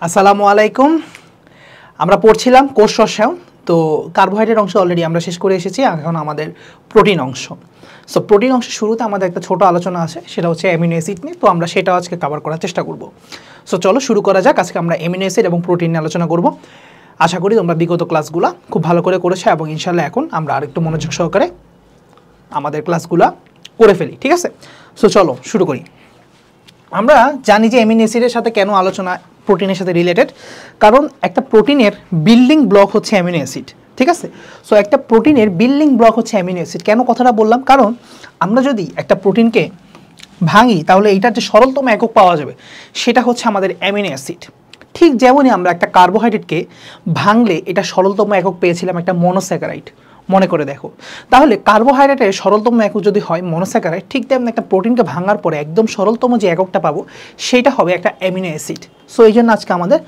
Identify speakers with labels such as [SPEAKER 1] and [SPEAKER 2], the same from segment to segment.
[SPEAKER 1] আসসালামু আলাইকুম। আমরা পড়ছিলাম কোষ রসায়ন। তো কার্বোহাইড্রেট অংশ অলরেডি আমরা শেষ করে এসেছি, এখন আমাদের প্রোটিন অংশ। সো প্রোটিন অংশের শুরুতে আমাদের একটা ছোট আলোচনা আছে, সেটা হচ্ছে অ্যামিনো অ্যাসিড নিয়ে। তো আমরা সেটাও আজকে কভার করার চেষ্টা করব। সো চলো শুরু করা যাক। আজকে আমরা অ্যামিনো অ্যাসিড এবং প্রোটিন নিয়ে আলোচনা করব। আশা করি তোমরা বিগত ক্লাসগুলো খুব ভালো করে করেছো এবং ইনশাল্লাহ এখন আমরা আরেকটু মনোযোগ সহকারে আমাদের ক্লাসগুলো করে ফেলি, ঠিক আছে? সো চলো শুরু করি। আমরা জানি যে অ্যামিনো অ্যাসিডের সাথে কেন আলোচনা প্রোটিনের সাথে রিলেটেড, কারণ একটা প্রোটিনের বিল্ডিং ব্লক হচ্ছে অ্যামিনো অ্যাসিড, ঠিক আছে? সো একটা প্রোটিনের বিল্ডিং ব্লক হচ্ছে অ্যামিনো অ্যাসিড। কেন কথাটা বললাম? কারণ আমরা যদি একটা প্রোটিনকে ভাঙি তাহলে এইটার যে সরলতম একক পাওয়া যাবে সেটা হচ্ছে আমাদের অ্যামিনো অ্যাসিড। ঠিক যেমনই আমরা একটা কার্বোহাইড্রেটকে ভাঙলে এটা সরলতম একক পেয়েছিলাম একটা মনোস্যাকারাইড, মনে করে দেখো। তাহলে কার্বোহাইড্রেটের সরলতম একক যদি হয় মনোস্যাকারাইড, ঠিক তেমন একটা প্রোটিনকে ভাঙার পরে একদম সরলতম যে এককটা পাবো সেটা হবে একটা অ্যামিনো অ্যাসিড। সো এই জন্য আজকে আমাদের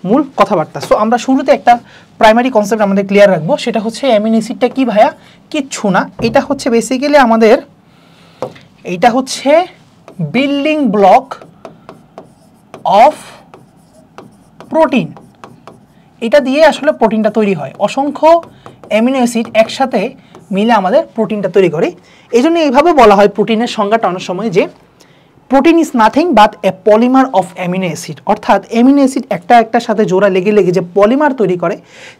[SPEAKER 1] মূল কথাবার্তা। সো আমরা শুরুতে একটা প্রাইমারি কনসেপ্ট আমাদের ক্লিয়ার রাখবো, সেটা হচ্ছে অ্যামিনো অ্যাসিডটা কি ভাইয়া? কিচ্ছু না, এটা হচ্ছে বেসিক্যালি আমাদের এইটা হচ্ছে বিল্ডিং ব্লক অফ প্রোটিন। এটা দিয়ে আসলে প্রোটিনটা তৈরি হয়। অসংখ্য অ্যামিনো অ্যাসিড একসাথে মিলে আমাদের প্রোটিনটা তৈরি করে। এই জন্য এইভাবে বলা হয় প্রোটিনের সংজ্ঞাটা অনেক সময় যে protein is nothing but A polymer of amino acid. অর্থাৎ অ্যামিনো অ্যাসিড একটা একটার সাথে জোড়া লেগে লেগে যে পলিমার তৈরি করে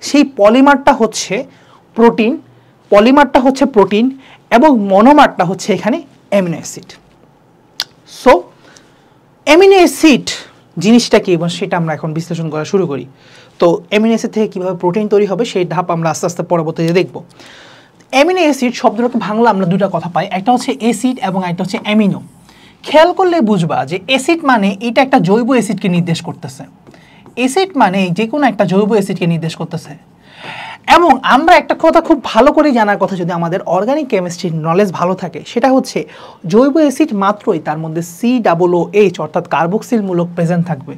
[SPEAKER 1] সেই পলিমারটা হচ্ছে প্রোটিন, পলিমারটা হচ্ছে প্রোটিন এবং মনোমারটা হচ্ছে এখানে amino acid. So amino acid জিনিসটা কি এবং সেটা আমরা এখন বিশ্লেষণ করা শুরু করি। তো অ্যামিনো অ্যাসিড থেকে কীভাবে প্রোটিন তৈরি হবে সেই ধাপ আমরা আস্তে আস্তে পরবর্তীতে দেখব। অ্যামিনো অ্যাসিড শব্দটাকে ভাঙলে আমরা দুটো কথা পাই, একটা হচ্ছে অ্যাসিড এবং একটা হচ্ছে অ্যামিনো। খেয়াল করলে বুঝবা যে অ্যাসিড মানে এটা একটা জৈব অ্যাসিডকে নির্দেশ করতেছে। অ্যাসিড মানে যে কোনো একটা জৈব অ্যাসিডকে নির্দেশ করতেছে। এবং আমরা একটা কথা খুব ভালো করে জানার কথা, যদি আমাদের অর্গানিক কেমিস্ট্রির নলেজ ভালো থাকে, সেটা হচ্ছে জৈব অ্যাসিড মাত্রই তার মধ্যে COOH অর্থাৎ কার্বক্সিল মূলক প্রেজেন্ট থাকবে।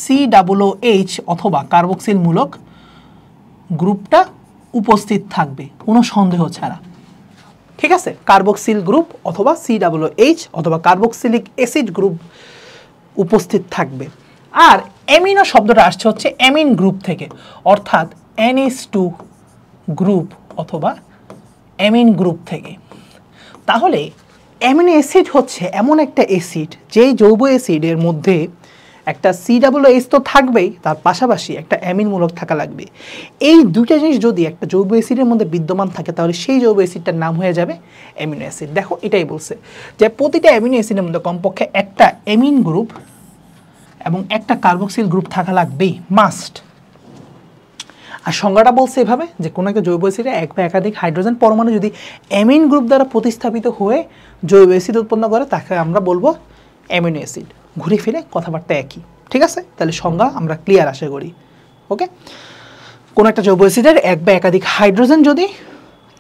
[SPEAKER 1] COOH অথবা কার্বক্সিল মূলক গ্রুপটা উপস্থিত থাকবে কোনো সন্দেহ ছাড়া, ঠিক আছে? কার্বক্সিল গ্রুপ অথবা COOH অথবা কার্বক্সিলিক অ্যাসিড গ্রুপ উপস্থিত থাকবে। আর অ্যামিনো শব্দটা আসছে হচ্ছে অ্যামিন গ্রুপ থেকে, অর্থাৎ NH2 গ্রুপ অথবা অ্যামিন গ্রুপ থেকে। তাহলে অ্যামিনো অ্যাসিড হচ্ছে এমন একটা অ্যাসিড যেই জৈব অ্যাসিডের মধ্যে একটা COOH তো থাকবেই, তার পাশাপাশি একটা অ্যামিনমূলক থাকা লাগবে। এই দুইটা জিনিস যদি একটা জৈব অ্যাসিডের মধ্যে বিদ্যমান থাকে তাহলে সেই জৈব অ্যাসিডটার নাম হয়ে যাবে অ্যামিনো অ্যাসিড। দেখো এটাই বলছে যে প্রতিটা অ্যামিনো অ্যাসিডের মধ্যে কমপক্ষে একটা অ্যামিন গ্রুপ এবং একটা কার্বক্সিল গ্রুপ থাকা লাগবেই, মাস্ট। আর সংজ্ঞাটা বলছে এভাবে যে কোনো একটা জৈব অ্যাসিডে এক বা একাধিক হাইড্রোজেন পরমাণু যদি অ্যামিন গ্রুপ দ্বারা প্রতিস্থাপিত হয়ে জৈব অ্যাসিড উৎপন্ন করে তাকে আমরা বলবো অ্যামিনো অ্যাসিড। ঘুরে ফিরে কথাবার্তা একই, ঠিক আছে? তাহলে সংজ্ঞা আমরা ক্লিয়ার আশা করি। ওকে, কোনো একটা জৈব অ্যাসিডের এক বা একাধিক হাইড্রোজেন যদি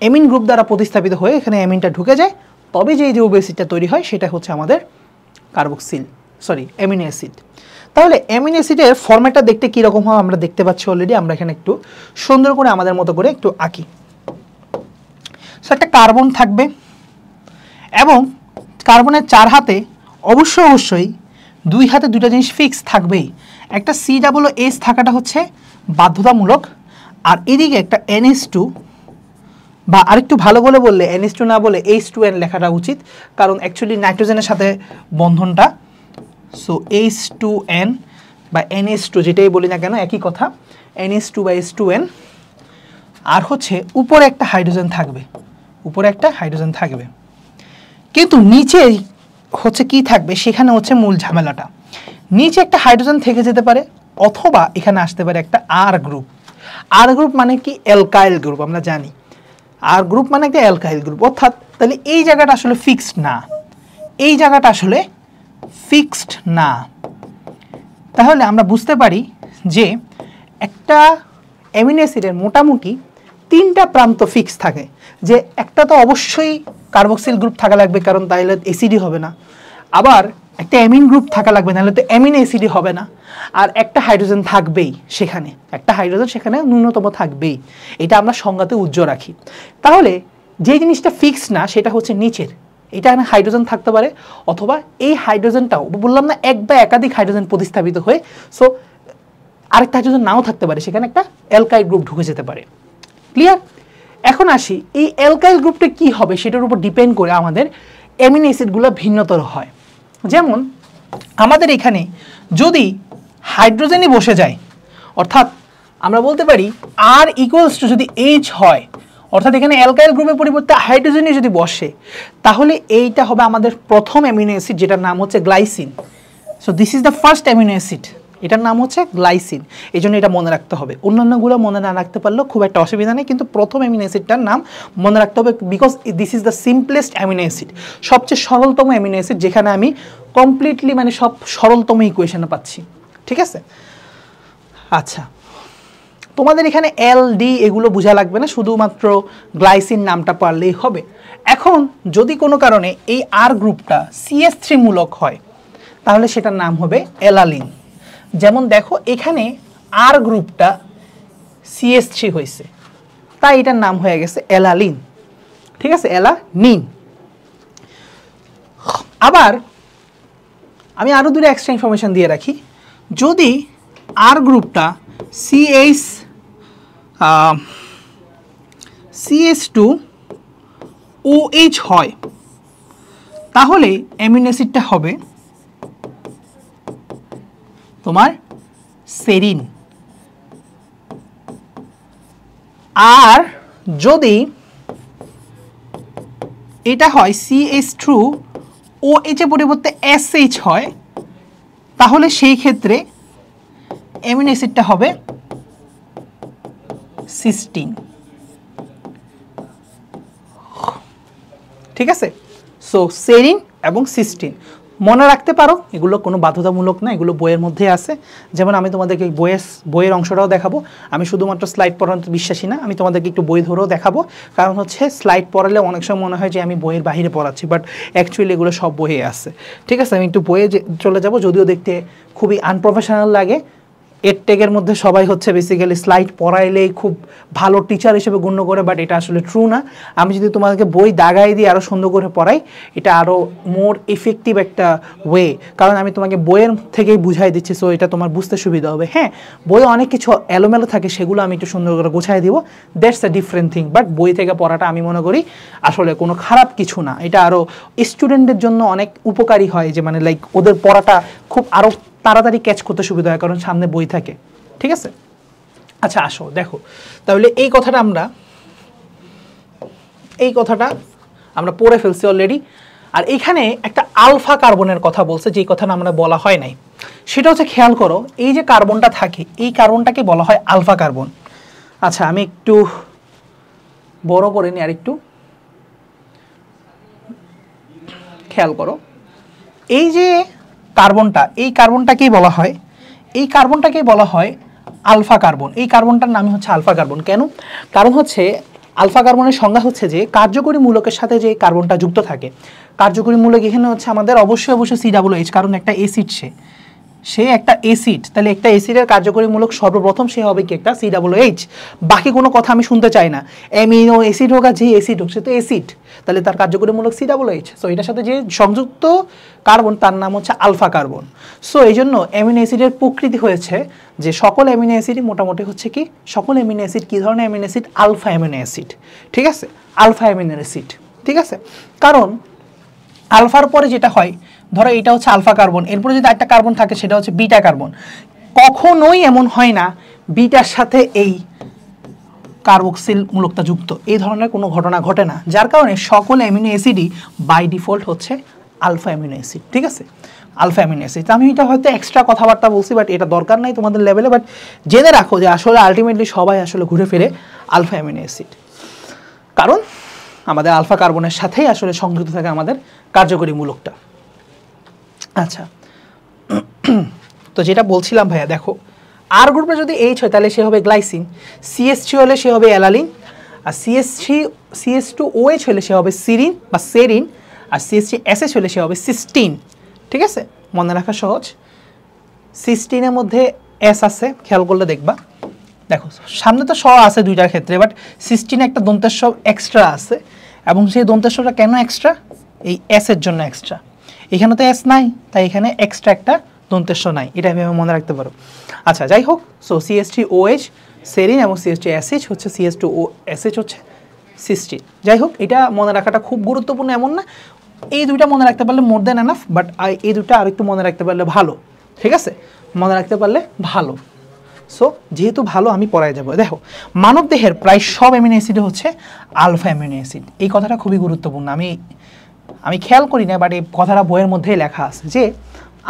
[SPEAKER 1] অ্যামিন গ্রুপ দ্বারা প্রতিস্থাপিত হয়ে এখানে অ্যামিনটা ঢুকে যায়, তবে যে জৈব অ্যাসিডটা তৈরি হয় সেটা হচ্ছে আমাদের অ্যামিনো অ্যাসিড। তাহলে অ্যামিনো অ্যাসিডের ফরম্যাটটা দেখতে কীরকম হয় আমরা দেখতে পাচ্ছি অলরেডি। আমরা এখানে একটু সুন্দর করে আমাদের মতো করে একটু আঁকি। সো একটা কার্বন থাকবে এবং কার্বনের 4 হাতে অবশ্যই 2 হাতে দুটো জিনিস ফিক্স থাকবেই। একটা COOH থাকাটা হচ্ছে বাধ্যতামূলক, আর এদিকে একটা NH2, বা আরেকটু ভালো বলে বললে NH2 না বলে H2N লেখাটা উচিত, কারণ অ্যাকচুয়ালি নাইট্রোজেনের সাথে বন্ধনটা। সো H2N বা NH2 যেটাই বলি না কেন একই কথা, NH2 বা H2N। আর হচ্ছে উপরে একটা হাইড্রোজেন থাকবে, কিন্তু নিচে হচ্ছে কি থাকবে সেখানে হচ্ছে মূল ঝামেলাটা। নিচে একটা হাইড্রোজেন থেকে যেতে পারে অথবা এখানে আসতে পারে একটা R গ্রুপ। R গ্রুপ মানে কি? Alkyl group. আমরা জানি R গ্রুপ মানে একটা অ্যালকাইল গ্রুপ। অর্থাৎ তাহলে এই জায়গাটা আসলে ফিক্সড না, তাহলে আমরা বুঝতে পারি যে একটা অ্যামিনো অ্যাসিডের মোটামুটি 3টা প্রান্ত ফিক্স থাকে, যে একটা তো অবশ্যই কার্বক্সিল গ্রুপ থাকা লাগবে কারণ তাইলে অ্যাসিডই হবে না, আবার একটা অ্যামিন গ্রুপ থাকা লাগবে নাহলে তো অ্যামিনো অ্যাসিডই হবে না, আর একটা হাইড্রোজেন থাকবেই সেখানে, ন্যূনতম থাকবেই। এটা আমরা সংজ্ঞাতে উজ্জ্বল রাখি। তাহলে যে জিনিসটা ফিক্সড না সেটা হচ্ছে নিচের, এটা হাইড্রোজেন থাকতে পারে অথবা এই হাইড্রোজেনটাও বললাম না এক বা একাধিক হাইড্রোজেন প্রতিস্থাপিত হয়ে। সো আরেকটা হাইড্রোজেন নাও থাকতে পারে, সেখানে একটা অ্যালকাইল গ্রুপ ঢুকে যেতে পারে। ক্লিয়ার? এখন আসি এই অ্যালকাইল গ্রুপটা কি হবে সেটার উপর ডিপেন্ড করে আমাদের অ্যামিনো অ্যাসিডগুলো ভিন্নতর হয়। যেমন আমাদের এখানে যদি হাইড্রোজেনই বসে যায়, অর্থাৎ আমরা বলতে পারি আর ইকুয়ালস টু যদি এইচ হয়, অর্থাৎ এখানে অ্যালকাইল গ্রুপের পরিবর্তে হাইড্রোজেনই যদি বসে, তাহলে এইটা হবে আমাদের প্রথম অ্যামিনো অ্যাসিড, যেটার নাম হচ্ছে glycine. So this is the first amino acid, এটার নাম হচ্ছে গ্লাইসিন। এই জন্য এটা মনে রাখতে হবে, অন্যান্যগুলো মনে না রাখতে পারলেও খুব একটা অসুবিধা নেই, কিন্তু প্রথম অ্যামিনো অ্যাসিডটার নাম মনে রাখতে হবে, because this is the simplest amino acid, সবচেয়ে সরলতম অ্যামিনো অ্যাসিড, যেখানে আমি কমপ্লিটলি মানে সব সরলতম ইকুয়েশনে পাচ্ছি। ঠিক আছে? আচ্ছা, তোমাদের এখানে এল ডি এগুলো বোঝা লাগবে না, শুধুমাত্র গ্লাইসিন নামটা পারলেই হবে। এখন যদি কোনো কারণে এই আর গ্রুপটা CH3 মূলক হয়, তাহলে সেটার নাম হবে অ্যালালিন। যেমন দেখো এখানে আর গ্রুপটা CH3 হয়েছে, তাই এটার নাম হয়ে গেছে অ্যালালিন। ঠিক আছে? অ্যালানিন। আবার আমি আরও দুটো এক্সট্রা ইনফরমেশন দিয়ে রাখি, যদি আর গ্রুপটা CH2OH হয়, তাহলে অ্যামিনো অ্যাসিডটা হবে তোমার সেরিন। আর যদি এটা হয় CH2OH এর পরিবর্তে SH হয়, তাহলে সেই ক্ষেত্রে অ্যামিনো অ্যাসিডটা হবে সিস্টিন। ঠিক আছে? সো সেরিন এবং সিস্টিন মনে রাখতে পারো, এগুলো কোনো বাধ্যতামূলক না, এগুলো বইয়ের মধ্যে আছে। যেমন আমি তোমাদেরকে বইয়ের অংশটাও দেখাবো, আমি শুধুমাত্র স্লাইড পড়াতে বিশ্বাসী না, আমি তোমাদেরকে একটু বই ধরেও দেখাবো, কারণ হচ্ছে স্লাইড পড়ালে অনেক সময় মনে হয় যে আমি বইয়ের বাইরে পড়াচ্ছি, বাট অ্যাকচুয়ালি এগুলো সব বইয়ে আছে। ঠিক আছে? আমি একটু বইয়ে চলে যাব, যদিও দেখতে খুবই আনপ্রফেশনাল লাগে। এডটেকের মধ্যে সবাই হচ্ছে বেসিক্যালি স্লাইড পড়াইলেই খুব ভালো টিচার হিসেবে গণ্য করে, বাট এটা আসলে ট্রু না। আমি যদি তোমাদেরকে বই দাগাই দিয়ে আরও সুন্দর করে পড়াই, এটা আরও মোর ইফেক্টিভ একটা ওয়ে, কারণ আমি তোমাকে বইয়ের থেকেই বুঝাই দিচ্ছি, সো এটা তোমার বুঝতে সুবিধা হবে। হ্যাঁ, বইয়ে অনেক কিছু এলোমেলো থাকে, সেগুলো আমি একটু সুন্দর করে গুছাই দিব, that's a different thing. But বই থেকে পড়াটা আমি মনে করি আসলে কোনো খারাপ কিছু না, এটা আরও স্টুডেন্টদের জন্য অনেক উপকারী হয়, যে মানে লাইক ওদের পড়াটা খুব আরও তাড়াতাড়ি ক্যাচ করতে সুবিধা হয়, কারণ সামনে বই থাকে। ঠিক আছে? আচ্ছা আসো দেখো, তাহলে এই কথাটা আমরা পড়ে ফেলছি অলরেডি। আর এইখানে একটা আলফা কার্বনের কথা বলছে, যে কথাটা আমরা বলা হয় নাই, সেটা হচ্ছে খেয়াল করো, এই যে কার্বনটা থাকে, এই কার্বনটাকে বলা হয় আলফা কার্বন। আচ্ছা আমি একটু বড় করে নিই, আর একটু খেয়াল করো, এই যে এই কার্বনটাকেই বলা হয় আলফা কার্বন। এই কার্বনটার নামই হচ্ছে আলফা কার্বন। কেন? কারণ হচ্ছে আলফা কার্বনের সংজ্ঞা হচ্ছে যে কার্যকরী মূলকের সাথে যে কার্বনটা যুক্ত থাকে, কার্যকরী মূলক এখানে হচ্ছে আমাদের অবশ্যই COOH, কারণ একটা অ্যাসিড, সে একটা অ্যাসিড, তাহলে একটা অ্যাসিডের কার্যকরী মূলক সর্বপ্রথম সে হবে কি একটা COOH। বাকি কোনো কথা আমি শুনতে চাই না, অ্যামিনো অ্যাসিড হোক আর যে অ্যাসিড হোক, সে তো অ্যাসিড, তাহলে তার কার্যকরী মূলক COOH। সো এটার সাথে যে সংযুক্ত কার্বন, তার নাম হচ্ছে আলফা কার্বন। সো এই জন্য অ্যামিনো অ্যাসিডের প্রকৃতি হয়েছে যে সকল অ্যামিনো অ্যাসিডই মোটামুটি হচ্ছে কি, সকল অ্যামিনো অ্যাসিড কী ধরনের amino acid? Alpha amino acid. ঠিক আছে? Alpha amino acid. ঠিক আছে? কারণ আলফার পরে যেটা হয়, ধরো এটা হচ্ছে আলফা কার্বন, এরপরে যদি একটা কার্বন থাকে সেটা হচ্ছে বিটা কার্বন। কখনোই এমন হয় না বিটার সাথে এই কার্বক্সিল মূলকটা যুক্ত, এই ধরনের কোনো ঘটনা ঘটে না, যার কারণে সকল অ্যামিনো অ্যাসিডই বাই ডিফল্ট হচ্ছে আলফা অ্যামিনো অ্যাসিড। ঠিক আছে? Alpha amino acid. আমি এটা হয়তো এক্সট্রা কথাবার্তা বলছি, বাট এটা দরকার নাই তোমাদের লেভেলে, বাট জেনে রাখো যে আসলে আলটিমেটলি সবাই আসলে ঘুরে ফিরে আলফা অ্যামিনো অ্যাসিড, কারণ আমাদের আলফা কার্বনের সাথেই আসলে সংযুক্ত থাকে আমাদের কার্যকরী মূলকটা। আচ্ছা, তো যেটা বলছিলাম ভাইয়া, দেখো আর গ্রুপে যদি H হয় তাহলে সে হবে গ্লাইসিন, CH3 হলে সে হবে অ্যালালিন, আর CH2OH হলে সে হবে সিরিন বা সেরিন, আর CH3SH হলে সে হবে সিস্টিন। ঠিক আছে? মনে রাখা সহজ। সিস্টিনের মধ্যে S আছে, খেয়াল করলে দেখবা, দেখো সামনে তো স আছে দুইটার ক্ষেত্রে, বাট সিস্টিনে একটা দন্তের স এক্সট্রা আছে, এবং সেই দন্তের সটা কেন এক্সট্রা? এই S এর জন্য এক্সট্রা। এখানে তো S নাই, তাই এখানে এক্সট্রা একটা দন্তেশ্ব নাই, এটা ভেবে মনে রাখতে পারো। আচ্ছা যাই হোক, সো CH3OH সেরিন এবং CH2SH হচ্ছে CH2OSH হচ্ছে সিস্টিন। যাই হোক, এটা মনে রাখাটা খুব গুরুত্বপূর্ণ এমন না, এই দুইটা মনে রাখতে পারলে মোর দেন এনাফ, বাট এই দুইটা আরেকটু মনে রাখতে পারলে ভালো, ঠিক আছে, মনে রাখতে পারলে ভালো। সো যেহেতু ভালো আমি পড়ায় যাব। দেখো, মানব দেহের প্রায় সব অ্যামিনো অ্যাসিড হচ্ছে আলফা অ্যামিনো অ্যাসিড। এই কথাটা খুবই গুরুত্বপূর্ণ, আমি খেয়াল করি না, বাট এই কথাটা বইয়ের মধ্যেই লেখা আছে যে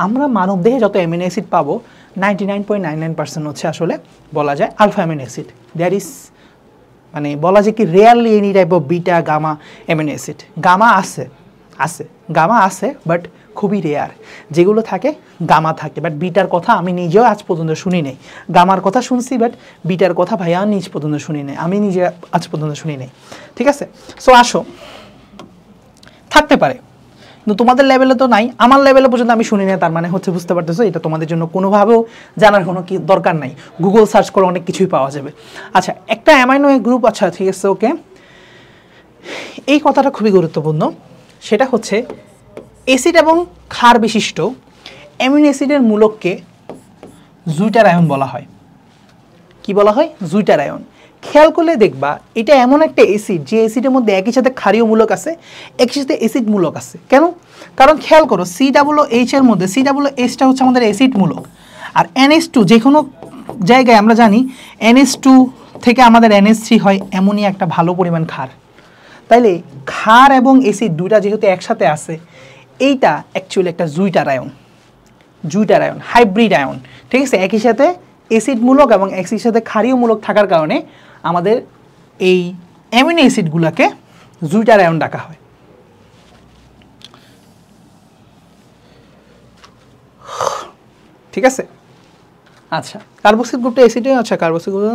[SPEAKER 1] আমরা মানব দেহে যত অ্যামিনো অ্যাসিড পাবো 99.99% হচ্ছে আসলে বলা যায় alpha amino acid. There is মানে বলা যায় কি rarely any type of beta gamma amino acid. Gamma আছে বাট খুবই রেয়ার, যেগুলো থাকে গামা থাকে, বাট বিটার কথা আমি নিজেও আজ পর্যন্ত শুনি নাই। গামার কথা শুনছি, বাট বিটার কথা ভাইয়া নিজ পর্যন্ত শুনি নাই, আমি নিজে আজ পর্যন্ত শুনি নাই, ঠিক আছে। সো আসো, থাকতে পারে কিন্তু তোমাদের লেভেলে তো নাই, আমার লেভেলে পর্যন্ত আমি শুনি না, তার মানে হচ্ছে বুঝতে পারতেছো এটা তোমাদের জন্য কোনোভাবেও জানার কোনো কি দরকার নাই, গুগল সার্চ করে অনেক কিছুই পাওয়া যাবে। আচ্ছা, একটা অ্যামাইনো গ্রুপ, আচ্ছা ঠিক আছে, ওকে, এই কথাটা খুবই গুরুত্বপূর্ণ, সেটা হচ্ছে অ্যাসিড এবং ক্ষার বিশিষ্ট অ্যামিনো অ্যাসিডের মূলককে জুইটার আয়ন বলা হয়। কি বলা হয়? জুইটার আয়ন। খেয়াল করলে দেখবা এটা এমন একটা অ্যাসিড যে অ্যাসিডের মধ্যে একই সাথে ক্ষারীয় মূলক আছে, একই সাথে অ্যাসিড মূলক আছে। কেন? কারণ খেয়াল করো COOH এর মধ্যে COOHটা হচ্ছে আমাদের অ্যাসিড মূলক, আর NH2 যে কোনো জায়গায় আমরা জানি NH2 থেকে আমাদের NH3 হয়, এমনই একটা ভালো পরিমাণ ক্ষার। তাইলে ক্ষার এবং অ্যাসিড দুইটা যেহেতু একসাথে আছে, এইটা অ্যাকচুয়ালি একটা জুইটার আয়ন, হাইব্রিড আয়ন, ঠিক আছে। একই সাথে অ্যাসিড মূলক এবং একই সাথে ক্ষারীয় মূলক থাকার কারণে আমাদের এই অ্যামিনো অ্যাসিডগুলোকে জুইটার আয়ন ডাকা হয়। ঠিক আছে। আচ্ছা, কার্বক্সিল গ্রুপটা অ্যাসিডে, আচ্ছা কার্বক্সিল গ্রুপ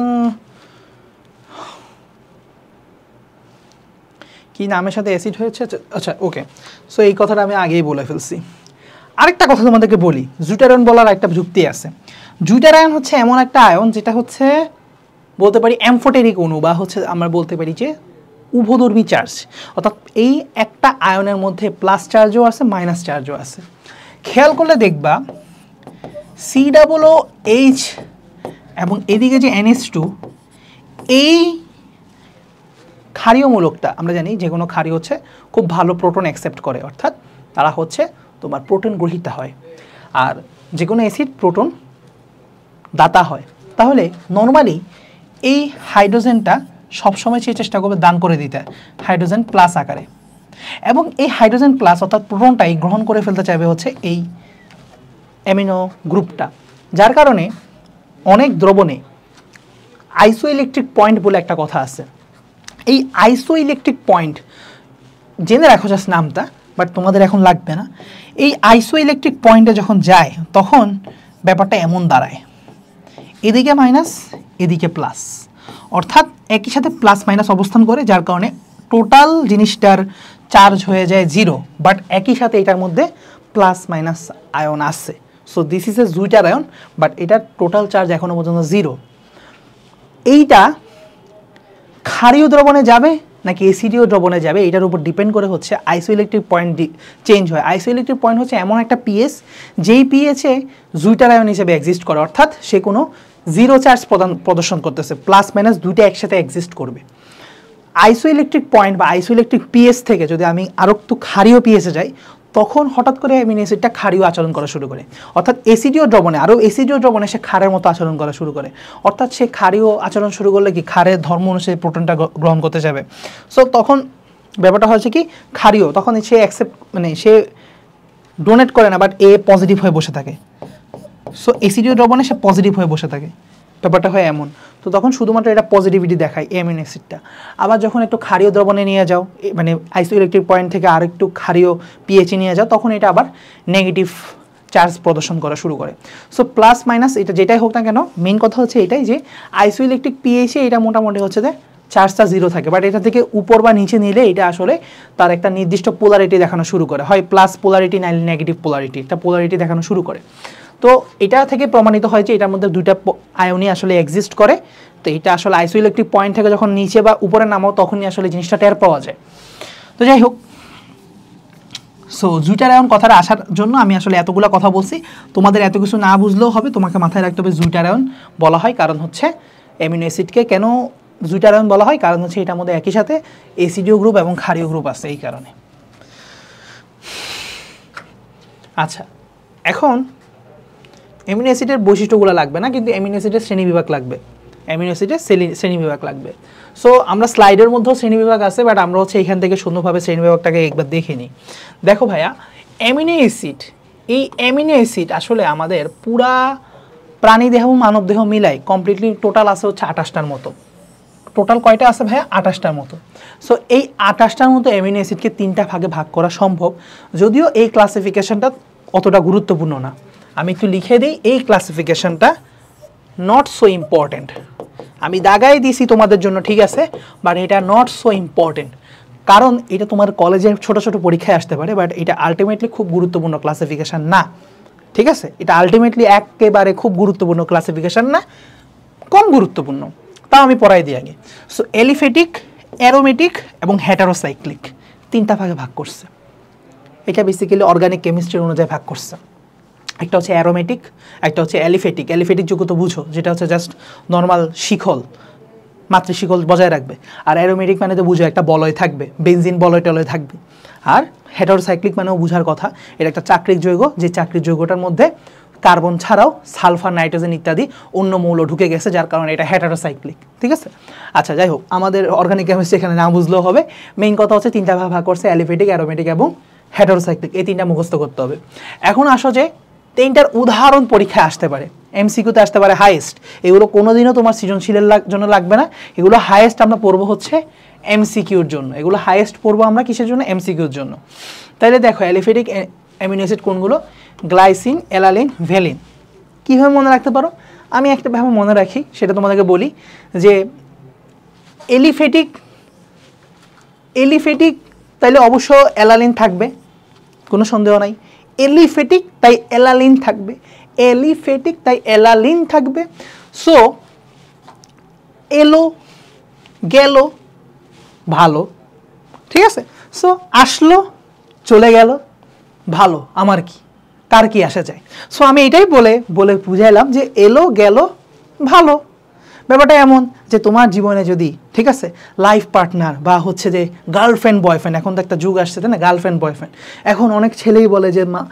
[SPEAKER 1] কি নামের সাথে অ্যাসিড হয়েছে, আচ্ছা ওকে। সো এই কথাটা আমি আগেই বলে ফেলছি। আরেকটা কথা তোমাদেরকে বলি, জুইটার আয়ন বলার একটা যুক্তি আছে। জুইটার আয়ন হচ্ছে এমন একটা আয়ন যেটা হচ্ছে বলতে পারি অ্যামফোটেরিক অণু, বা হচ্ছে আমরা বলতে পারি যে উভধর্মী চার্জ, অর্থাৎ এই একটা আয়নের মধ্যে প্লাস চার্জও আছে মাইনাস চার্জও আছে। খেয়াল করলে দেখবা COOH এবং এদিকে যে NH2, এই ক্ষারীয় মূলকটা আমরা জানি যে কোনো ক্ষারীয় হচ্ছে খুব ভালো প্রোটন অ্যাকসেপ্ট করে, অর্থাৎ তারা হচ্ছে তোমার প্রোটন গ্রহীতা হয়, আর যে কোনো অ্যাসিড প্রোটন দাতা হয়। তাহলে নর্মালি এই হাইড্রোজেনটা সবসময় সে চেষ্টা করবে দান করে দিতে হাইড্রোজেন প্লাস আকারে, এবং এই হাইড্রোজেন প্লাস অর্থাৎ প্রোটনটাই গ্রহণ করে ফেলতে চাইবে হচ্ছে এই অ্যামিনো গ্রুপটা, যার কারণে অনেক দ্রবণে আইসোইলেকট্রিক পয়েন্ট বলে একটা কথা আছে। এই আইসোইলেকট্রিক পয়েন্ট জেনে রাখো জাস্ট নামটা, বাট তোমাদের এখন লাগবে না। এই আইসোইলেকট্রিক পয়েন্টে যখন যায় তখন ব্যাপারটা এমন দাঁড়ায়, এদিকে মাইনাস এদিকে প্লাস, অর্থাৎ একই সাথে প্লাস মাইনাস অবস্থান করে, যার কারণে টোটাল জিনিসটার চার্জ হয়ে যায় 0, বাট একই সাথে এটার মধ্যে প্লাস মাইনাস আয়ন আছে। So this is a জুইটার ion, but এটার টোটাল চার্জ এখনো পর্যন্ত 0। এইটা ক্ষারীয় দ্রবণে যাবে নাকি অ্যাসিডীয় দ্রবণে যাবে, এটার উপর ডিপেন্ড করে হচ্ছে আইসোইলেকট্রিক পয়েন্ট চেঞ্জ হয়। আইসোইলেকট্রিক পয়েন্ট হচ্ছে এমন একটা পিএস যেই পিএসে জুইটার আয়ন হিসেবে এক্সিস্ট করে, অর্থাৎ সে কোনো 0 চার্জ প্রদর্শন করতেছে, প্লাস মাইনাস দুইটা একসাথে এক্সিস্ট করবে। আইসোইলেকট্রিক পয়েন্ট বা আইসোইলেকট্রিক পিএস থেকে যদি আমি আরও একটু ক্ষারীয় পিএসে যাই, তখন হঠাৎ করে অ্যামিনো অ্যাসিডটা ক্ষারীয় আচরণ করা শুরু করে, অর্থাৎ অ্যাসিডীয় দ্রবণে আরও অ্যাসিডীয় দ্রবণে সে ক্ষারের মতো আচরণ করা শুরু করে। অর্থাৎ সে ক্ষারীয় আচরণ শুরু করলে কি ক্ষারের ধর্ম অনুসারে প্রোটনটা গ্রহণ করতে যাবে। সো তখন ব্যাপারটা হচ্ছে কি ক্ষারীয়, তখন সে অ্যাকসেপ্ট মানে সে ডোনেট করে না, বাট এ পজিটিভ হয়ে বসে থাকে। সো অ্যাসিডীয় দ্রবণে সে পজিটিভ হয়ে বসে থাকে, ব্যাপারটা হয় এমন। তো তখন শুধুমাত্র এটা পজিটিভিটি দেখায় অ্যামিনো অ্যাসিডটা। আবার যখন একটু ক্ষারীয় দ্রবণে নিয়ে যাও, মানে আইসোইলেকট্রিক পয়েন্ট থেকে আর একটু ক্ষারীয় পিএইচে নিয়ে যাও, তখন এটা আবার নেগেটিভ চার্জ প্রদর্শন করা শুরু করে। সো প্লাস মাইনাস এটা যেটাই হোক না কেন, মেইন কথা হচ্ছে এটাই যে আইসোইলেকট্রিক পিএইচে এটা মোটামুটি হচ্ছে যে চার্জটা 0 থাকে, বাট এটা থেকে উপর বা নিচে নিলে এটা আসলে তার একটা নির্দিষ্ট পোলারিটি দেখানো শুরু করে, হয় প্লাস পোলারিটি নাইলে নেগেটিভ পোলারিটি, একটা পোলারিটি দেখানো শুরু করে। তো এটা থেকে প্রমাণিত হয় যে এটার মধ্যে দুইটা আয়নই আসলে এক্সিস্ট করে। তো এটা আসলে আইসোইলেকট্রিক পয়েন্ট থেকে যখন নিচে বা উপরে নামাও তখনই আসলে জিনিসটা টের পাওয়া যায়। তো যাই হোক, সো জুইটার আয়ন কথাটা আসার জন্য আমি আসলে এতগুলো কথা বলছি, তোমাদের এত কিছু না বুঝলেও হবে, তোমাকে মাথায় রাখতে হবে জুইটার আয়ন বলা হয় কারণ হচ্ছে অ্যামিনো অ্যাসিডকে কেন জুইটার আয়ন বলা হয়, কারণ হচ্ছে এটার মধ্যে একই সাথে অ্যাসিডীয় গ্রুপ এবং ক্ষারীয় গ্রুপ আছে এই কারণে। আচ্ছা, এখন অ্যামিনো অ্যাসিডের বৈশিষ্ট্যগুলো লাগবে না, কিন্তু অ্যামিনো অ্যাসিডের শ্রেণীবিভাগ লাগবে, অ্যামিনো অ্যাসিডের শ্রেণীবিভাগ লাগবে। সো আমরা স্লাইডের মধ্যেও শ্রেণীবিভাগ আছে, বাট আমরা হচ্ছে এখান থেকে সুন্দরভাবে শ্রেণীবিভাগটাকে একবার দেখে নিই। দেখো ভাইয়া, অ্যামিনো অ্যাসিড, এই অ্যামিনো অ্যাসিড আসলে আমাদের পুরা প্রাণীদেহ মানবদেহ মিলাই কমপ্লিটলি টোটাল আছে হচ্ছে 28টার মতো। টোটাল কয়টা আছে ভাইয়া? 28টার মতো। সো এই 28টার মতো অ্যামিনো অ্যাসিডকে 3টা ভাগে ভাগ করা সম্ভব, যদিও এই ক্লাসিফিকেশনটা অতটা গুরুত্বপূর্ণ না। আমি একটু লিখে দিই, এই ক্লাসিফিকেশনটা নট সো ইম্পর্টেন্ট। আমি দাগাই দিছি তোমাদের জন্য, ঠিক আছে, বাট এটা নট সো ইম্পর্টেন্ট, কারণ এটা তোমার কলেজের ছোট ছোট পরীক্ষায় আসতে পারে, বাট এটা আলটিমেটলি খুব গুরুত্বপূর্ণ ক্লাসিফিকেশন না, ঠিক আছে। এটা আলটিমেটলি একেবারে খুব গুরুত্বপূর্ণ ক্লাসিফিকেশন না, কম গুরুত্বপূর্ণ, তাও আমি পড়াই দিই আগে। সো এলিফেটিক, অ্যারোমেটিক এবং হেটারোসাইক্লিক 3টা ভাগে ভাগ করছে। এটা বেসিক্যালি অর্গানিক কেমিস্ট্রি অনুযায়ী ভাগ করছে। একটা হচ্ছে অ্যারোমেটিক, একটা হচ্ছে অ্যালিফেটিক। অ্যালিফেটিক যোগ্য তো বুঝো, যেটা হচ্ছে জাস্ট নর্মাল শিখল, মাতৃশিখল বজায় রাখবে। আর অ্যারোমেটিক মানে তো বুঝো একটা বলয় থাকবে, বেনজিন বলয় টলয় থাকবে। আর হেটারোসাইক্লিক মানেও বুঝার কথা, এটা একটা চাক্রিক যৌগ, যে চাক্রিক যৌগটার মধ্যে কার্বন ছাড়াও সালফার, নাইট্রোজেন ইত্যাদি অন্য মৌল ঢুকে গেছে, যার কারণে এটা হেটারোসাইক্লিক, ঠিক আছে। আচ্ছা, যাই হোক, আমাদের অর্গানিক কেমিস্ট্রি এখানে না বুঝলেও হবে। মেইন কথা হচ্ছে 3টা ভাগ করছে, অ্যালিফেটিক, অ্যারোমেটিক এবং হেটারোসাইক্লিক, এই 3টা মুখস্থ করতে হবে। এখন আসো যে 3টার উদাহরণ পরীক্ষায় আসতে পারে, এমসিকিউতে আসতে পারে হাইয়েস্ট। এগুলো কোনোদিনও তোমার সৃজনশীলের জন্য লাগবে না, এগুলো হাইয়েস্ট আমরা পড়বো হচ্ছে এমসিকিউর জন্য। এগুলো হাইয়েস্ট পড়বো আমরা কিসের জন্য? এমসিকিউর জন্য। তাহলে দেখো, অ্যালিফেটিক অ্যামিনো অ্যাসিড কোনগুলো? Glycine, alanine, valine. কীভাবে মনে রাখতে পারো? আমি একটা ভাবে মনে রাখি, সেটা তোমাদেরকে বলি যে এলিফেটিক তাইলে অবশ্য অ্যালানিন থাকবে, কোনো সন্দেহ নাই। এলিফেটিক তাই অ্যালানিন থাকবে, এলিফেটিক তাই অ্যালানিন থাকবে। সো এলো গেল ভালো, ঠিক আছে। সো আসলো চলে গেল ভালো, আমার কি, কার কি আসা যায়। সো আমি এটাই বলে বুঝাইলাম যে এলো গেল ভালো। ব্যাপারটা এমন যে তোমার জীবনে যদি, ঠিক আছে, লাইফ পার্টনার বা হচ্ছে যে গার্লফ্রেন্ড বয়ফ্রেন্ড, এখন তো একটা যুগ আসছে তাই না, গার্লফ্রেন্ড বয়ফ্রেন্ড। এখন অনেক ছেলেই বলে যে মা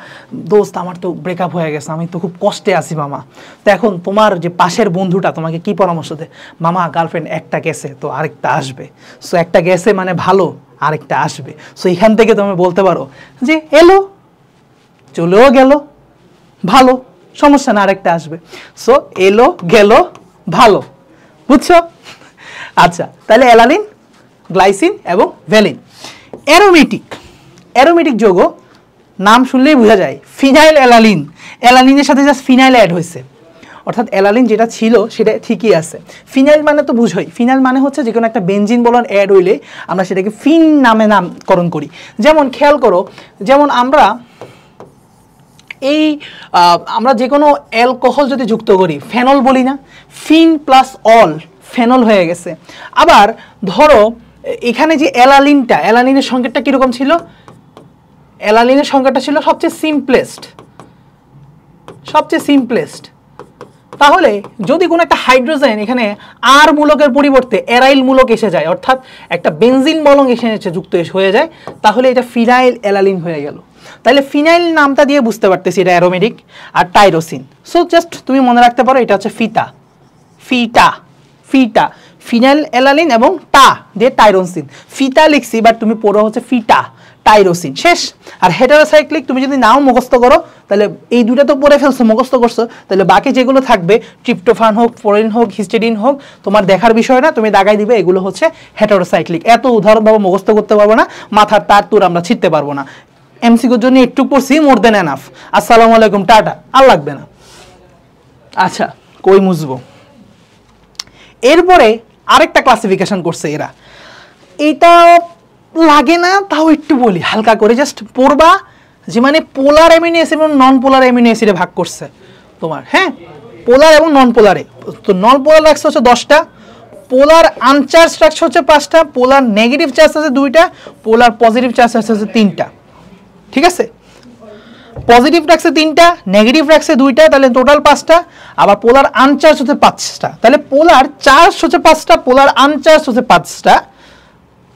[SPEAKER 1] দোস্ত আমার তো ব্রেকআপ হয়ে গেছে, আমি তো খুব কষ্টে আছি মামা। তো এখন তোমার যে পাশের বন্ধুটা তোমাকে কি পরামর্শ দেয়? মামা গার্লফ্রেন্ড একটা গেছে তো আরেকটা আসবে, সো একটা গেছে মানে ভালো, আরেকটা আসবে। সো এখান থেকে তুমি বলতে পারো যে এলো চলেও গেল ভালো, সমস্যা না, আরেকটা আসবে। সো এলো গেল ভালো, বুঝছো? আচ্ছা, তাহলে অ্যালানিন, গ্লাইসিন এবং ভ্যালিন। অ্যারোমেটিক যৌগ নাম শুনলেই বোঝা যায়, ফিনাইল অ্যালানিন। অ্যালানিনের সাথে জাস্ট ফিনাইল অ্যাড হয়েছে, অর্থাৎ অ্যালানিন যেটা ছিল সেটা ঠিকই আছে। ফিনাইল মানে তো বুঝোই, ফিনাইল মানে হচ্ছে যে কোনো একটা বেনজিন বলন অ্যাড হইলে আমরা সেটাকে ফিন নামে নামকরণ করি। যেমন খেয়াল করো, যেমন আমরা আমরা যে কোনো অ্যালকোহল যদি যুক্ত করি ফেনল বলি না, ফিন প্লাস অল ফেনল হয়ে গেছে। আবার ধরো এখানে যে অ্যালানিনের সংকেতটা কীরকম ছিল? অ্যালানিনের সংকেতটা ছিল সবচেয়ে সিম্পলেস্ট। তাহলে যদি কোনো একটা হাইড্রোজেন এখানে আর মূলকের পরিবর্তে অ্যারাইল মূলক এসে যায়, অর্থাৎ একটা বেনজিন বলক এসে যুক্ত হয়ে যায়, তাহলে এটা ফিনাইল অ্যালানিন হয়ে গেল। তাহলে ফিনাইল নামটা দিয়ে বুঝতে পারতেছি এটা অ্যারোমেটিক। আর টাইরোসিন, সো জাস্ট তুমি মনে রাখতে পারো এটা হচ্ছে ফিটা, ফিনাইল অ্যালানিন এবং টা দিয়ে টাইরোসিন। ফিটা লিখছি, বাট তুমি পড়ো হচ্ছে ফিটা, টাইরোসিন, শেষ। আর হেটারোসাইক্লিক তুমি যদি নাও মুখস্থ করো, তাহলে এই দুটো তো পড়ে ফেলছো, মুখস্থ করছো, তাহলে বাকি যেগুলো থাকবে ট্রিপ্টোফান হোক, ফ্লোরিন হোক, হিস্টিডিন হোক, তোমার দেখার বিষয় না, তুমি দাগাই দিবে এগুলো হচ্ছে হেটারোসাইক্লিক। এত উদাহরণ ভাবে মুখস্থ করতে পারবো না, মাথার তার তুর আমরা ছিটতে পারবো না। এমসিকিউর জন্য একটু পড়ছি, মোর দেন এনাফ। আসসালামু আলাইকুম, টাটা, আর লাগবে না। আচ্ছা, কই মুছবো। এরপরে আরেকটা ক্লাসিফিকেশন করছে এরা, এটা লাগে না তাও একটু বলি হালকা করে, জাস্ট পড়বা যে মানে পোলার অ্যামিনো অ্যাসিড এবং নন পোলার অ্যামিনো অ্যাসিডে ভাগ করছে তোমার, হ্যাঁ, পোলার এবং নন পোলারে। তো নন পোলার রাখছে হচ্ছে 10টা, পোলার আনচার্জ রাখছে হচ্ছে 5টা, পোলার নেগেটিভ চার্জ আছে 2টা, পোলার পজিটিভ চার্জ আছে হচ্ছে 3টা। ঠিক আছে, পজিটিভ রাখছে 3টা, নেগেটিভ রাখছে 2টা, তাহলে টোটাল 5টা। আবার পোলার আনচার্জ হচ্ছে 5টা, তাহলে পোলার চার্জ হচ্ছে 5টা, পোলার আনচার্জ হচ্ছে 5টা,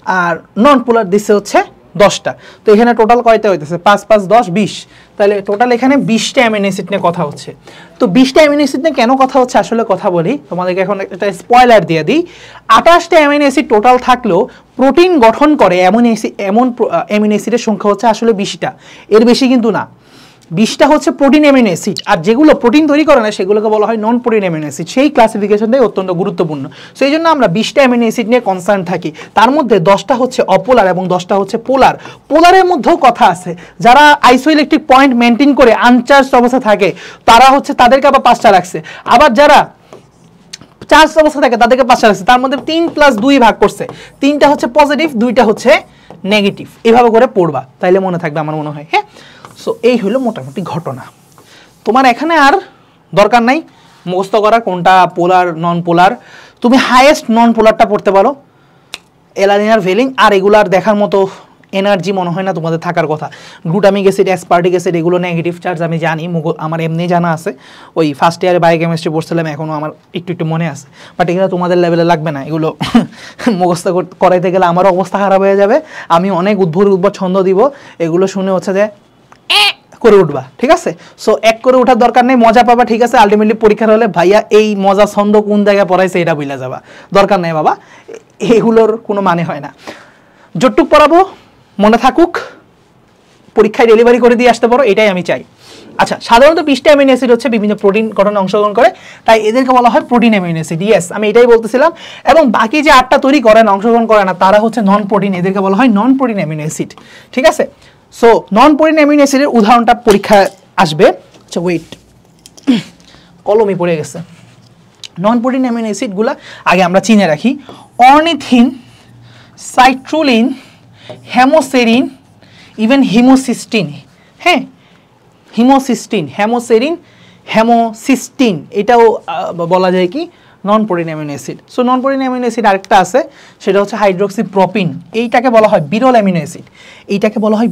[SPEAKER 1] আর নন পোলার দিচ্ছে হচ্ছে 10টা। তো এখানে টোটাল কয়টা হইতেছে? 5 5 10 20, তাহলে টোটাল এখানে 20টা অ্যামিনো অ্যাসিড নিয়ে কথা হচ্ছে। তো 20টা অ্যামিনো অ্যাসিড নিয়ে কেন কথা হচ্ছে আসলে কথা বলি তোমাদেরকে, এখন একটা স্পয়লার দিয়ে দিই। 28টা অ্যামিনো অ্যাসিড টোটাল থাকলেও প্রোটিন গঠন করে এমন অ্যামিনো অ্যাসিডের সংখ্যা হচ্ছে আসলে 20টা, এর বেশি কিন্তু না। 20টা হচ্ছে প্রোটিন অ্যামিনো অ্যাসিড, আর যেগুলো প্রোটিন তৈরি করে না সেগুলোকে বলা হয় নন প্রোটিন অ্যামিনো অ্যাসিড। সেই ক্লাসিফিকেশনটাই অত্যন্ত গুরুত্বপূর্ণ। সো এই জন্য আমরা 20টা অ্যামিনো অ্যাসিড নিয়ে কনসার্ন থাকি। তার মধ্যে 10টা হচ্ছে অপোলার এবং 10টা হচ্ছে পোলার। পোলারের মধ্যেও কথা আছে, যারা আইসোইলেকট্রিক পয়েন্ট মেনটেন করে আনচার্জ অবস্থা থাকে তারা হচ্ছে তাদেরকে আবার 5টা রাখছে, আবার যারা চার্জ অবস্থা থাকে তাদেরকে 5টা রাখছে। তার মধ্যে 3 + 2 ভাগ করছে, 3টা হচ্ছে পজিটিভ, 2টা হচ্ছে নেগেটিভ। এভাবে করে পড়বা, তাইলে মনে থাকবে আমার মনে হয়। হ্যাঁ, সো এই হলো মোটামুটি ঘটনা। তোমার এখানে আর দরকার নাই মুখস্থ করা কোনটা পোলার নন পোলার। তুমি হাইয়েস্ট নন পোলারটা পড়তে পারো, অ্যালানিন আর ভেলিন, আর এগুলার দেখার মতো এনার্জি মনে হয় না তোমাদের থাকার কথা। গ্লুটামিক অ্যাসিড, অ্যাসপার্টিক অ্যাসিড এগুলো নেগেটিভ চার্জ আমি জানি, আমার এমনি জানা আছে। ওই ফার্স্ট ইয়ারে বায়োকেমিস্ট্রি পড়ছিলাম, এখনও আমার একটু মনে আছে, বাট এগুলো তোমাদের লেভেলে লাগবে না। এগুলো মুখস্থ করাইতে গেলে আমারও অবস্থা খারাপ হয়ে যাবে, আমি অনেক উদ্ভট ছন্দ দিব, এগুলো শুনে হচ্ছে যে করে উঠবা। ঠিক আছে, সো এক করে ওঠার দরকার নেই, মজা পাবা। ঠিক আছে, আলটিমেটলি পরীক্ষার হলে ভাইয়া এই মজা ছন্দ কোন জায়গায় পড়াইছে এটা বুঝলা যাবা, দরকার নেই বাবা, এগুলোর কোনো মানে হয় না। যতটুক পড়াবো মনে থাকুক, পরীক্ষায় ডেলিভারি করে দিয়ে আসতে পারো, এটাই আমি চাই। আচ্ছা, সাধারণত 20টা অ্যামিনো অ্যাসিড হচ্ছে বিভিন্ন প্রোটিন গঠনে অংশগ্রহণ করে, তাই এদেরকে বলা হয় প্রোটিন অ্যামিনো অ্যাসিড। ইয়েস, আমি এটাই বলতেছিলাম। এবং বাকি যে 8টা তৈরি করে না, অংশগ্রহণ করে না, তারা হচ্ছে নন প্রোটিন, এদেরকে বলা হয় নন প্রোটিন অ্যামিনো অ্যাসিড। ঠিক আছে, সো নন প্রোটিন অ্যামিনো অ্যাসিডের উদাহরণটা পরীক্ষায় আসবে। আচ্ছা ওয়েট, কলমই পড়ে গেছে। নন প্রোটিন অ্যামিনো অ্যাসিডগুলো আগে আমরা চিনে রাখি। Ornithine, citrulline, homoserine, even homocysteine. হ্যাঁ, হেমোসিস্টিন এটাও বলা যায় কি non protein amino acid. So non protein amino acid আরেকটা আছে, সেটা হচ্ছে হাইড্রোক্সিপ্রোপিন। এইটাকে বলা হয় বিরল অ্যামিনো অ্যাসিড,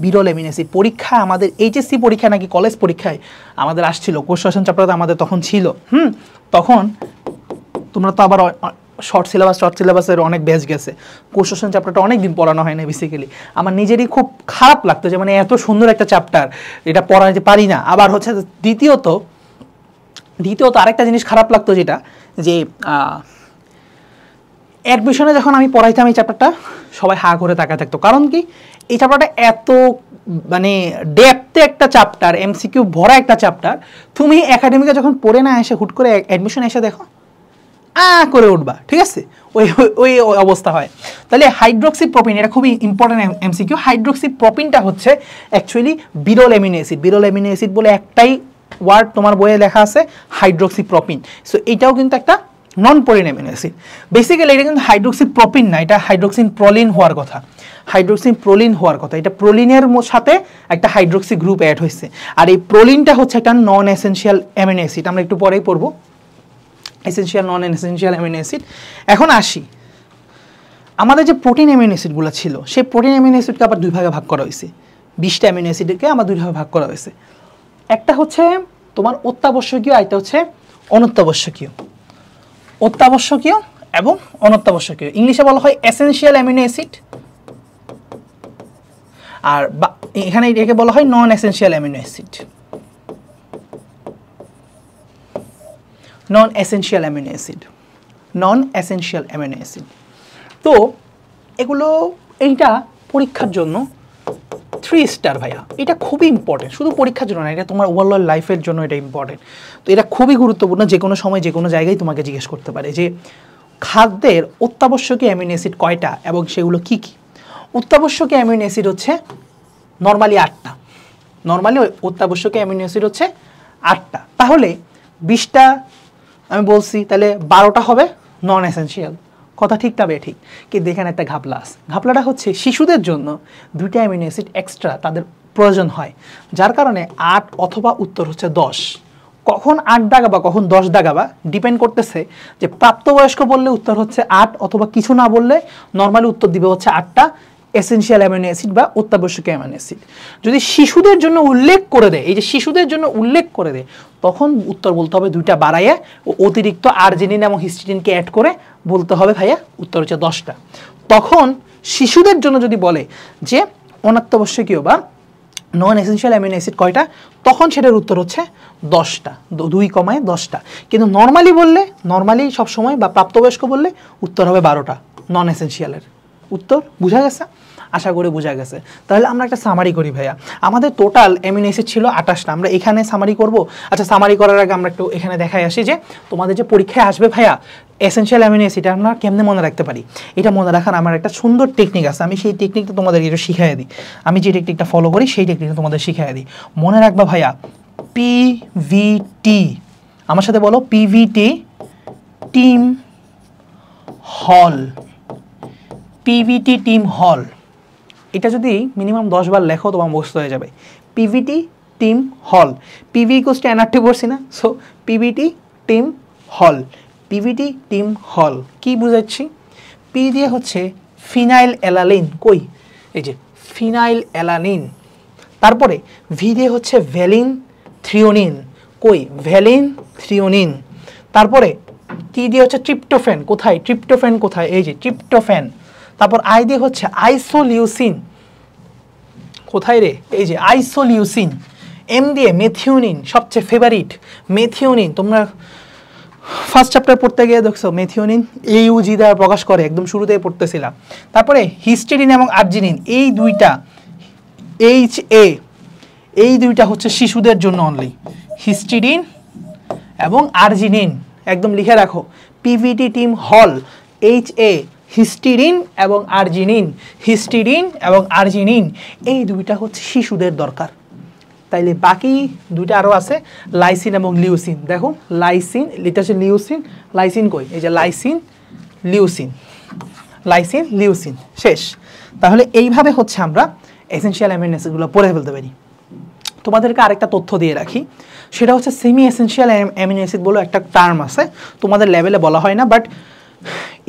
[SPEAKER 1] বিরল অ্যামিনো অ্যাসিড। পরীক্ষা আমাদের এইচএসসি পরীক্ষা নাকি কলেজ পরীক্ষায় আমাদের আসছিল, কোষ শ্বসন চ্যাপ্টারটা আমাদের তখন ছিল। তখন তোমরা তো আবার শর্ট সিলেবাসের অনেক ব্যাচ গেছে, কোষ শ্বসন চ্যাপ্টারটা অনেক দিন পড়ানো হয় না বেসিক্যালি। আমার নিজেরই খুব খারাপ লাগতো যে মানে এত সুন্দর একটা চ্যাপ্টার এটা পড়াতে পারি না। আবার হচ্ছে দ্বিতীয়ত আরেকটা জিনিস খারাপ লাগতো, যেটা যে অ্যাডমিশনে যখন আমি পড়াইতাম এই চ্যাপ্টারটা, সবাই হা করে তাকায় থাকতো। কারণ কি, এই চ্যাপ্টারটা এত মানে ডেপথে একটা চ্যাপ্টার, এমসিকিউ ভরা একটা চ্যাপ্টার, তুমি একাডেমিকে যখন পড়ে না এসে হুট করে অ্যাডমিশন এসে দেখো করে উঠবা। ঠিক আছে, ওই অবস্থা হয়। তাহলে হাইড্রোক্সিপ্রোপিন, এটা খুবই ইম্পর্টেন্ট এমসিকিউ। হাইড্রোক্সিপ্রোপিনটা হচ্ছে অ্যাকচুয়ালি বিরল অ্যামিনো অ্যাসিড। বিরল অ্যামিনো অ্যাসিড বলে একটাই ওয়ার্ড তোমার বইয়ে লেখা আছে, হাইড্রোক্সিপ্রোপিন। সো এটাও কিন্তু একটা নন প্রোটিন অ্যামিনো অ্যাসিড। বেসিক্যালি এটা কিন্তু হাইড্রোক্সিপ্রোপিন না, এটা হাইড্রোক্সিন প্রোলিন হওয়ার কথা। এটা প্রোলিনের সাথে একটা হাইড্রোক্সি গ্রুপ অ্যাড হয়েছে, আর এই প্রোলিনটা হচ্ছে একটা নন এসেনশিয়াল অ্যামিনো অ্যাসিড। আমরা একটু পরেই পড়বো এসেনশিয়াল নন এসেনশিয়াল অ্যামিনো অ্যাসিড। এখন আসি, আমাদের যে প্রোটিন অ্যামিনো অ্যাসিডগুলো ছিল, সেই প্রোটিন অ্যামিনো অ্যাসিডকে আবার 2 ভাগে ভাগ করা হয়েছে। 20টা অ্যামিনো অ্যাসিডকে আবার 2 ভাগে ভাগ করা হয়েছে। একটা হচ্ছে তোমার অত্যাবশ্যকীয়, একটা হচ্ছে অনত্যাবশ্যকীয়। অত্যাবশ্যকীয় এবং অনত্যাবশ্যকীয়, ইংলিশে বলা হয় এসেনশিয়াল অ্যামিনো অ্যাসিড, আর এখানে এটাকে বলা হয় নন এসেনশিয়াল অ্যামিনো অ্যাসিড। নন এসেনশিয়াল অ্যামিনো অ্যাসিড। তো এগুলো, এইটা পরীক্ষার জন্য 3 স্টার ভাইয়া, এটা খুবই ইম্পর্টেন্ট। শুধু পরীক্ষার জন্য না, এটা তোমার ওভারঅল লাইফের জন্য এটা ইম্পর্টেন্ট। তো এটা খুবই গুরুত্বপূর্ণ, যে কোনো সময় যে কোনো জায়গায় তোমাকে জিজ্ঞেস করতে পারে যে খাদ্যের অত্যাবশ্যকীয় অ্যামিনো অ্যাসিড কয়টা এবং সেগুলো কি কি। অত্যাবশ্যকীয় অ্যামিনো অ্যাসিড হচ্ছে নর্মালি 8টা। অত্যাবশ্যকীয় অ্যামিনো অ্যাসিড হচ্ছে 8টা। তাহলে 20টা আমি বলছি, তাহলে 12টা হবে নন এসেনশিয়াল। কথা ঠিক তবে ঠিক, কিন্তু এখানে একটা ঘাপলা আছে। ঘাপলাটা হচ্ছে শিশুদের জন্য 2টা অ্যামিনো অ্যাসিড এক্সট্রা তাদের প্রয়োজন হয়, যার কারণে 8 অথবা উত্তর হচ্ছে 10। কখন 8 দাগাবা কখন 10 দাগাবা ডিপেন্ড করতেছে যে প্রাপ্তবয়স্ক বললে উত্তর হচ্ছে 8, অথবা কিছু না বললে নর্মালি উত্তর দিবে হচ্ছে 8টা, এসেনশিয়াল অ্যামিনো অ্যাসিড বা অত্যাবশ্যকীয় অ্যামিনো অ্যাসিড। যদি শিশুদের জন্য উল্লেখ করে দেয়, এই যে শিশুদের জন্য উল্লেখ করে দেয়, তখন উত্তর বলতে হবে 2টা বাড়াইয়া ও অতিরিক্ত আর্জিনিন এবং হিস্টিডিনকে অ্যাড করে বলতে হবে ভাইয়া উত্তর হচ্ছে 10টা। তখন শিশুদের জন্য যদি বলে যে অনাত্যাবশ্যকীয় বা নন এসেনশিয়াল অ্যামিনো অ্যাসিড কয়টা, তখন সেটার উত্তর হচ্ছে 10টা, 2 কমায় 10টা। কিন্তু নর্মালি বললে, নর্মালি সবসময় বা প্রাপ্তবয়স্ক বললে উত্তর হবে 12টা নন এসেনশিয়ালের। উত্তর বুঝা গেছে? আশা করি বোঝা গেছে। তাহলে আমরা একটা সামারি করি ভাইয়া। আমাদের টোটাল অ্যামিনো অ্যাসিড ছিল 28টা, আমরা এখানে সামারি করব। আচ্ছা, সামারি করার আগে আমরা একটু এখানে দেখাই আসি যে তোমাদের যে পরীক্ষায় আসবে ভাইয়া এসেনশিয়াল অ্যামিনো অ্যাসিড আমরা কেমনে মনে রাখতে পারি। এটা মনে রাখার আমার একটা সুন্দর টেকনিক আছে, আমি সেই টেকনিকটা তোমাদের একটু শিখিয়ে দিই। আমি যে টেকনিকটা ফলো করি সেই টেকনিকটা তোমাদের শিখিয়ে দিই। মনে রাখবা ভাইয়া পিভিটি, আমার সাথে বলো পিভিটি, টিম হল। পিভিটি টিম হল, এটা যদি মিনিমাম 10 বার লেখো তোমার মুখস্থ হয়ে যাবে। পিভিটি টিম হল, পিভি ইকুয়ালস টু এনআরটি পড়ছি না, সো পিভিটি টিম হল। পিভিটি টিম হল কি বুঝাচ্ছি? পি দিয়ে হচ্ছে ফিনাইল অ্যালানিন, কই এই যে ফিনাইল অ্যালানিন। তারপরে ভি দিয়ে হচ্ছে ভ্যালিন থ্রিওনিন, কই ভ্যালিন থ্রিওনিন। তারপরে টি দিয়ে হচ্ছে ট্রিপ্টোফ্যান, কোথায় ট্রিপ্টোফ্যান, কোথায় এই যে ট্রিপ্টোফ্যান। তারপর আই দিয়ে হচ্ছে আইসোলিউসিন, কোথায় রে এই যে আইসোলিউসিন। এম দিয়ে মেথিওনিন, সবচেয়ে ফেভারিট মেথিওনিন। তোমরা ফার্স্ট চ্যাপ্টার পড়তে গিয়ে দেখছো মেথিওনিন AUG দ্বারা প্রকাশ করে, একদম শুরুতেই পড়তেছিলাম। তারপরে হিস্টিডিন এবং আর্জিনিন, এই দুইটা HA, এই দুইটা হচ্ছে শিশুদের জন্য অনলি, হিস্টিডিন এবং আর্জিনিন। একদম লিখে রাখো পিভিটি টিম হল HA, হিস্টিডিন এবং আর্জিনিন, হিস্টিডিন এবং আর্জিনিন, এই দুইটা হচ্ছে শিশুদের দরকার। তাইলে বাকি দুইটা আরও আছে লাইসিন এবং লিউসিন। দেখো লাইসিন, এটা হচ্ছে লিউসিন, লাইসিন কই এই যে লাইসিন লিউসিন, লাইসিন লিউসিন, শেষ। তাহলে এইভাবে হচ্ছে আমরা এসেনশিয়াল অ্যামিনো অ্যাসিডগুলো পড়ে ফেলতে পারি। তোমাদেরকে আরেকটা তথ্য দিয়ে রাখি, সেটা হচ্ছে সেমি এসেনশিয়াল অ্যামিনো অ্যাসিড বলে একটা টার্ম আছে, তোমাদের লেভেলে বলা হয় না, বাট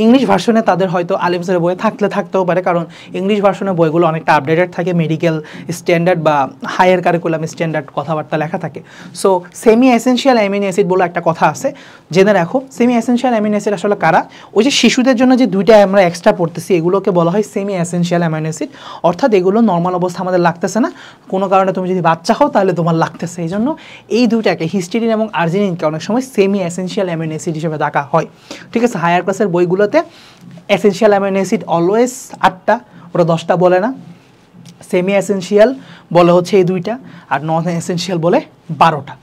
[SPEAKER 1] ইংলিশ ভার্সনে তাদের হয়তো আলিমসের বইয়ে থাকতেও পারে, কারণ ইংলিশ ভার্সনের বইগুলো অনেকটা আপডেটেড থাকে, মেডিকেল স্ট্যান্ডার্ড বা হায়ার কারিকুলাম স্ট্যান্ডার্ড কথাবার্তা লেখা থাকে। So semi essential amino acid বলে একটা কথা আছে, জেনে রাখো। সেমি এসেনশিয়াল অ্যামিনো অ্যাসিড আসলে কারা? ওই যে শিশুদের জন্য যে দুইটা আমরা এক্সট্রা পড়তেছি, এগুলোকে বলা হয় সেমি এসেনশিয়াল অ্যামিনো অ্যাসিড। অর্থাৎ এগুলো নর্মাল অবস্থা আমাদের লাগতেছে না, কোনো কারণে তুমি যদি বাচ্চা হও তাহলে তোমার লাগতেছে। এই জন্য এই দুইটাকে হিস্টিডিন এবং আর্জিনিনকে অনেক সময় সেমি এসেনশিয়াল অ্যামিনো অ্যাসিড হিসেবে ডাকা হয়। ঠিক আছে, হায়ার ক্লাসের বইগুলোতে এসেনশিয়াল অ্যামিনো অ্যাসিড অলওয়েজ 8টা, ওরা 10টা বলে না। সেমি এসেনশিয়াল বলে হচ্ছে এই দুইটা, আর নন এসেনশিয়াল বলে 12টা।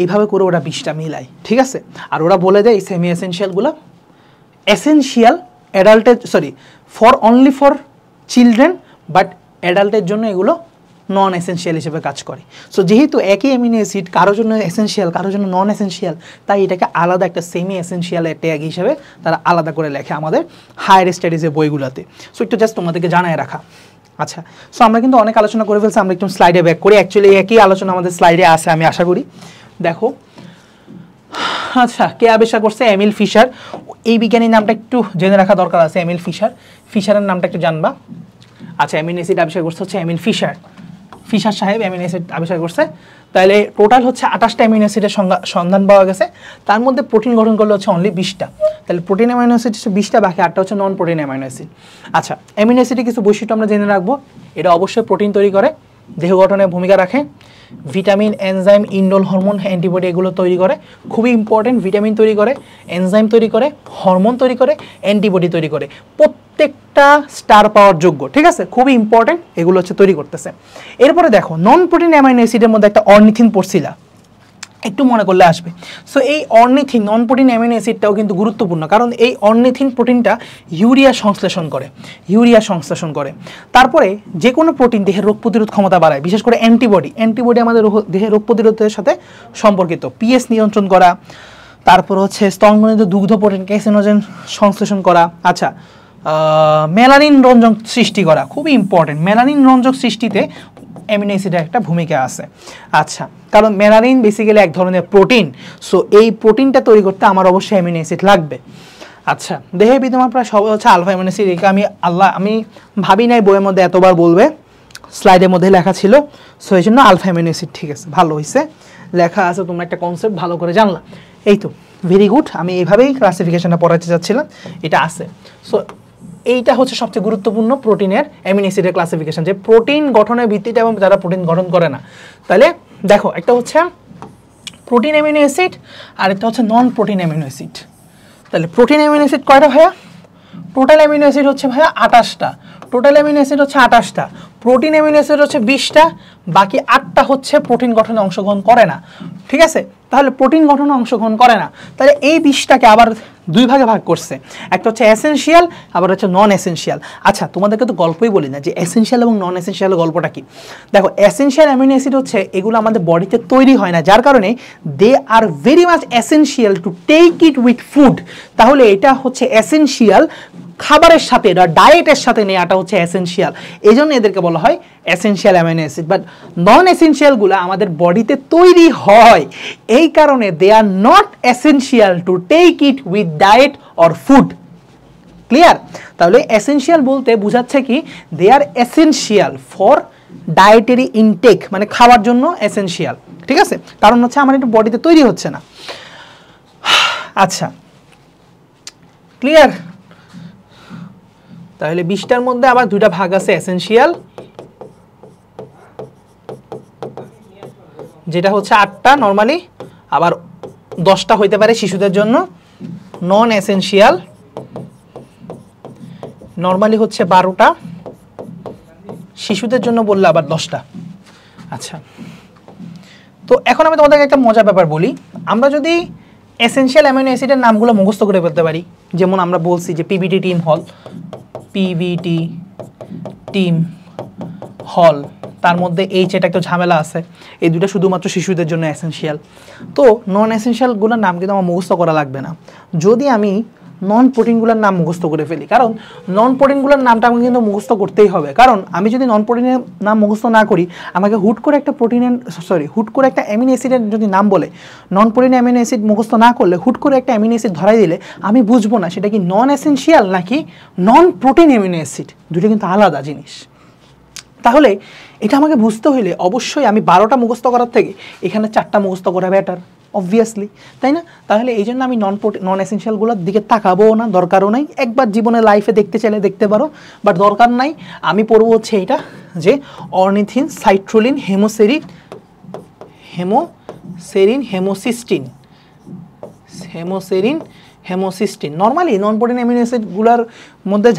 [SPEAKER 1] এইভাবে করে ওরা 20টা মিলায়, ঠিক আছে। আর ওরা বলে দেয় এই সেমি এসেনশিয়ালগুলো এসেনশিয়াল অ্যাডাল্টের, sorry for only for children, but অ্যাডাল্টের জন্য এগুলো নন এসেনশিয়াল হিসেবে কাজ করে। সো যেহেতু একই অ্যামিনো অ্যাসিড কারোর জন্য এসেনশিয়াল, কারোর জন্য নন এসেনশিয়াল, তাই এটাকে আলাদা একটা সেমি এসেনশিয়াল ট্যাগ হিসেবে তারা আলাদা করে লেখে আমাদের হায়ার স্টাডিজের বইগুলোতে। সো একটু জাস্ট তোমাদেরকে জানায় রাখা। আচ্ছা, সো আমরা কিন্তু অনেক আলোচনা করে ফেলছি, আমরা একটু স্লাইডে ব্যাক করি। অ্যাকচুয়ালি একই আলোচনা আমাদের স্লাইডে আছে, আমি আশা করি। দেখো, আচ্ছা, কে আবিষ্কার করছে? Emil Fischer. এই বিজ্ঞানীর নামটা একটু জেনে রাখা দরকার আছে, এমিল ফিশার। ফিশারের নামটা একটু জানবা। আচ্ছা, অ্যামিনো অ্যাসিড আবিষ্কার করছে হচ্ছে এমিল ফিশার। ফিশার সাহেব অ্যামিনো অ্যাসিড আবিষ্কার করছে। তাহলে টোটাল হচ্ছে 28টা অ্যামিনো অ্যাসিডের সন্ধান পাওয়া গেছে, তার মধ্যে প্রোটিন গঠন করলে হচ্ছে অনলি 20টা। তাহলে প্রোটিন অ্যামিনো অ্যাসিড হচ্ছে 20টা, বাকি 8টা হচ্ছে নন প্রোটিন অ্যামিনো অ্যাসিড। আচ্ছা, অ্যামিনো অ্যাসিডের কিছু বৈশিষ্ট্য আমরা জেনে রাখবো। এটা অবশ্যই প্রোটিন তৈরি করে, দেহ গঠনে ভূমিকা রাখে, vitamin, enzyme, indole hormone, antibody এগুলো তৈরি করে। খুবই ইম্পর্টেন্ট, ভিটামিন তৈরি করে, এনজাইম তৈরি করে, হরমোন তৈরি করে, অ্যান্টিবডি তৈরি করে, প্রত্যেকটা স্টার পাওয়ার যোগ্য। ঠিক আছে, খুবই ইম্পর্টেন্ট, এগুলো হচ্ছে তৈরি করতেছে। এরপরে দেখো, নন প্রোটিন অ্যামাইনো অ্যাসিডের মধ্যে একটা অর্নিথিন পড়ছিলা, একটু মনে করলে আসবে। সো এই অর্নিথিন নন প্রোটিন অ্যামিনো অ্যাসিডটাও কিন্তু গুরুত্বপূর্ণ, কারণ এই অর্নিথিন প্রোটিনটা ইউরিয়া সংশ্লেষণ করে। তারপরে যে কোনো প্রোটিন দেহের রোগ প্রতিরোধ ক্ষমতা বাড়ায়, বিশেষ করে অ্যান্টিবডি আমাদের দেহের রোগ প্রতিরোধের সাথে সম্পর্কিত। পিএস নিয়ন্ত্রণ করা, তারপর হচ্ছে স্তনগ্রন্থিত দুগ্ধ প্রোটিন ক্যাসিনোজেন সংশ্লেষণ করা। আচ্ছা, মেলানিন রঞ্জক সৃষ্টি করা, খুবই ইম্পর্টেন্ট। মেলানিন রঞ্জক সৃষ্টিতে অ্যামিনো অ্যাসিডের একটা ভূমিকা আছে। আচ্ছা, কারণ মেলানিন বেসিক্যালি এক ধরনের প্রোটিন, সো এই প্রোটিনটা তৈরি করতে আমার অবশ্যই অ্যামিনো অ্যাসিড লাগবে। আচ্ছা, দেহে বিদ্যমান প্রায় সব হচ্ছে আলফা অ্যামিনো অ্যাসিড। আমি ভাবি নাই বইয়ের মধ্যে এতবার বলবে, স্লাইডের মধ্যে লেখা ছিল, সো এই জন্য আলফা অ্যামিনো অ্যাসিড। ঠিক আছে, ভালো হয়েছে লেখা আছে, তোমরা একটা কনসেপ্ট ভালো করে জানলা। এই তো ভেরি গুড, আমি এইভাবেই ক্লাসিফিকেশনটা পড়াতে চাচ্ছিলাম, এটা আছে। সো এইটা হচ্ছে সবচেয়ে গুরুত্বপূর্ণ প্রোটিনের অ্যামিনো অ্যাসিডের ক্লাসিফিকেশন, যে প্রোটিন গঠনের ভিত্তিতে এবং যারা প্রোটিন গঠন করে না। তাহলে দেখো, একটা হচ্ছে প্রোটিন অ্যামিনো অ্যাসিড আর একটা হচ্ছে নন প্রোটিন অ্যামিনো অ্যাসিড। তাহলে প্রোটিন অ্যামিনো অ্যাসিড কয়টা ভাইয়া? টোটাল অ্যামিনো অ্যাসিড হচ্ছে ভাইয়া 28টা। টোটাল অ্যামিনো অ্যাসিড হচ্ছে 28টা, প্রোটিন অ্যামিনো অ্যাসিড হচ্ছে 20টা, বাকি 8টা হচ্ছে প্রোটিন গঠনে অংশগ্রহণ করে না। ঠিক আছে, তাহলে প্রোটিন গঠনে অংশগ্রহণ করে না, তাহলে এই 20টাকে আবার দুই ভাগে ভাগ করছে, একটা হচ্ছে এসেনশিয়াল, আবার হচ্ছে নন এসেনশিয়াল। আচ্ছা, তোমাদেরকে তো গল্পই বলি না যে এসেনশিয়াল এবং নন এসেনশিয়াল গল্পটা কি। দেখো, এসেনশিয়াল অ্যামিনো অ্যাসিড হচ্ছে এগুলো আমাদের বডিতে তৈরি হয় না, যার কারণে they are very much essential to take it with food. তাহলে এটা হচ্ছে এসেনশিয়াল, খাবারের সাথে বা ডায়েটের সাথে নেওয়াটা হচ্ছে এসেনশিয়াল, এই জন্য এদেরকে বলা হয় essential amino acid. But non এসেনশিয়ালগুলো আমাদের বডিতে তৈরি হয়, এই কারণে they are not essential to take it with diet or food. Clear? তাহলে এসেনশিয়াল বলতে বোঝাচ্ছে কি, they are essential for dietary intake, মানে খাওয়ার জন্য এসেনশিয়াল। ঠিক আছে, কারণ হচ্ছে আমার একটু বডিতে তৈরি হচ্ছে না। আচ্ছা, ক্লিয়ার? তাহলে 20টার মধ্যে আবার দুইটা ভাগ আছে, এসেনশিয়াল যেটা হচ্ছে 8টা নরমালি, আবার 10টা হইতে পারে শিশুদের জন্য। নন এসেনশিয়াল নরমালি হচ্ছে 12টা, শিশুদের জন্য বললে আবার 10টা। আচ্ছা, তো এখন আমি তোমাদেরকে একটা মজার ব্যাপার বলি। আমরা যদি এসেনশিয়াল অ্যামিনো অ্যাসিডের নামগুলো মুখস্থ করে ফেলতে পারি, যেমন আমরা বলছি যে পিবিটি টিম হল, পিবিটি টিম হল, তার মধ্যে এইচ এটা একটু ঝামেলা আছে, এই দুটো শুধুমাত্র শিশুদের জন্য এসেনশিয়াল। তো নন এসেনশিয়ালগুলোর নাম কিন্তু আমার মুখস্থ করা লাগবে না যদি আমি নন প্রোটিনগুলোর নাম মুখস্থ করে ফেলি, কারণ নন প্রোটিনগুলোর নামটা আমাকে কিন্তু মুখস্থ করতেই হবে। কারণ আমি যদি নন প্রোটিনের নাম মুখস্থ না করি, আমাকে হুট করে একটা অ্যামিনো অ্যাসিডের যদি নাম বলে, নন প্রোটিন অ্যামিনো অ্যাসিড মুখস্থ না করলে হুট করে একটা অ্যামিনো অ্যাসিড ধরাই দিলে আমি বুঝবো না সেটা কি নন এসেনশিয়াল নাকি নন প্রোটিন অ্যামিনো অ্যাসিড, দুটো কিন্তু আলাদা জিনিস। তাহলে এটা আমাকে বুঝতে হলে অবশ্যই আমি 12টা মুখস্থ করার থেকে এখানে 4টা মুখস্থ করা বেটার, অবভিয়াসলি, তাই না? তাহলে এই জন্য আমি নন এসেনশিয়ালগুলোর দিকে তাকাবো না, দরকারও নাই। একবার জীবনে লাইফে দেখতে চাইলে দেখতে পারো, বাট দরকার নাই। আমি পড়বো হচ্ছে এইটা, যে ornithine, citrulline, homocysteine. Normally non protein amino অ্যাসিডগুলোর মধ্যে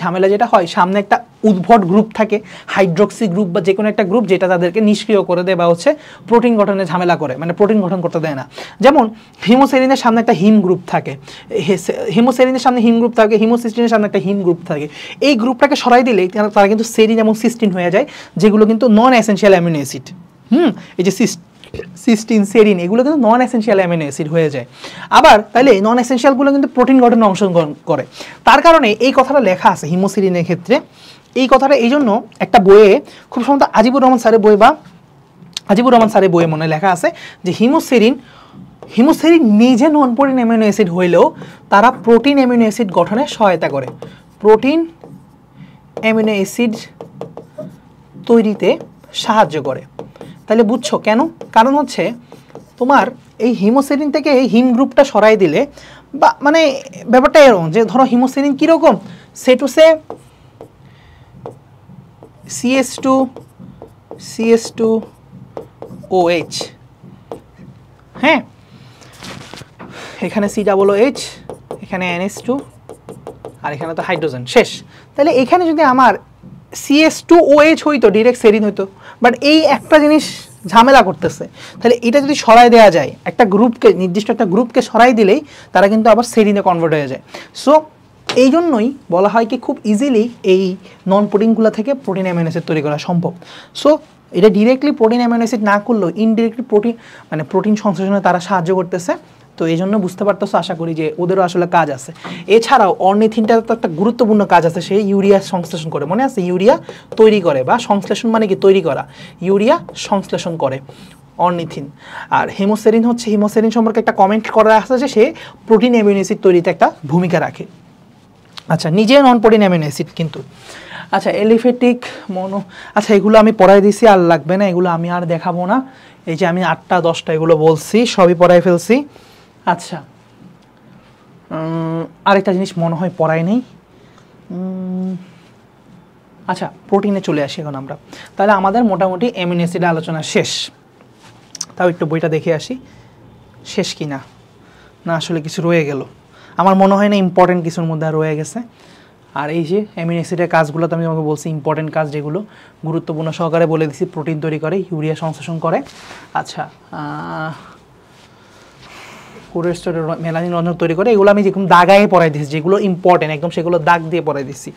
[SPEAKER 1] ঝামেলা যেটা হয়, সামনে একটা উদ্ভট গ্রুপ থাকে, হাইড্রক্সি গ্রুপ বা যে কোনো একটা গ্রুপ, যেটা তাদেরকে নিষ্ক্রিয় করে দেয় বা হচ্ছে প্রোটিন গঠনে ঝামেলা করে, মানে প্রোটিন গঠন করতে দেয় না। যেমন হিমোসেরিনের সামনে একটা হিম গ্রুপ থাকে, হিমোসিস্টিনের সামনে একটা হিম গ্রুপ থাকে। এই গ্রুপটাকে সরাই দিলে তারা কিন্তু সেরিন এবং সিস্টিন হয়ে যায়, যেগুলো কিন্তু নন এসেনশিয়াল অ্যামিনো অ্যাসিড। এই যে সিস্টিন, সেরিন, এগুলো কিন্তু নন এসেনশিয়াল অ্যামিনো অ্যাসিড হয়ে যায়। আবার তাহলে নন এসেনশিয়ালগুলো কিন্তু প্রোটিন গঠনে অংশগ্রহণ করে, তার কারণে এই কথাটা লেখা আছে হিমোসেরিনের ক্ষেত্রে। এই কথাটা এই জন্য একটা বইয়ে, খুব সম্ভবত আজিবুর রহমান স্যারের বইয়ে মনে লেখা আছে যে হিমোসেরিন নিজে নন প্রোটিন অ্যামিনো অ্যাসিড হইলেও তারা প্রোটিন অ্যামিনো অ্যাসিড গঠনে সহায়তা করে, প্রোটিন অ্যামিনো অ্যাসিড তৈরিতে সাহায্য করে। তাহলে বুঝছো কেন? কারণ হচ্ছে তোমার এই হিমোসেরিন থেকে এই হিম গ্রুপটা সরাই দিলে, বা মানে ব্যাপারটা এরকম যে ধরো হিমোসেরিন কীরকম, সেটুসে CH2OH, হ্যাঁ, এখানে COOH, এখানে NH2, আর এখানে তো হাইড্রোজেন, শেষ। তাহলে এখানে যদি আমার CH2OH হইতো, ডিরেক্ট সেরিন হইতো, বাট এই একটা জিনিস ঝামেলা করতেছে। তাহলে এটা যদি সরাই দেওয়া যায়, নির্দিষ্ট একটা গ্রুপকে সরাই দিলেই তারা কিন্তু আবার সেরিনে কনভার্ট হয়ে যায়। সো এই জন্যই বলা হয় কি খুব ইজিলি এই নন প্রোটিনগুলো থেকে প্রোটিন অ্যামিনো অ্যাসিড তৈরি করা সম্ভব। সো এটা ডিরেক্টলি প্রোটিন অ্যামিনো অ্যাসিড না করলেও ইনডিরেক্টলি প্রোটিন সংশ্লেষণে তারা সাহায্য করতেছে। তো এই জন্য বুঝতে পারতেছো আশা করি যে ওদেরও আসলে কাজ আছে। এছাড়াও অর্নিথিনটার তো একটা গুরুত্বপূর্ণ কাজ আছে, সেই ইউরিয়া সংশ্লেষণ করে, মনে আছে? ইউরিয়া তৈরি করে, বা সংশ্লেষণ মানে কি তৈরি করা, ইউরিয়া সংশ্লেষণ করে। অর্নিথিন। আর হিমোসেরিন হচ্ছে, হিমোসেরিন সম্পর্কে একটা কমেন্ট করা আছে যে সে প্রোটিন অ্যামিনো অ্যাসিড তৈরিতে একটা ভূমিকা রাখে। আচ্ছা, নিজে নন প্রোটিন অ্যামিনো অ্যাসিড কিন্তু। আচ্ছা, এলিফেটিক মনো, আচ্ছা এগুলো আমি পড়াই দিছি, আর লাগবে না, এগুলো আমি আর দেখাবো না। এই যে আমি 8টা 10টা এগুলো বলছি, সবই পড়াই ফেলছি। আচ্ছা, আরেকটা জিনিস মনে হয় পড়াই নেই। আচ্ছা, প্রোটিনে চলে আসি এখন আমরা। তাহলে আমাদের মোটামুটি অ্যামিনো অ্যাসিডের আলোচনা শেষ। তাও একটু বইটা দেখে আসি শেষ কি না, না আসলে কিছু রয়ে গেল। আমার মনে হয় না ইম্পর্টেন্ট কিছুর মধ্যে আর রয়ে গেছে। আর এই যে অ্যামিনো অ্যাসিডের কাজগুলো তো আমি তোমাকে বলছি, ইম্পর্টেন্ট কাজ যেগুলো গুরুত্বপূর্ণ সহকারে বলে দিছি। প্রোটিন তৈরি করে, ইউরিয়া সংশ্লেষণ করে। আচ্ছা, কোলেস্টেরল, মেলানিন রঞ্জক তৈরি করে, এগুলো আমি যেরকম দাগায়ে পড়াই দিচ্ছি, যেগুলো ইম্পর্টেন্ট একদম সেগুলো দাগ দিয়ে পড়াই দিচ্ছি।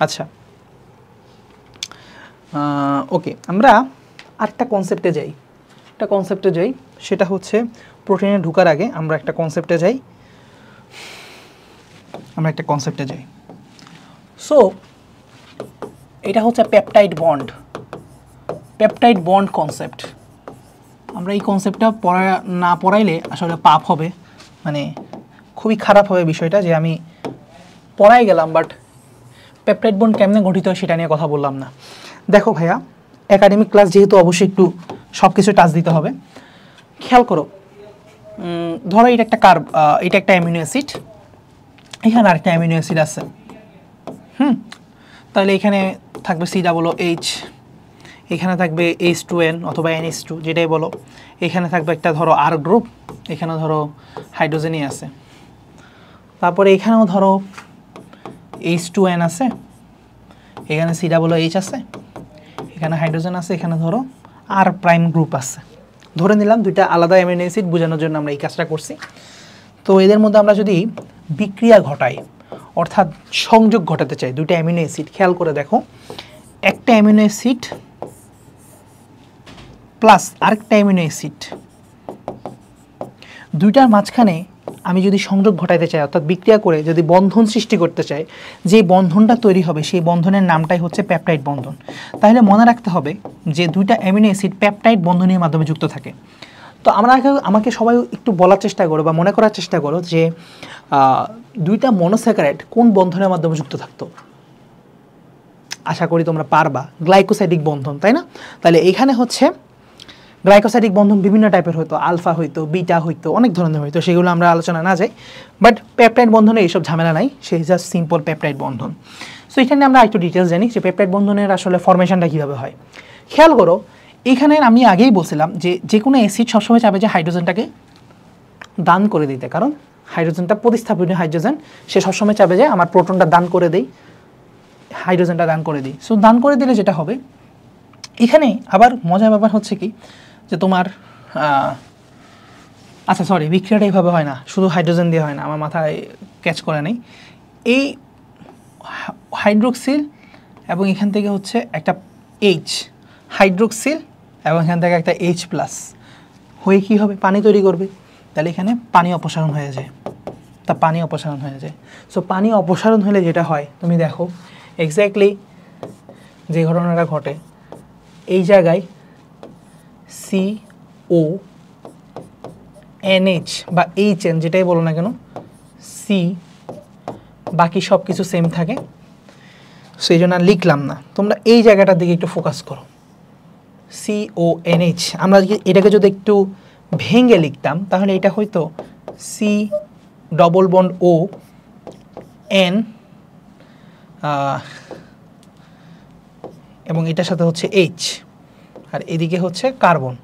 [SPEAKER 1] আচ্ছা, ওকে, আমরা আরেকটা কনসেপ্টে যাই। সেটা হচ্ছে প্রোটিনে ঢোকার আগে আমরা একটা কনসেপ্টে যাই। সো এটা হচ্ছে পেপটাইড বন্ড কনসেপ্ট। আমরা এই কনসেপ্টটা না পড়াইলে আসলে পাপ হবে, মানে খুবই খারাপ হবে বিষয়টা, যে আমি পড়াই গেলাম বাট পেপটাইড বন্ড কেমনে গঠিত হয় সেটা নিয়ে কথা বললাম না। দেখো ভাইয়া, একাডেমিক ক্লাস যেহেতু অবশ্যই একটু সব কিছু টাচ দিতে হবে। খেয়াল করো, ধরো এটা একটা অ্যামিনো অ্যাসিড, এখানে আরেকটা অ্যামিনো অ্যাসিড আছে। তাহলে এখানে থাকবে COOH, এখানে থাকবে H2N অথবা NH2 যেটাই বলো, এখানে থাকবে একটা ধরো R গ্রুপ, এখানে ধরো হাইড্রোজেনই আছে, তারপরে এখানেও ধরো H2N আছে, এখানে COOH আছে, এখানে হাইড্রোজেন আছে, এখানে ধরো R প্রাইম গ্রুপ আছে। ধরে নিলাম দুইটা আলাদা অ্যামিনো অ্যাসিড, বোঝানোর জন্য আমরা এই কাজটা করছি। তো এদের মধ্যে আমরা যদি বিক্রিয়া ঘটাই, অর্থাৎ সংযোগ ঘটাতে চাই দুইটা অ্যামিনো অ্যাসিড, খেয়াল করে দেখো, একটা অ্যামিনো অ্যাসিড প্লাস আরেকটা অ্যামিনো অ্যাসিড, দুইটার মাঝখানে আমি যদি সংযোগ ঘটাইতে চাই, অর্থাৎ বিক্রিয়া করে যদি বন্ধন সৃষ্টি করতে চাই, যে বন্ধনটা তৈরি হবে সেই বন্ধনের নামটাই হচ্ছে পেপটাইড বন্ধন। তাহলে মনে রাখতে হবে যে দুইটা অ্যামিনো অ্যাসিড পেপটাইড বন্ধনের মাধ্যমে যুক্ত থাকে। তো আমাকে সবাই একটু বলার চেষ্টা করো বা মনে করার চেষ্টা করো যে দুইটা মনোস্যাকারাইড কোন বন্ধনের মাধ্যমে যুক্ত থাকতো। আশা করি তোমরা পারবা, গ্লাইকোসাইডিক বন্ধন, তাই না? তাহলে এখানে হচ্ছে গ্লাইকোসাইডিক বন্ধন বিভিন্ন টাইপের হইতো, আলফা হইতো, বিটা হইতো, অনেক ধরনের হইতো, সেগুলো আমরা আলোচনা না যাই। বাট পেপটাইড বন্ধনে এইসব ঝামেলা নাই, সেই জাস্ট সিম্পল পেপটাইড বন্ধন। সো এখানে আমরা একটু ডিটেলস জানি যে পেপটাইড বন্ধনের আসলে ফরমেশনটা কীভাবে হয়। খেয়াল করো, এখানে আমি আগেই বলছিলাম যে কোনো অ্যাসিড সবসময় চাবে যে হাইড্রোজেনটাকে দান করে দিতে, কারণ হাইড্রোজেনটা প্রতিস্থাপনীয় হাইড্রোজেন, সে সবসময় চাবে যে আমার প্রোটনটা দান করে দেই, হাইড্রোজেনটা দান করে দিই। সো দান করে দিলে যেটা হবে, এখানে আবার মজার ব্যাপার হচ্ছে কি, যে তোমার আচ্ছা সরি, বিক্রিয়াটা এইভাবে হয় না, শুধু হাইড্রোজেন দিয়ে হয় না, আমার মাথায় ক্যাচ করে নেই। এই হাইড্রোক্সিল এবং এখান থেকে হচ্ছে একটা H, হাইড্রোক্সিল এবং এখান থেকে একটা H প্লাস হয়ে কী হবে, পানি তৈরি করবে। তাহলে এখানে পানি অপসারণ হয়ে যায়, সো পানি অপসারণ হলে যেটা হয়, তুমি দেখো এক্স্যাক্টলি যে ঘটনাটা ঘটে, এই জায়গায় CONH বা HN যেটাই বলো না কেন, সি বাকি সব কিছু সেম থাকে, সেই জন্য আর লিখলাম না। তোমরা এই জায়গাটার দিকে একটু ফোকাস করো, CONH। আমরা এটাকে যদি একটু ভেঙে লিখতাম তাহলে এটা হয়তো C⋅O⋅N এবং এটার সাথে হচ্ছে H, আর এদিকে হচ্ছে কার্বন।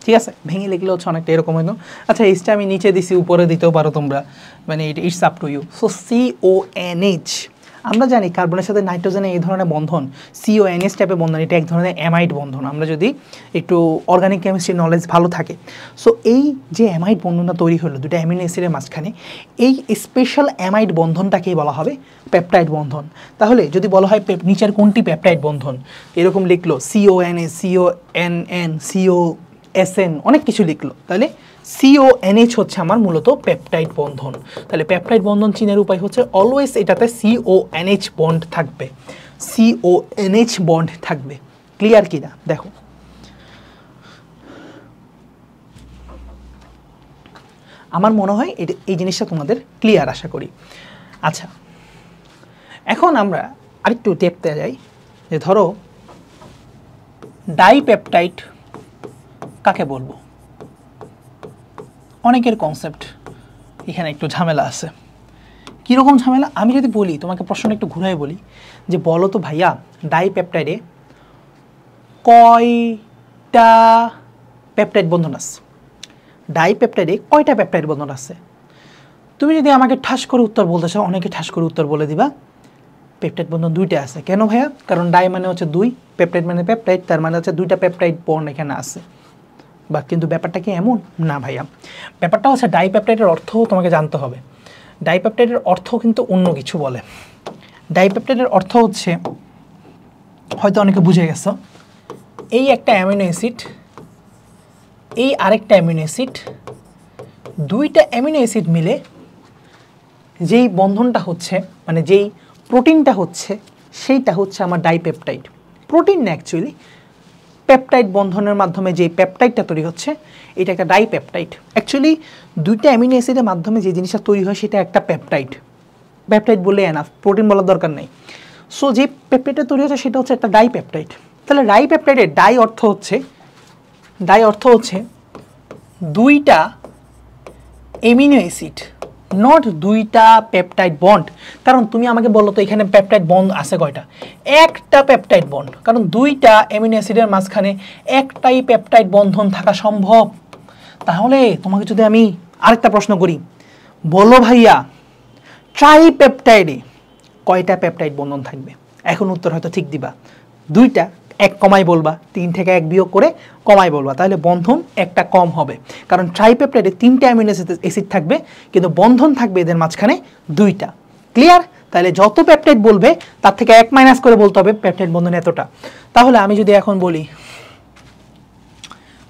[SPEAKER 1] ঠিক আছে, ভেঙে লিখলে হচ্ছে অনেকটা এরকম হইতো। আচ্ছা, এইচটা আমি নিচে দিছি, উপরে দিতেও পারো তোমরা, মানে it's up to you. So CONH, আমরা জানি কার্বনের সাথে নাইট্রোজেনের এই ধরনের বন্ধন, CONH টাইপের বন্ধন, এটা এক ধরনের অ্যামাইড বন্ধন, আমরা যদি একটু অর্গানিক কেমিস্ট্রি নলেজ ভালো থাকে। সো এই যে অ্যামাইড বন্ধনটা তৈরি হলো দুটো অ্যামিনো অ্যাসিডের মাঝখানে, এই স্পেশাল অ্যামাইড বন্ধনটাকেই বলা হবে পেপটাইড বন্ধন। তাহলে যদি বলা হয় নিচের কোনটি পেপটাইড বন্ধন, এরকম লিখলো CONH, CONN, COSN, অনেক কিছু লিখলো, তাহলে CONH হচ্ছে আমার মূলত পেপটাইড বন্ধন। তাহলে পেপটাইড বন্ধন চিনের উপায় হচ্ছে অলওয়েজ এটাতে CONH বন্ড থাকবে, CONH বন্ড থাকবে। ক্লিয়ার কিনা দেখো, আমার মনে হয় এই জিনিসটা তোমাদের ক্লিয়ার আশা করি। আচ্ছা, এখন আমরা আরেকটু দেখতে যাই যে ধরো ডাইপেপটাইড কাকে বলবো। অনেকের কনসেপ্ট এখানে একটু ঝামেলা আছে। কীরকম ঝামেলা আমি যদি বলি, তোমাকে প্রশ্নটা একটু ঘুরাই বলি যে বলো তো ভাইয়া ডাইপেপটাইডে কয়টা পেপটাইড বন্ধন আছে? ডাইপেপটাইডে কয়টা পেপটাইড বন্ধন আছে? তুমি যদি আমাকে ঠাস করে উত্তর বলতে চাও, অনেকে ঠাস করে উত্তর বলে দিবা পেপটাইড বন্ধন 2টা আছে। কেন ভাইয়া? কারণ ডাই মানে হচ্ছে 2, পেপটাইড মানে পেপটাইড, তার মানে হচ্ছে 2টা পেপটাইড বন্ড এখানে আছে। বা কিন্তু ব্যাপারটা কি এমন না ভাইয়া, ব্যাপারটা হচ্ছে ডাইপেপটাইডের অর্থ তোমাকে জানতে হবে। ডাইপেপটাইডের অর্থ কিন্তু অন্য কিছু বলে। ডাইপেপটাইডের অর্থ হচ্ছে, হয়তো অনেকে বুঝে গেছো, এই একটা অ্যামিনো অ্যাসিড, এই আরেকটা অ্যামিনো অ্যাসিড, 2টা অ্যামিনো অ্যাসিড মিলে যেই বন্ধনটা হচ্ছে, মানে যেই প্রোটিনটা হচ্ছে, সেইটা হচ্ছে আমার ডাইপেপটাইড। প্রোটিন না অ্যাকচুয়ালি, পেপটাইড বন্ধনের মাধ্যমে যে পেপটাইডটা তৈরি হচ্ছে এটা একটা ডাইপেপটাইড। অ্যাকচুয়ালি 2টা অ্যামিনো অ্যাসিডের মাধ্যমে যে জিনিসটা তৈরি হয় সেটা একটা পেপটাইড। পেপটাইড বললে এনাফ, প্রোটিন বলার দরকার নেই। সো যে পেপটাইডটা তৈরি হচ্ছে সেটা হচ্ছে একটা ডাইপেপটাইড। তাহলে ডাইপেপটাইডের ডাই অর্থ হচ্ছে 2টা অ্যামিনো অ্যাসিড, নট 2টা পেপটাইড বন্ড। কারণ তুমি আমাকে বললো তো এখানে পেপটাইড বন্ড আছে কয়টা? একটা পেপটাইড বন্ড। কারণ 2টা অ্যামিনো অ্যাসিডের মাঝখানে একটাই পেপটাইড বন্ধন থাকা সম্ভব। তাহলে তোমাকে যদি আমি আরেকটা প্রশ্ন করি, বলো ভাইয়া ট্রাইপেপটাইডে কয়টা পেপটাইড বন্ধন থাকবে? এখন উত্তর হয়তো ঠিক দিবা, 2টা। 1 কমাই বলবা, 3 থেকে 1 বিয়োগ করে কমাই বলবা, তাহলে বন্ধন একটা কম হবে। কারণ ট্রাইপেপটাইডে 3টা অ্যামিনো অ্যাসিড থাকবে কিন্তু বন্ধন থাকবে এদের মাঝখানে 2টা। ক্লিয়ার? তাহলে যত পেপটাইড বলবে তার থেকে 1 মাইনাস করে বলতে হবে পেপটাইড বন্ধন এতটা। তাহলে আমি যদি এখন বলি,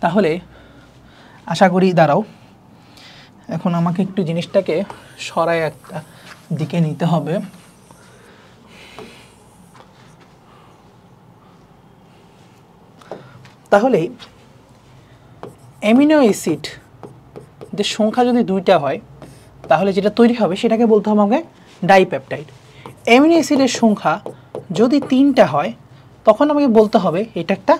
[SPEAKER 1] তাহলে আশা করি দাঁড়াও, এখন আমাকে একটু জিনিসটাকে সরায় একটা দিকে নিতে হবে। তাহলে অ্যামিনো অ্যাসিডের সংখ্যা যদি 2টা হয় তাহলে যেটা তৈরি হবে সেটাকে বলতে হবে আমাকে ডাইপেপটাইড। অ্যামিনো অ্যাসিডের সংখ্যা যদি 3টা হয় তখন আমাকে বলতে হবে এটা একটা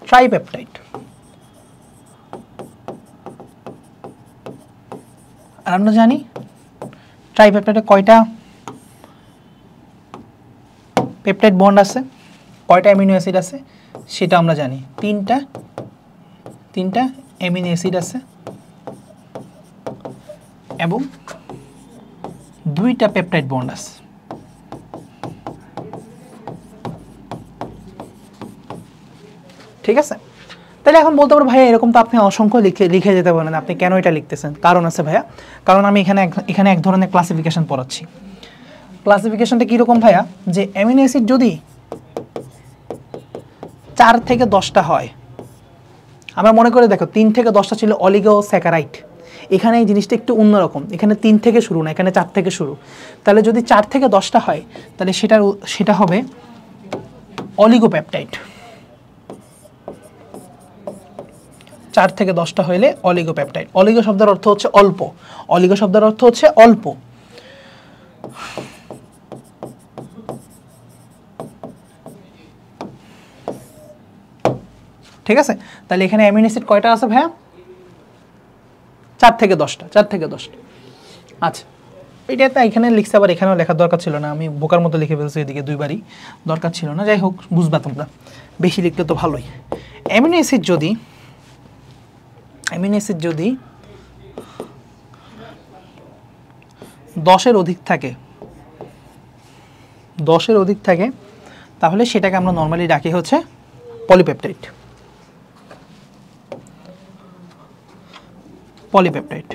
[SPEAKER 1] ট্রাইপেপটাইড। আর আমরা জানি ট্রাইপেপটাইডে কয়টা পেপটাইড বন্ড আছে, কয়টা অ্যামিনো অ্যাসিড আছে সেটা আমরা জানি। 3টা অ্যামিনো অ্যাসিড আছে এবং 2টা পেপটাইড বন্ড আছে। ঠিক আছে? তাহলে এখন বলতে পারো ভাইয়া এরকম তো আপনি অসংখ্য লিখে যেতে পারেন, আপনি কেন এটা লিখতেছেন? কারণ আছে ভাইয়া, কারণ আমি এখানে এক ধরনের ক্লাসিফিকেশন পড়াচ্ছি। ক্লাসিফিকেশনটা কীরকম ভাইয়া, যে অ্যামিনো অ্যাসিড যদি 4 থেকে 10টা হয়, আমরা মনে করে দেখো 3 থেকে 10টা ছিল অলিগোস্যাকারাইড, এখানে এই জিনিসটা একটু অন্যরকম, এখানে 3 থেকে শুরু না, এখানে 4 থেকে শুরু। তাহলে যদি 4 থেকে 10টা হয় তাহলে সেটা হবে অলিগোপেপটাইড। 4 থেকে 10টা হইলে অলিগোপেপটাইড। অলিগো শব্দের অর্থ হচ্ছে অল্প, অলিগো শব্দের অর্থ হচ্ছে অল্প। ঠিক আছে? তাহলে এখানে অ্যামিনো অ্যাসিড কয়টা আছে ভাইয়া? 4 থেকে 10টা। আচ্ছা, এটা তো এখানে লিখছে, আবার এখানেও লেখার দরকার ছিল না, আমি বোকার মতো লিখে ফেলছি এদিকে, 2বারই দরকার ছিল না। যাই হোক, বুঝবা তোমরা, বেশি লিখলে তো ভালোই। অ্যামিনো অ্যাসিড যদি 10-এর অধিক থাকে তাহলে সেটাকে আমরা নর্মালি ডাকি হচ্ছে পলিপেপটাইড। পলিপেপটাইড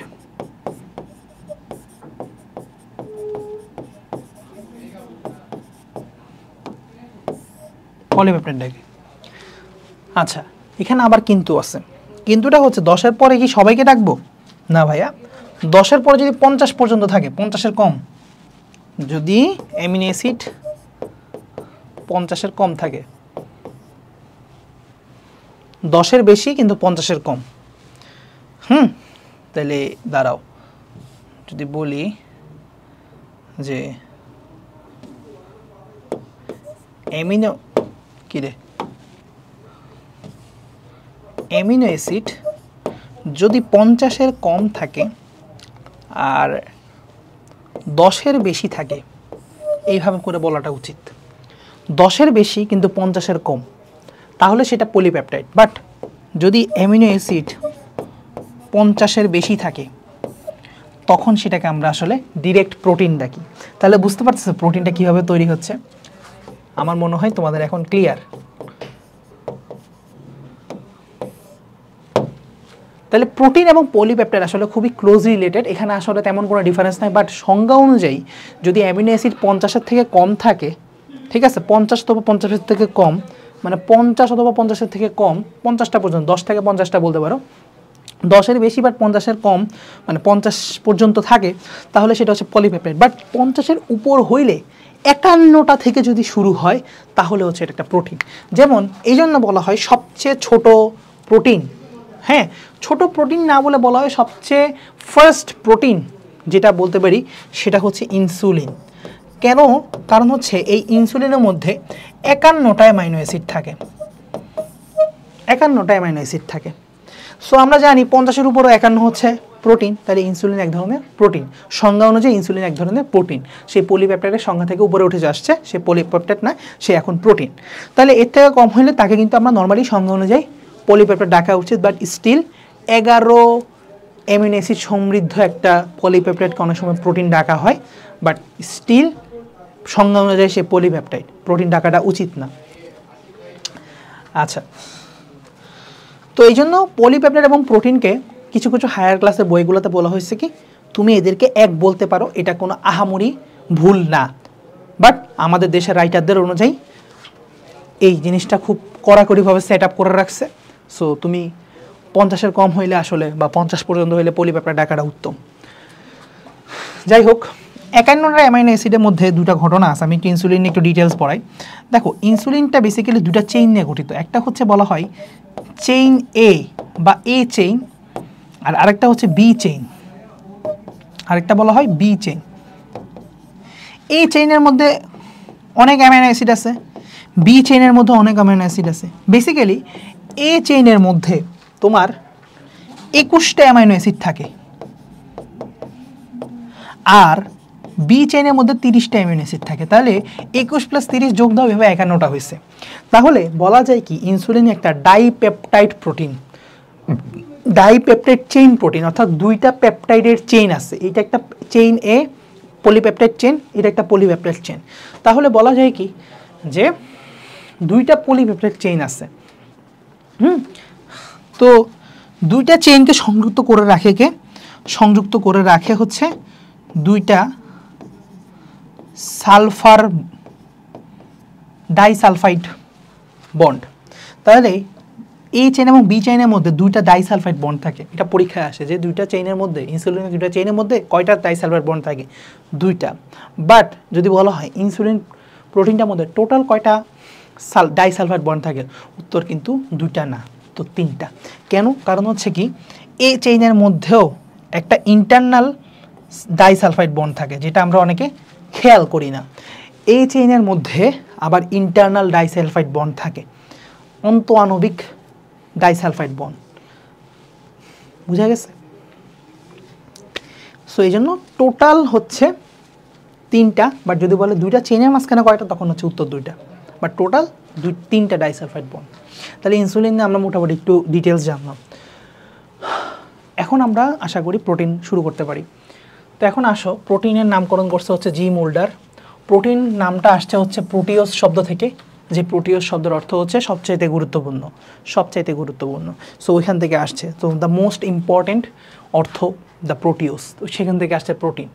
[SPEAKER 1] ডাকি। আচ্ছা, এখানে আবার কিন্তু আছে। কিন্তুটা হচ্ছে 10-এর পরে কি সবাইকে ডাকবো? না ভাইয়া, 10-এর পরে যদি 50 পর্যন্ত থাকে, 50-এর কম, যদি অ্যামিনো অ্যাসিড 50-এর কম থাকে, 10-এর বেশি কিন্তু 50-এর কম, তাহলে দাঁড়াও, যদি বলি যে অ্যামিনো অ্যাসিড যদি 50-এর কম থাকে আর 10-এর বেশি থাকে, এইভাবে করে বলাটা উচিত। 10-এর বেশি কিন্তু 50-এর কম, তাহলে সেটা পলিপেপটাইড। বাট যদি অ্যামিনো অ্যাসিড 50-এর বেশি থাকে, তখন সেটাকে আমরা আসলে ডিরেক্ট প্রোটিন ডাকি। তাহলে বুঝতে পারতেছো প্রোটিনটা কীভাবে তৈরি হচ্ছে? আমার মনে হয় তোমাদের এখন ক্লিয়ার। তাহলে প্রোটিন এবং পলিপেপটাইড আসলে খুবই ক্লোজ রিলেটেড, এখানে আসলে তেমন কোনো ডিফারেন্স নাই। বাট সংজ্ঞা অনুযায়ী যদি অ্যামিনো অ্যাসিড 50-এর থেকে কম থাকে, ঠিক আছে, 50 অথবা 50-এর থেকে কম, মানে 50 অথবা 50-এর থেকে কম, 50টা পর্যন্ত, 10 থেকে 50টা বলতে পারো, 10-এর বেশি বাট 50-এর কম, মানে 50 পর্যন্ত থাকে, তাহলে সেটা হচ্ছে পলিপেপটাইড। বাট 50-এর উপর হইলে 51টা থেকে যদি শুরু হয়, তাহলে হচ্ছে এটা একটা প্রোটিন। যেমন এই জন্য বলা হয় সবচেয়ে ছোট প্রোটিন, হ্যাঁ, ছোট প্রোটিন না বলে বলা হয় সবচেয়ে ফার্স্ট প্রোটিন যেটা বলতে পারি সেটা হচ্ছে ইনসুলিন। কেন? কারণ হচ্ছে এই ইনসুলিনের মধ্যে 51টা অ্যামাইনো অ্যাসিড থাকে, 51টা অ্যামাইনো অ্যাসিড থাকে। সো আমরা জানি 50-এর উপরও 51 হচ্ছে প্রোটিন, তাহলে ইনসুলিন এক ধরনের প্রোটিন। সংজ্ঞা অনুযায়ী ইনসুলিন এক ধরনের প্রোটিন, সেই পলিপেপটাইডের সংজ্ঞা থেকে উপরে উঠে আসছে, সে পলিপেপটাইড না, সে এখন প্রোটিন। তাহলে এর থেকে কম হলে তাকে কিন্তু আমরা নর্মালি সংজ্ঞা অনুযায়ী পলিপেপটাইড ডাকা উচিত। বাট স্টিল 11 অ্যামিনো অ্যাসিড সমৃদ্ধ একটা পলিপেপটাইডকে অনেক সময় প্রোটিন ডাকা হয়, বাট স্টিল সংজ্ঞা অনুযায়ী সে পলিপেপটাইড, প্রোটিন ডাকাটা উচিত না। আচ্ছা, তো এই জন্য পলিপেপটাইড এবং প্রোটিনকে কিছু কিছু হায়ার ক্লাসের বইগুলোতে বলা হয়েছে কি তুমি এদেরকে এক বলতে পারো, এটা কোনো আহামরি ভুল না। বাট আমাদের দেশের রাইটারদের অনুযায়ী এই জিনিসটা খুব কড়াকড়িভাবে সেট আপ করে রাখছে। সো তুমি 50-এর কম হইলে আসলে বা 50 পর্যন্ত হইলে পলিপেপটাইড ডাকাটা উত্তম। যাই হোক, 51টা অ্যামাইনো অ্যাসিডের মধ্যে দুটা ঘটনা আছে, আমি একটু ইনসুলিন একটু ডিটেলস পড়াই। দেখো, ইনসুলিনটা বেসিক্যালি দুটা চেইন নিয়ে গঠিত। একটা হচ্ছে বলা হয় চেইন এ বা এ চেইন, আর আরেকটা হচ্ছে বি চেইন, আরেকটা বলা হয় বি চেইন। এই চেইনের মধ্যে অনেক অ্যামাইনো অ্যাসিড আছে, বি চেইনের মধ্যে অনেক অ্যামাইনো অ্যাসিড আছে। বেসিক্যালি এ চেইনের মধ্যে তোমার 21টা অ্যামাইনো অ্যাসিড থাকে, আর বি চেইনের মধ্যে 30টা অ্যামিনো অ্যাসিড থাকে। তাহলে 21 + 30 যোগ দাও, এভাবে 51টা হয়েছে। তাহলে বলা যায় কি ইনসুলিন একটা dipeptide protein, dipeptide chain protein, অর্থাৎ দুইটা পেপটাইডের চেইন আছে। এটা একটা চেইন এ পলিপেপটাইড চেইন, এটা একটা পলিপেপটাইড চেইন। তাহলে বলা যায় কি যে দুইটা পলিপেপটাইড চেইন আছে। তো দুইটা চেইনকে সংযুক্ত করে রাখে কে? সংযুক্ত করে রাখে হচ্ছে দুইটা সালফার ডাইসালফাইড বন্ড। তাহলে এই চেইন এবং বি চেইনের মধ্যে দুইটা ডাইসালফাইড বন্ড থাকে। এটা পরীক্ষায় আসে যে দুইটা চেইনের মধ্যে, ইনসুলিনের দুইটা চেইনের মধ্যে কয়টা ডাইসালফাইড বন্ড থাকে? দুইটা। বাট যদি বলা হয় ইনসুলিন প্রোটিনটার মধ্যে টোটাল কয়টা ডাইসালফাইড বন্ড থাকে, উত্তর কিন্তু দুইটা না, তো তিনটা। কেন? কারণ হচ্ছে কি এই চেইনের মধ্যেও একটা ইন্টারনাল ডাইসালফাইড বন্ড থাকে, যেটা আমরা অনেকে খেয়াল করি না। এই চেইনের মধ্যে আবার ইন্টারনাল ডাইসালফাইড বন্ড থাকে, অন্তঃআণবিক ডাইসালফাইড বন্ড। বুঝা গেছে? সো এই জন্য টোটাল হচ্ছে তিনটা, বাট যদি বলে দুইটা চেইনের মাঝখানে কয়টা, তখন হচ্ছে উত্তর দুইটা, বাট টোটাল তিনটা ডাইসালফাইড বন্ড। তাহলে ইনসুলিন নিয়ে আমরা মোটামুটি একটু ডিটেলস জানলাম। এখন আমরা আশা করি প্রোটিন শুরু করতে পারি। তো এখন আসো, প্রোটিনের নামকরণ করছে হচ্ছে জি মোল্ডার। প্রোটিন নামটা আসছে হচ্ছে প্রোটিওস শব্দ থেকে, যে প্রোটিওস শব্দের অর্থ হচ্ছে সবচাইতে গুরুত্বপূর্ণ, সবচাইতে গুরুত্বপূর্ণ। সো ওইখান থেকে আসছে। তো দ্য মোস্ট ইম্পর্টেন্ট অর্থ দ্য প্রোটিওস, তো সেখান থেকে আসছে প্রোটিন।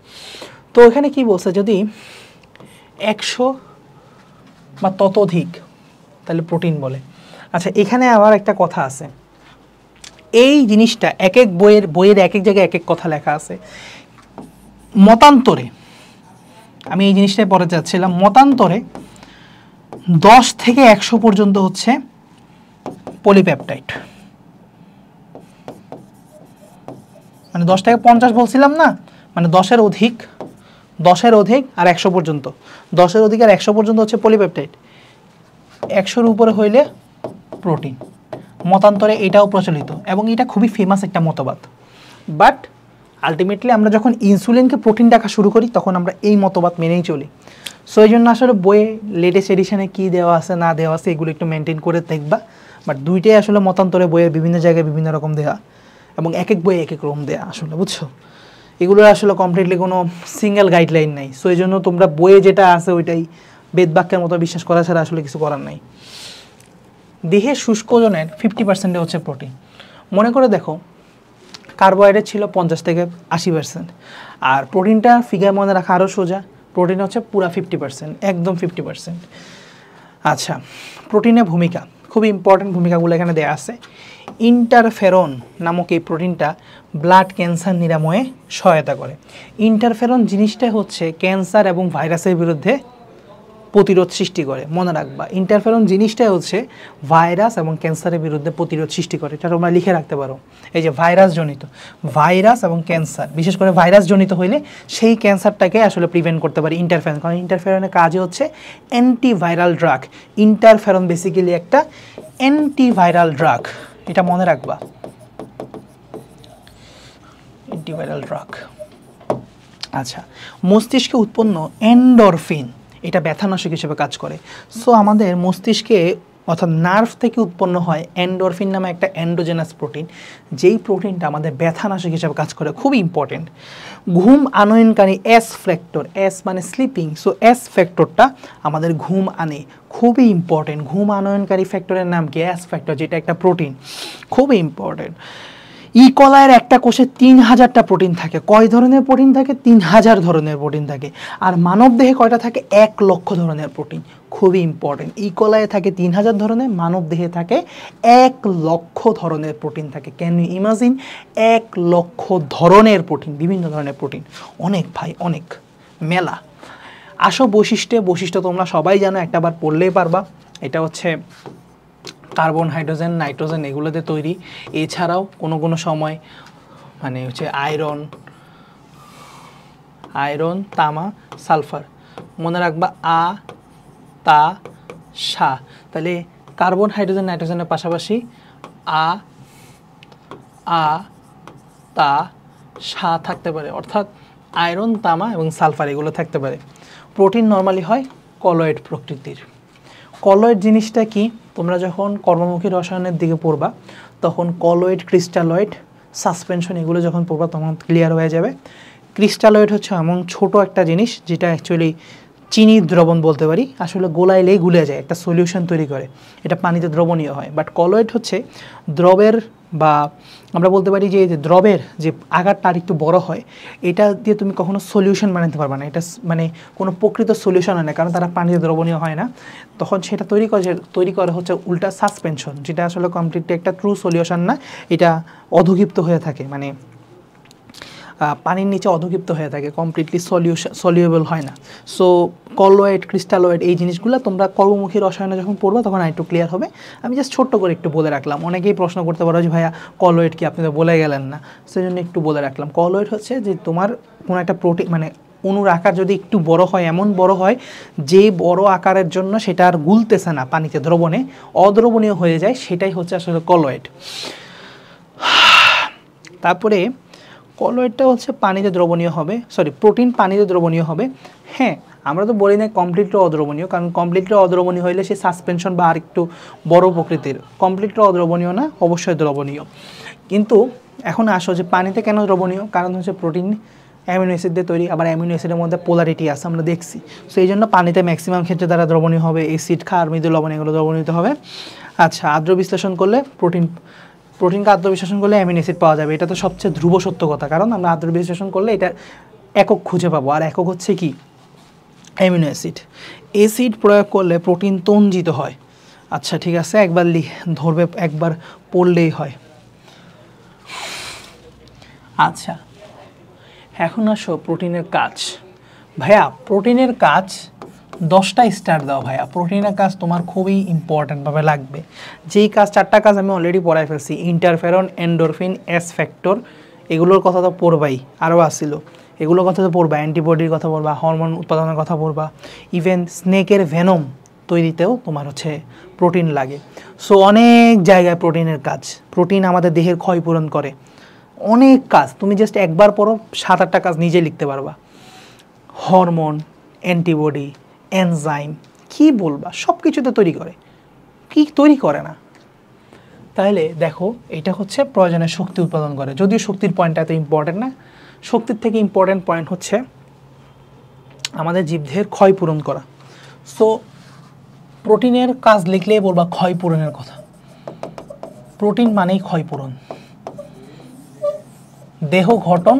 [SPEAKER 1] তো এখানে কি বলছে, যদি 100 বা ততোধিক তাহলে প্রোটিন বলে, আচ্ছা, এখানে আবার একটা কথা আছে, এই জিনিসটা এক এক বইয়ের এক এক জায়গায় এক এক কথা লেখা আছে। মতান্তরে আমি এই জিনিসটাই পড়ে যাচ্ছিলাম, মতান্তরে 10 থেকে 100 পর্যন্ত হচ্ছে পলিপেপটাইড, মানে 10 থেকে 50 বলছিলাম না, মানে 10-এর অধিক আর 100 পর্যন্ত, 10-এর অধিক আর 100 পর্যন্ত হচ্ছে পলিপেপটাইড, 100-এর উপরে হইলে প্রোটিন। মতান্তরে এটাও প্রচলিত এবং এটা খুবই ফেমাস একটা মতবাদ। বাট আলটিমেটলি আমরা যখন ইনসুলিনকে প্রোটিন ডাকা শুরু করি তখন আমরা এই মতবাদ মেনেই চলি। সো এই জন্য আসলে বইয়ে লেটেস্ট এডিশনে কী দেওয়া আছে না দেওয়া আছে এগুলো একটু মেনটেন করে দেখবা। বাট দুইটাই আসলে মতান্তরে বইয়ের বিভিন্ন জায়গায় বিভিন্ন রকম দেওয়া এবং এক এক বইয়ে এক এক রকম দেওয়া আসলে, বুঝছো? এগুলোর আসলে কমপ্লিটলি কোনো সিঙ্গেল গাইডলাইন নাই। সো এই জন্য তোমরা বইয়ে যেটা আছে ওইটাই বেদবাক্যের মতো বিশ্বাস করা ছাড়া আসলে কিছু করার নাই। দেহের শুষ্ক ওজনের 50% হচ্ছে প্রোটিন। মনে করে দেখো কার্বোহাইড্রেট ছিল 50 থেকে 80%, আর প্রোটিনটা ফিগার মনে রাখা আরও সোজা, প্রোটিন হচ্ছে পুরা 50%, একদম 50%। আচ্ছা, প্রোটিনের ভূমিকা, খুব ইম্পর্টেন্ট ভূমিকাগুলো এখানে দেওয়া আছে। ইন্টারফেরন নামক এই প্রোটিনটা ব্লাড ক্যান্সার নিরাময়ে সহায়তা করে। ইন্টারফেরন জিনিসটা হচ্ছে ক্যান্সার এবং ভাইরাসের বিরুদ্ধে প্রতিরোধ সৃষ্টি করে, মনে রাখবা। ইন্টারফেরন জিনিসটাই হচ্ছে ভাইরাস এবং ক্যান্সারের বিরুদ্ধে প্রতিরোধ সৃষ্টি করে, এটা তোমরা লিখে রাখতে পারো। এই যে ভাইরাস এবং ক্যান্সার, বিশেষ করে ভাইরাস জনিত হইলে সেই ক্যান্সারটাকে আসলে প্রিভেন্ট করতে পারে ইন্টারফেরন, কারণ ইন্টারফেরনের কাজই হচ্ছে অ্যান্টিভাইরাল ড্রাগ। ইন্টারফেরন বেসিক্যালি একটা অ্যান্টিভাইরাল ড্রাগ, এটা মনে রাখবা, অ্যান্টিভাইরাল ড্রাগ। আচ্ছা, মস্তিষ্কে উৎপন্ন এন্ডরফিন, এটা ব্যথানাশক হিসেবে কাজ করে। সো আমাদের মস্তিষ্কে অর্থাৎ নার্ভ থেকে উৎপন্ন হয় এন্ডরফিন নামে একটা এন্ডোজেনাস প্রোটিন, যেই প্রোটিনটা আমাদের ব্যথানাশক হিসেবে কাজ করে, খুবই ইম্পর্টেন্ট। ঘুম আনয়নকারী এস ফ্যাক্টর, এস মানে স্লিপিং, সো এস ফ্যাক্টরটা আমাদের ঘুম আনে, খুবই ইম্পর্টেন্ট। ঘুম আনয়নকারী ফ্যাক্টরের নাম কি? এস ফ্যাক্টর, যেটা একটা প্রোটিন, খুবই ইম্পর্টেন্ট। ইকলায়ের একটা কোষে 3000টা প্রোটিন থাকে। কয় ধরনের প্রোটিন থাকে? 3000 ধরনের প্রোটিন থাকে। আর মানব দেহে কয়টা থাকে? 1 লক্ষ ধরনের প্রোটিন, খুবই ইম্পর্টেন্ট। ইকলায়ে থাকে 3000 ধরনের, মানব দেহে থাকে 1 লক্ষ ধরনের প্রোটিন থাকে। Can you imagine? 1 লক্ষ ধরনের প্রোটিন, বিভিন্ন ধরনের প্রোটিন, অনেক ভাই, অনেক, মেলা। আসো বৈশিষ্ট্য তোমরা সবাই জানো, একটাবার পড়লেই পারবা। এটা হচ্ছে কার্বন, হাইড্রোজেন, নাইট্রোজেন এগুলোতে তৈরি। এছাড়াও কোনো সময় মানে হচ্ছে আয়রন, তামা, সালফার, মনে রাখবা আ, তা, সা। তাহলে কার্বন, হাইড্রোজেন, নাইট্রোজেনের পাশাপাশি আ, তা, সা থাকতে পারে, অর্থাৎ আয়রন, তামা এবং সালফার এগুলো থাকতে পারে। প্রোটিন নর্মালি হয় কলয়েড প্রকৃতির। কলয়েড জিনিসটা কি? তোমরা যখন কর্মমুখী রসায়নের দিকে পড়বা তখন কলয়েড, ক্রিস্টালয়েড, সাসপেনশন এগুলো যখন পড়বা তখন ক্লিয়ার হয়ে যাবে। ক্রিস্টালয়েড হচ্ছে এমন ছোট একটা জিনিস যেটা অ্যাকচুয়ালি চিনির দ্রবণ বলতে পারি, আসলে গোলাইলেই গুলে যায়, একটা সলিউশন তৈরি করে, এটা পানিতে দ্রবণীয় হয়। বাট কলয়েড হচ্ছে দ্রবের, বা আমরা বলতে পারি যে দ্রবের যে আকারটা আর একটু বড় হয়, এটা দিয়ে তুমি কখনো সলিউশন বানাতে পারবে না, এটা মানে কোনো প্রকৃত সলিউশন হয় না, কারণ তারা পানিতে দ্রবণীয় হয় না। তখন সেটা তৈরি করে হচ্ছে উল্টা সাসপেনশন, যেটা আসলে কমপ্লিটলি একটা ট্রু সলিউশন না, এটা অধক্ষিপ্ত হয়ে থাকে, মানে পানির নিচে অধক্ষিপ্ত হয়ে থাকে, কমপ্লিটলি সলিউবল হয় না। সো কলয়েড, ক্রিস্টালয়েড এই জিনিসগুলো তোমরা কর্মমুখী রসায়নে যখন পড়বে তখন একটু ক্লিয়ার হবে। আমি জাস্ট ছোট্ট করে একটু বলে রাখলাম। অনেকেই প্রশ্ন করতে পারো যে ভাইয়া কলয়েড কি, আপনি তো বলে গেলেন না, সেই জন্য একটু বলে রাখলাম। কলয়েড হচ্ছে যে তোমার কোনো একটা প্রোটিন, মানে অণুর আকার যদি একটু বড় হয়, এমন বড় হয় যে বড় আকারের জন্য সেটা আর গুলতেছে না পানিতে, দ্রবণে অদ্রবণীয় হয়ে যায়, সেটাই হচ্ছে আসলে কলয়েড। তারপরে কলয়েডটা হচ্ছে পানিতে দ্রবণীয় হবে, প্রোটিন পানিতে দ্রবণীয় হবে। হ্যাঁ, আমরা তো বলি না কমপ্লিটলি অদ্রবণীয়, কারণ কমপ্লিটলি অদ্রবণীয় হইলে সে সাসপেনশন বা আর একটু বড় প্রকৃতির। কমপ্লিটলি অদ্রবণীয় না, অবশ্যই দ্রবণীয়। কিন্তু এখন আসো যে পানিতে কেন দ্রবণীয়? কারণ হচ্ছে প্রোটিন অ্যামিনো অ্যাসিড দিয়ে তৈরি, আবার অ্যামিনো অ্যাসিডের মধ্যে পোলারিটি আছে, আমরা দেখছি। সো এই জন্য পানিতে ম্যাক্সিমাম ক্ষেত্রে তারা দ্রবণীয় হবে। অ্যাসিড, ক্ষার, মৃদু লবণ এগুলো দ্রবণীয় হবে। আচ্ছা, আদ্র বিশ্লেষণ করলে প্রোটিনকে আদ্র বিশ্লেষণ করলে অ্যামিনো অ্যাসিড পাওয়া যাবে, এটা তো সবচেয়ে ধ্রুব সত্য কথা, কারণ আমরা আদ্র বিশ্লেষণ করলে এটা একক খুঁজে পাবো, আর একক হচ্ছে কি? Amino acid. অ্যাসিড প্রয়োগ করলে প্রোটিন তঞ্জিত হয়, আচ্ছা ঠিক আছে, একবার ধরবে, একবার পড়লেই হয়। আচ্ছা এখন আসো প্রোটিনের কাজ। ভাইয়া প্রোটিনের কাজ 10টা স্টার দাও ভাইয়া। প্রোটিনের কাজ তোমার খুবই ইম্পর্ট্যান্টভাবে লাগবে। যেই কাজ 4টা কাজ আমি অলরেডি পড়াই ফেলছি, ইন্টারফেরন, এন্ডোরফিন, এস ফ্যাক্টর, এগুলোর কথা তো পড়বাই, আরও আসছিল, এগুলোর কথা তো পড়বা, অ্যান্টিবডির কথা পড়বা, হরমোন উৎপাদনের কথা পড়বা, ইভেন স্নেকের ভেনম তৈরিতেও তোমার হচ্ছে প্রোটিন লাগে। সো অনেক জায়গায় প্রোটিনের কাজ। প্রোটিন আমাদের দেহের ক্ষয় পূরণ করে, অনেক কাজ। তুমি জাস্ট একবার পড়ো, 7-8টা কাজ নিজে লিখতে পারবা। হরমোন, অ্যান্টিবডি, এনজাইম, কি বলবা, সব কিছুতে তৈরি করে, কি তৈরি করে না। তাহলে দেখো এটা হচ্ছে প্রয়োজনে শক্তি উৎপাদন করে, যদিও শক্তির পয়েন্টটা এত ইম্পর্টেন্ট না। শক্তির থেকে ইম্পর্টেন্ট পয়েন্ট হচ্ছে আমাদের জীবদেহের ক্ষয় পূরণ করা। সো প্রোটিনের কাজ লিখলেই বলবা ক্ষয় পূরণের কথা। প্রোটিন মানেই ক্ষয় পূরণ, দেহ গঠন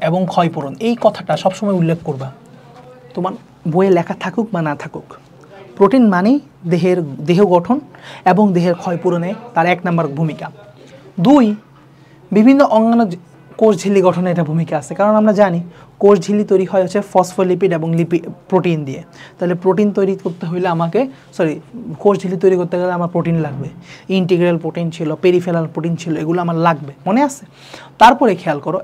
[SPEAKER 1] এবং ক্ষয়পূরণ, এই কথাটা সবসময় উল্লেখ করবা, তোমার বইয়ে লেখা থাকুক বা না থাকুক। প্রোটিন মানেই দেহ গঠন এবং দেহের ক্ষয়পূরণে তার 1 নম্বর ভূমিকা। 2, বিভিন্ন অঙ্গাণু কোষ ঝিল্লি গঠনে এটা ভূমিকা আছে, কারণ আমরা জানি কোষ ঝিল্লি তৈরি হয় হচ্ছে ফসফোলিপিড এবং প্রোটিন দিয়ে। তাহলে প্রোটিন তৈরি করতে হলে আমাকে কোষ ঝিল্লি তৈরি করতে গেলে আমার প্রোটিন লাগবে। ইন্টিগ্রাল প্রোটিন ছিল, পেরিফেরাল প্রোটিন ছিল, এগুলো আমার লাগবে, মনে আছে? তারপরে খেয়াল করো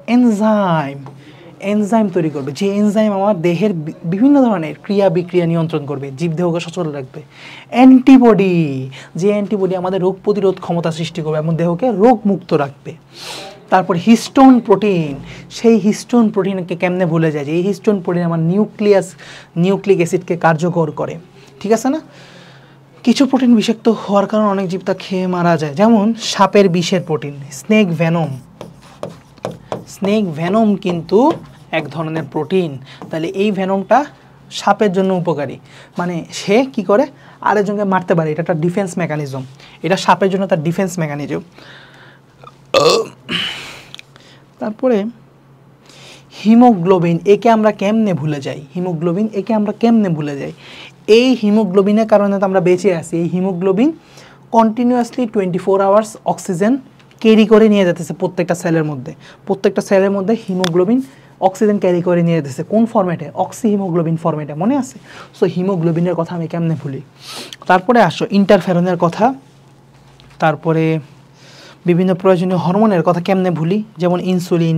[SPEAKER 1] এনজাইম তৈরি করবে, যে এনজাইম আমার দেহের বিভিন্ন ধরনের ক্রিয়া বিক্রিয়া নিয়ন্ত্রণ করবে, জীবদেহকে সচল রাখবে। অ্যান্টিবডি, যে অ্যান্টিবডি আমাদের রোগ প্রতিরোধ ক্ষমতা সৃষ্টি করবে এবং দেহকে রোগমুক্ত রাখবে। তারপর হিস্টোন প্রোটিন, সেই হিস্টোন প্রোটিনকে কেমনে ভুলে যায় যে এই হিস্টোন প্রোটিন আমার নিউক্লিক অ্যাসিডকে কার্যকর করে, ঠিক আছে না? কিছু প্রোটিন বিষাক্ত হওয়ার কারণে অনেক জীব তা খেয়ে মারা যায়, যেমন সাপের বিষের প্রোটিন, স্নেক ভেনম কিন্তু এক ধরনের প্রোটিন। তাহলে এই ভেনমটা সাপের জন্য উপকারী, মানে সে কি করে আরেকজনকে মারতে পারে, এটা একটা ডিফেন্স মেকানিজম, এটা সাপের জন্য তার ডিফেন্স মেকানিজম। তারপরে হিমোগ্লোবিন, একে আমরা কেমনে ভুলে যাই? এই হিমোগ্লোবিনের কারণে তো আমরা বেঁচে আছি। এই haemoglobin continuously 24 hours oxygen carry করে নিয়ে যেতেছে প্রত্যেকটা সেলের মধ্যে হিমোগ্লোবিন অক্সিজেন ক্যারি করে নিয়ে যেতেছে। কোন ফরম্যাটে? অক্সি হিমোগ্লোবিন ফরম্যাটে, মনে আছে? সো হিমোগ্লোবিনের কথা আমি কেমনে ভুলি? তারপরে আসো ইন্টারফেরনের কথা, তারপরে বিভিন্ন প্রয়োজনীয় হরমোনের কথা কেমনে ভুলি, যেমন ইনসুলিন,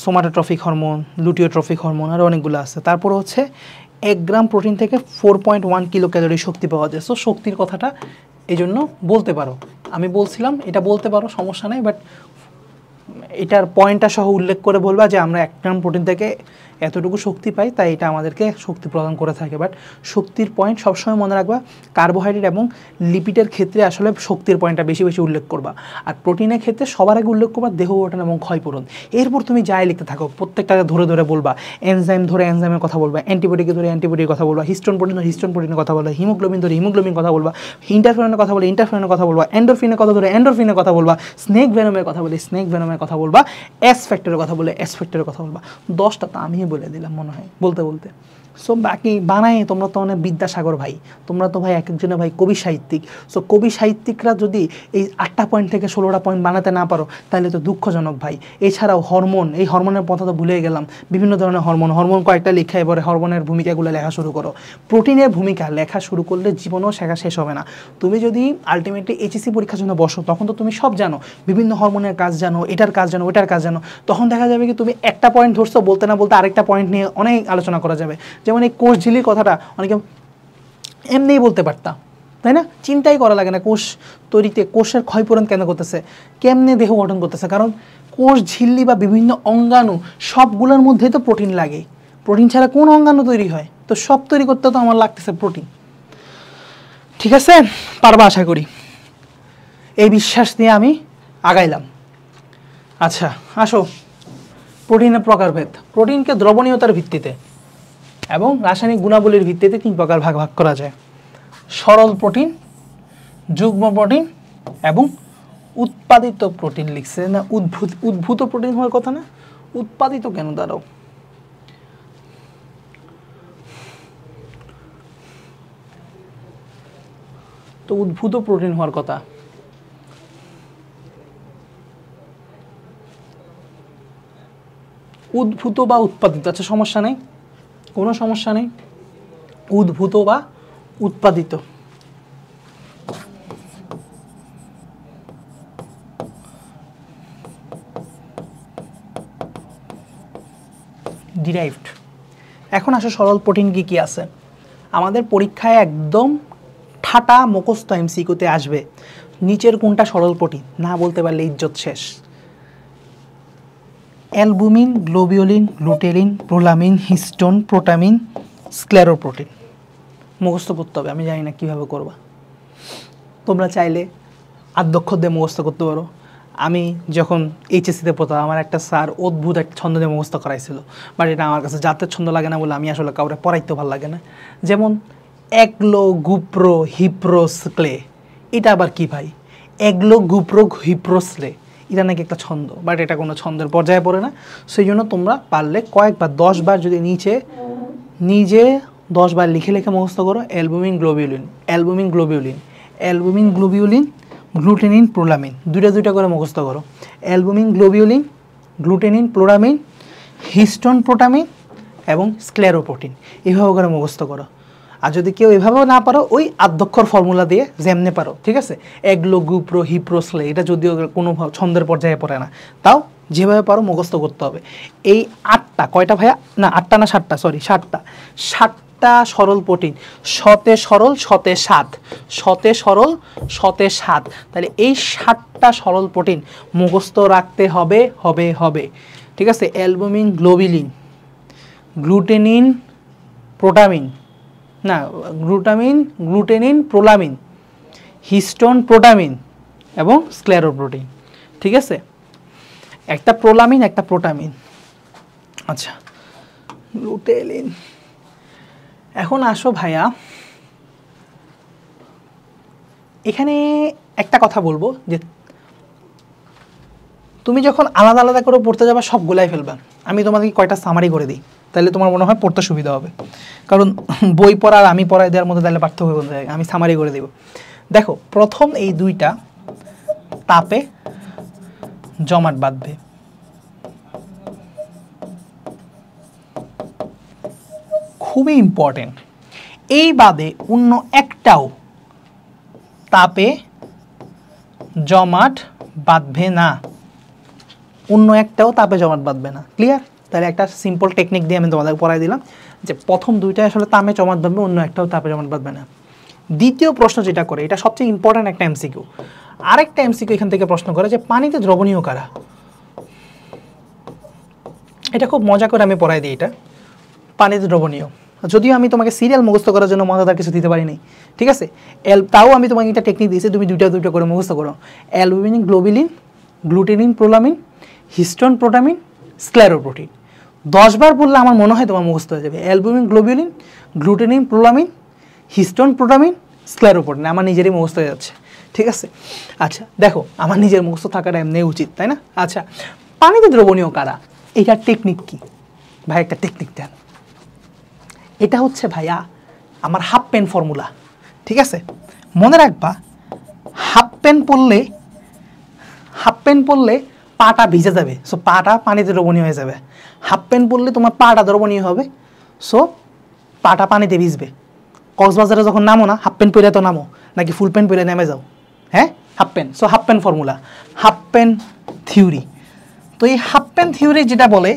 [SPEAKER 1] সোমাটোট্রফিক হরমোন, লুটিওট্রফিক হরমোন, আরও অনেকগুলো আছে। তারপর হচ্ছে 1 গ্রাম প্রোটিন থেকে 4.1 কিলো ক্যালোরি শক্তি পাওয়া যায়। সো শক্তির কথাটা এই জন্য বলতে পারো, আমি বলছিলাম এটা বলতে পারো, সমস্যা নেই, বাট এটার পয়েন্টটা সহ উল্লেখ করে বলবা যে আমরা 1 গ্রাম প্রোটিন থেকে এতটুকু শক্তি পাই, তাই এটা আমাদেরকে শক্তি প্রদান করে থাকে। বাট শক্তির পয়েন্ট সবসময় মনে রাখবা, কার্বোহাইড্রেট এবং লিপিডের ক্ষেত্রে আসলে শক্তির পয়েন্টটা বেশি বেশি উল্লেখ করবা, আর প্রোটিনের ক্ষেত্রে সবার আগে উল্লেখ করবা দেহ গঠন এবং ক্ষয়পূরণ। এরপর তুমি যাই লিখতে থাকো, প্রত্যেকটাকে ধরে ধরে বলবা, এনজাইম ধরে এনজাইমের কথা বলবা, অ্যান্টিবডিকে ধরে অ্যান্টিবডির কথা বলবা, হিস্টোন প্রোটিনের কথা বলবা, হিমোগ্লোবিন ধরে হিমোগ্লোবিন কথা বলবা, ইন্টারফেরনের কথা বলে ইন্টারফেরনের কথা বলবা, এন্ডোরফিনের কথা ধরে এন্ডোরফিনের কথা বলবা, স্নেক ভেনমের কথা বলে স্নেক ভেনমের কথা বলবা, এস ফ্যাক্টরের কথা বলে এস ফ্যাক্টরের কথা বলবা। 10টা তো আমি বলে দিলাম মনে হয় বলতে বলতে। সো বাকি বানায়, তোমরা তো অনেক বিদ্যাসাগর ভাই, তোমরা তো ভাই এক একজনের ভাই কবি সাহিত্যিক। সো কবি সাহিত্যিকরা যদি এই 8টা পয়েন্ট থেকে 16টা পয়েন্ট বানাতে না পারো তাহলে তো দুঃখজনক ভাই। এছাড়াও হরমোন, এই হরমোনের কথা তো ভুলে গেলাম, বিভিন্ন ধরনের হরমোন কয়েকটা লেখা, এবারে হরমোনের ভূমিকাগুলো লেখা শুরু করো। প্রোটিনের ভূমিকা লেখা শুরু করলে জীবনেও শেখা শেষ হবে না। তুমি যদি আলটিমেটলি এইচএসসি পরীক্ষার জন্য বসো, তখন তো তুমি সব জানো, বিভিন্ন হরমোনের কাজ জানো, এটার কাজ জানো, ওটার কাজ জানো, তখন দেখা যাবে কি তুমি একটা পয়েন্ট ধরছো, বলতে না বলতে আরেকটা পয়েন্ট নিয়ে অনেক আলোচনা করা যাবে। যেমন এই কোষ ঝিল্লির কথাটা অনেকে এমনিই বলতে পারতাম, তাই না? চিন্তাই করা লাগে না কোষ তৈরিতে কোষের ক্ষয়পূরণ কেন করতেছে, কেমনে দেহ গঠন করতেছে, কারণ কোষ ঝিল্লি বা বিভিন্ন অঙ্গাণু সবগুলোর মধ্যেই তো প্রোটিন লাগে। প্রোটিন ছাড়া কোন অঙ্গাণু তৈরি হয়? তো সব তৈরি করতে তো আমার লাগতেছে প্রোটিন। ঠিক আছে, পারবা আশা করি, এই বিশ্বাস নিয়ে আমি আগাইলাম। আচ্ছা আসো, প্রোটিনের প্রকারভেদ। প্রোটিনকে দ্রবণীয়তার ভিত্তিতে এবং রাসায়নিক গুণাবলীর ভিত্তিতে 3 প্রকার ভাগ করা যায়: সরল প্রোটিন, যুগ্ম প্রোটিন এবং উৎপাদিত প্রোটিন। লিখছে না উদ্ভূত প্রোটিন হওয়ার কথা না, উৎপাদিত কেন? দাঁড়াও, তো উদ্ভূত প্রোটিন হওয়ার কথা। উদ্ভূত বা উৎপাদিত, আচ্ছা সমস্যা নেই, কোনো সমস্যা নেই, উদ্ভূত বা উৎপাদিত। ডিরাইভড। এখন আসো সরল প্রোটিন কি কি আছে। আমাদের পরীক্ষায় একদম ঠাটা মুখস্থ এমসিকিউতে আসবে নিচের কোনটা সরল প্রোটিন, না বলতে পারলে ইজ্জত শেষ। Albumin, globulin, glutelin, prolamin, histone, protamine, scleroprotein. মুখস্থ করতে হবে, আমি জানি না কীভাবে করবা। তোমরা চাইলে আদ্যক্ষর দিয়ে মুখস্থ করতে পারো। আমি যখন এইচএসসিতে পড়তাম আমার একটা স্যার অদ্ভুত একটা ছন্দ দিয়ে মুখস্থ করাইছিল, বাট এটা আমার কাছে জাতের ছন্দ লাগে না বলে আমি আসলে কাউরে পড়াইতেও ভালো লাগে না। যেমন এগ্লো, গুপ্রো, হিপ্রোস্লে, এটা আবার কি ভাই? এগ্লো, গুপ্রো, হিপ্রোস্লে, এটা নাকি একটা ছন্দ, বাট এটা কোনো ছন্দের পর্যায়ে পড়ে না। সেই জন্য তোমরা পারলে কয়েকবার 10 বার যদি নিজে 10 বার লিখে লিখে মুখস্থ করো। Albumin, globulin, albumin, globulin, albumin, globulin, glutenin, prolamin, দুইটা করে মুখস্থ করো। Albumin, globulin, glutenin, prolamin, histone, protamine এবং স্ক্লেরোপ্রোটিন, এভাবে করে মুখস্থ করো। আর যদি কেউ এভাবেও না পারো ওই আদ্যক্ষর ফর্মুলা দিয়ে যেমনে পারো, ঠিক আছে। এগ্লো, গুপ্রো, হিপ্রোস্লে, এটা যদিও কোনো ছন্দের পর্যায়ে পড়ে না, তাও যেভাবে পারো মুখস্থ করতে হবে। এই 8টা, কয়টা ভাইয়া? না 8টা না 7টা, সরি 7টা সরল প্রোটিন। শতে সরল, শতে স্বাদ, শতে সরল, শতে স্বাদ। তাহলে এই 7টা সরল প্রোটিন মুখস্থ রাখতে হবে হবে হবে, ঠিক আছে। অ্যালবুমিন, গ্লোবিউলিন, গ্লুটেনিন, প্রোটামিন, না গ্লুটেনিন, প্রোলামিন, হিস্টোন, প্রোটামিন এবং স্ক্লেরোপ্রোটিন, ঠিক আছে। একটা প্রোলামিন, একটা প্রোটামিন, আচ্ছা গ্লুটেলিন। এখন আসো ভাইয়া, এখানে একটা কথা বলবো যে তুমি যখন আলাদা আলাদা করে পড়তে যাবা সবগুলাই ফেলবা। আমি তোমাদেরকে কয়টা সামারি করে দিই, তাহলে তোমার মনে হয় পড়তে সুবিধা হবে। কারণ বই পড়া আর আমি পড়াই দেওয়ার মধ্যে তাহলে পার্থক্য কোন জায়গায়, আমি সামারি করে দেব। দেখো প্রথম এই দুইটা তাপে জমাট বাঁধবে, খুবই ইম্পর্টেন্ট। এই বাদে অন্য একটাও তাপে জমাট বাঁধবে না, অন্য একটাও তাপে জমাট বাঁধবে না। ক্লিয়ার? তাহলে একটা সিম্পল টেকনিক দিয়ে আমি তোমাদের পড়াই দিলাম যে প্রথম দুইটা আসলে তাপে জমাট বাঁধবে, অন্য একটাও তাপে জমাট বাঁধবে না। দ্বিতীয় প্রশ্ন যেটা করে, এটা সবচেয়ে ইম্পর্টেন্ট একটা এমসিকিউ। আরেকটা এমসিকিউ এখান থেকে প্রশ্ন করে যে পানিতে দ্রবণীয় কারা। এটা খুব মজা করে আমি পড়াই দিই। এটা পানিতে দ্রবণীয়, যদিও আমি তোমাকে সিরিয়াল মুখস্থ করার জন্য মজাদার কিছু দিতে পারি নাই, ঠিক আছে। তাও আমি তোমাকে একটা টেকনিক দিয়েছি, তুমি দুইটা করে মুখস্থ করো। Albumin, globulin, glutenin, prolamin, histone, protamine, scleroprotein. 10 বার বললে আমার মনে হয় তোমার মুখস্থ হয়ে যাবে। Albumin, globulin, glutenin, prolamin, histone, protamine, scleroprotein. আমার নিজেরই মুখস্থ হয়ে যাচ্ছে, ঠিক আছে। আচ্ছা দেখো, আমার নিজের মুখস্থ থাকাটা এমনি উচিত, তাই না? আচ্ছা, পানিতে দ্রবণীয় কারা, এটার টেকনিক কি ভাই? একটা টেকনিক দেন। এটা হচ্ছে ভাইয়া আমার হাফ পেন ফর্মুলা, ঠিক আছে। মনে রাখবা, হাফ পেন পরলে পাটা ভিজে যাবে, সো পাটা পানিতে দ্রবণীয় হয়ে যাবে। হাফ পেন পরলে তোমার পাটা দ্রবণীয় হবে, সো পাটা পানিতে ভিজবে। কক্সবাজারে যখন নামো না, হাফ পেন পরে তো নামো, নাকি ফুল পেন পরে নেমে যাও? হ্যাঁ, হাফ পেন। সো হাফ পেন ফর্মুলা, হাফ পেন থিওরি। তো এই হাফ পেন থিওরি যেটা বলে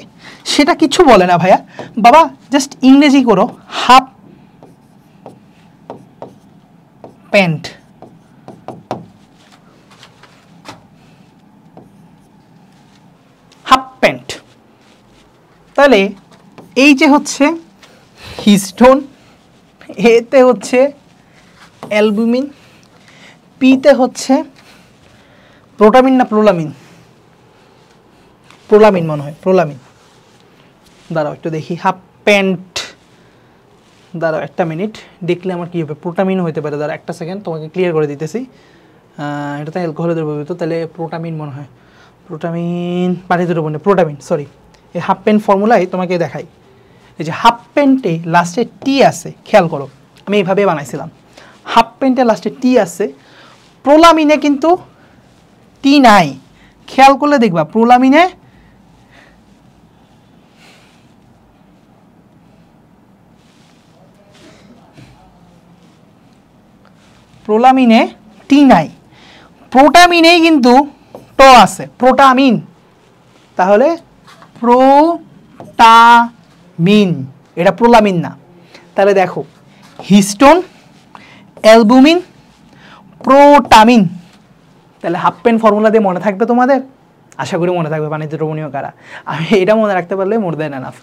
[SPEAKER 1] সেটা কিছু বলে না ভাইয়া, বাবা জাস্ট ইংরেজি করো, হাফ প্যান্ট। Half pant. তাহলে এই যে হচ্ছে হিস্টোন, এতে হচ্ছে অ্যালবুমিন, পিতে হচ্ছে প্রোটামিন না প্রোলামিন, প্রোলামিন মনে হয়, প্রোলামিন। দাঁড়াও একটু দেখি, হাফ প্যান্ট, দাঁড়াও একটা মিনিট, দেখলে আমার কী হবে, প্রোটামিন হতে পারে। দাঁড়াও একটা সেকেন্ড, তোমাকে ক্লিয়ার করে দিতেছি। এটা তো অ্যালকোহলে দ্রবীভূত, তাহলে প্রোটামিন মনে হয়, প্রোটামিন পানিতে দ্রবণীয়, প্রোটামিন, সরি। এই হাফ প্যান্ট ফর্মুলাই তোমাকে দেখাই। এই যে হাফ প্যান্টে লাস্টে টি আছে, খেয়াল করো, আমি এইভাবে বানাইছিলাম। হাফ পেন্টের লাস্টে টি আছে, প্রোলামিনে কিন্তু টি নাই। খেয়াল করলে দেখবা প্রোলামিনে টি নাই। প্রোটামিনেই কিন্তু ট আছে, প্রোটামিন। তাহলে প্রোটামিন, এটা প্রোলামিন না। তাহলে দেখো হিস্টোন, অ্যালবুমিন, প্রোটামিন। তাহলে হাফ পেন ফর্মুলা দিয়ে মনে থাকবে তোমাদের? আশা করি মনে থাকবে, পানিতে দ্রবণীয় কারা। আমি এটা মনে রাখতে পারলে মোর দেন এনাফ।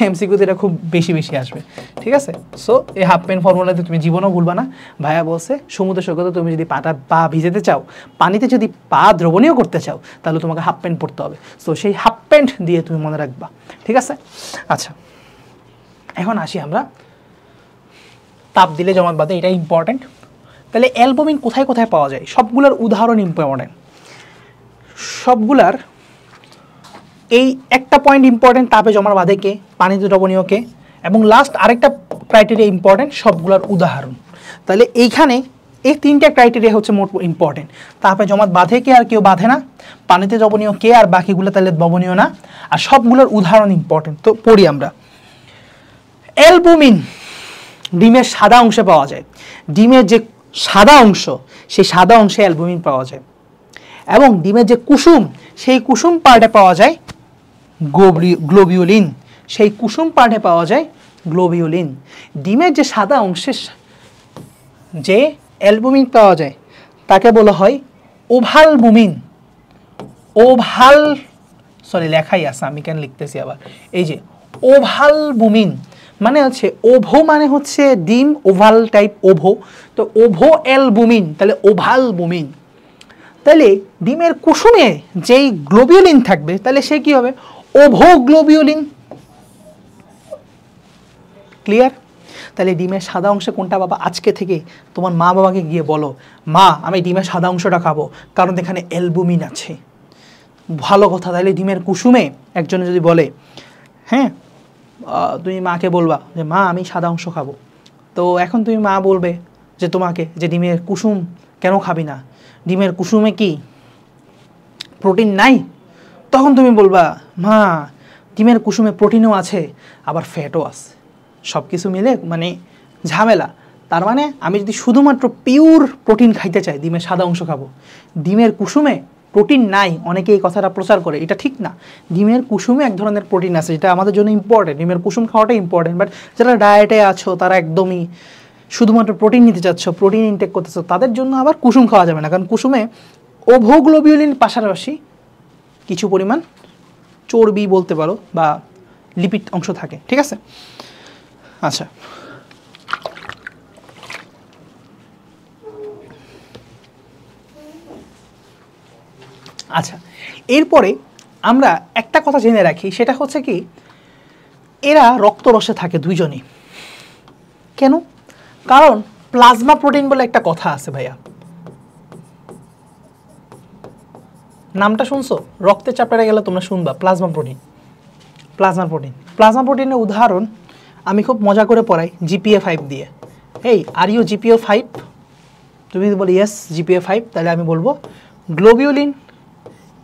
[SPEAKER 1] এমসিকিউতে এটা খুব বেশি আসবে, ঠিক আছে? সো এই হাফ পেন ফর্মুলাতে তুমি জীবনও ভুলবা না। ভাইয়া বলছে সমুদ্র সৈকতে তুমি যদি পা ভিজাতে চাও, পানিতে যদি পা দ্রবণীয় করতে চাও, তাহলে তোমাকে হাফ প্যান্ট পরতে হবে। সো সেই হাফ প্যান্ট দিয়ে তুমি মনে রাখবা, ঠিক আছে? আচ্ছা, এখন আসি আমরা তাপ দিলে জমাট বাঁধে, এটা ইম্পর্টেন্ট। তাহলে অ্যালবুমিন কোথায় কোথায় পাওয়া যায়? সবগুলোর উদাহরণ ইম্পর্টেন্ট, সবগুলার এই একটা পয়েন্ট ইম্পর্টেন্ট, তাপে জমাট বাঁধে কে, পানিতে দ্রবণীয় কে, এবং লাস্ট আরেকটা ক্রাইটেরিয়া ইম্পর্টেন্ট, সবগুলোর উদাহরণ। তাহলে এইখানে এই তিনটা ক্রাইটেরিয়া হচ্ছে মোট ইম্পর্টেন্ট। তাপে জমাট বাঁধে কে আর কেউ বাঁধে না, পানিতে দ্রবণীয় কে আর বাকিগুলো তাহলে দ্রবণীয় না, আর সবগুলোর উদাহরণ ইম্পর্টেন্ট। তো পড়ি আমরা। অ্যালবুমিন ডিমের সাদা অংশে পাওয়া যায়। ডিমের যে সাদা অংশ, সেই সাদা অংশে অ্যালবুমিন পাওয়া যায়। এবং ডিমের যে কুসুম, সেই কুসুম পার্টে পাওয়া যায় গ্লোবিউলিন। সেই কুসুম পার্টে পাওয়া যায় গ্লোবিউলিন। ডিমের যে সাদা অংশের যে অ্যালবুমিন পাওয়া যায় তাকে বলা হয় ওভালবুমিন। ওভাল, সরি লেখাই আছে, আমি কেন লিখতেছি আবার, এই যে ওভালবুমিন মানে হচ্ছে ওভো, মানে হচ্ছে ডিম, ওভাল টাইপ ওভো, তো ওভো অ্যালবুমিন, তাহলে ওভালবুমিন। তাহলে ডিমের কুসুমে যেই গ্লোবিউলিন থাকবে, তাহলে সে কি হবে? ওভোগ্লোবিউলিন। ক্লিয়ার? তাহলে ডিমের সাদা অংশে কোনটা পাবা? আজকে থেকে তোমার মা বাবাকে গিয়ে বলো, মা আমি ডিমের সাদা অংশটা খাবো, কারণ এখানে অ্যালবুমিন আছে। ভালো কথা। তাহলে ডিমের কুসুমে একজনে যদি বলে, হ্যাঁ তুমি মাকে বলবা যে মা আমি সাদা অংশ খাবো, তো এখন তুমি মা বলবে যে তোমাকে যে ডিমের কুসুম কেন খাবি না, ডিমের কুসুমে কি প্রোটিন নাই? তখন তুমি বলবা মা ডিমের কুসুমে প্রোটিনও আছে আবার ফ্যাটও আছে, সব কিছু মিলে মানে ঝামেলা। তার মানে আমি যদি শুধুমাত্র পিওর প্রোটিন খাইতে চাই, ডিমের সাদা অংশ খাবো। ডিমের কুসুমে প্রোটিন নাই, অনেকে এই কথাটা প্রচার করে, এটা ঠিক না। ডিমের কুসুমে এক ধরনের প্রোটিন আছে, যেটা আমাদের জন্য ইম্পর্টেন্ট। ডিমের কুসুম খাওয়াটা ইম্পর্টেন্ট। বাট যারা ডায়েটে আছো, তারা একদমই শুধুমাত্র প্রোটিন নিতে চাচ্ছ, প্রোটিন ইনটেক করতেছো, তাদের জন্য আবার কুসুম খাওয়া যাবে না। কারণ কুসুমে ওভোগ্লোবিউলিন পাশাপাশি কিছু পরিমাণ চর্বি বলতে পারো বা লিপিড অংশ থাকে, ঠিক আছে? আচ্ছা, আচ্ছা এরপরে আমরা একটা কথা জেনে রাখি, সেটা হচ্ছে কি এরা রক্তরসে থাকে দুইজনই। কেন? কারণ প্লাজমা প্রোটিন বলে একটা কথা আছে ভাইয়া, নামটা শুনছো? রক্তের চ্যাপ্টারে গেলে তোমরা শুনবা প্লাজমা প্রোটিন। প্লাজমা প্রোটিনের উদাহরণ আমি খুব মজা করে পড়াই জিপিএ 5 দিয়ে। এই আর ইউ জিপিএ 5? তুমি যদি বলো ইয়েস জিপিএ 5, তাহলে আমি বলবো গ্লোবিউলিন,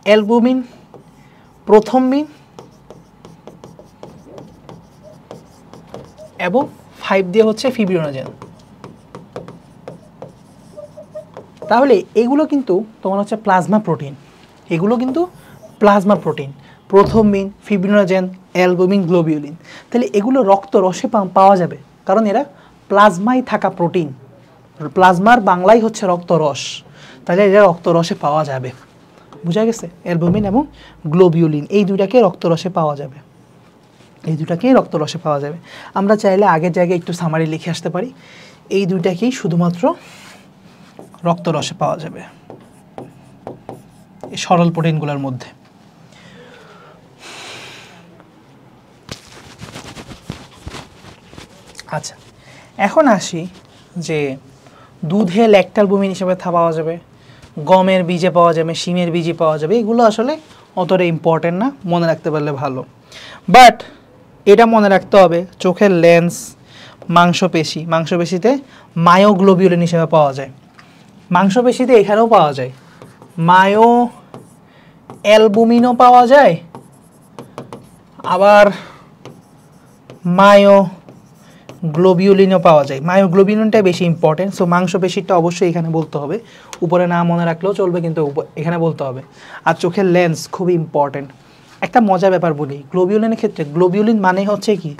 [SPEAKER 1] অ্যালবুমিন, প্রথমিন এবং 5 দিয়ে হচ্ছে ফিব্রিনোজেন। তাহলে এগুলো কিন্তু তোমার হচ্ছে প্লাজমা প্রোটিন। এগুলো কিন্তু plasma protein, prothrombin, fibrinogen, albumin, globulin. তাহলে এগুলো রক্ত রসে পাওয়া যাবে, কারণ এরা প্লাজমায় থাকা প্রোটিন। প্লাজমার বাংলায় হচ্ছে রক্তরস, তাহলে এরা রক্তরসে পাওয়া যাবে। বুঝা গেছে? অ্যালবুমিন এবং গ্লোবিউলিন এই দুইটাকে রক্তরসে পাওয়া যাবে, এই দুটাকেই রক্তরসে পাওয়া যাবে। আমরা চাইলে আগের জায়গায় একটু সামারি লিখে আসতে পারি, এই দুইটাকেই শুধুমাত্র রক্তরসে পাওয়া যাবে এই সরল প্রোটিনগুলোর মধ্যে। আচ্ছা, এখন আসি যে দুধে ল্যাকটালবুমিন হিসেবে পাওয়া যাবে, গমের বীজে পাওয়া যাবে, শিমের বীজে পাওয়া যাবে। এগুলো আসলে অতটা ইম্পর্টেন্ট না, মনে রাখতে পারলে ভালো। বাট এটা মনে রাখতে হবে চোখের লেন্স মাংসপেশি, মাংসপেশিতে মায়োগ্লোবিউলিন হিসেবে পাওয়া যায়। মাংসপেশিতে এখানেও পাওয়া যায়, মায়ো অ্যালবুমিনও পাওয়া যায়, আবার মায়োগ্লোবিউলিনও পাওয়া যায়। মায়োগ্লোবিউলিনটা বেশি ইম্পর্টেন্ট, সো মাংসপেশিটা অবশ্যই এখানে বলতে হবে, উপরে না মনে রাখলেও চলবে কিন্তু এখানে বলতে হবে। আর চোখের লেন্স খুবই ইম্পর্টেন্ট। একটা মজার ব্যাপার বলি, গ্লোবিউলিনের ক্ষেত্রে গ্লোবিউলিন মানে হচ্ছে কি,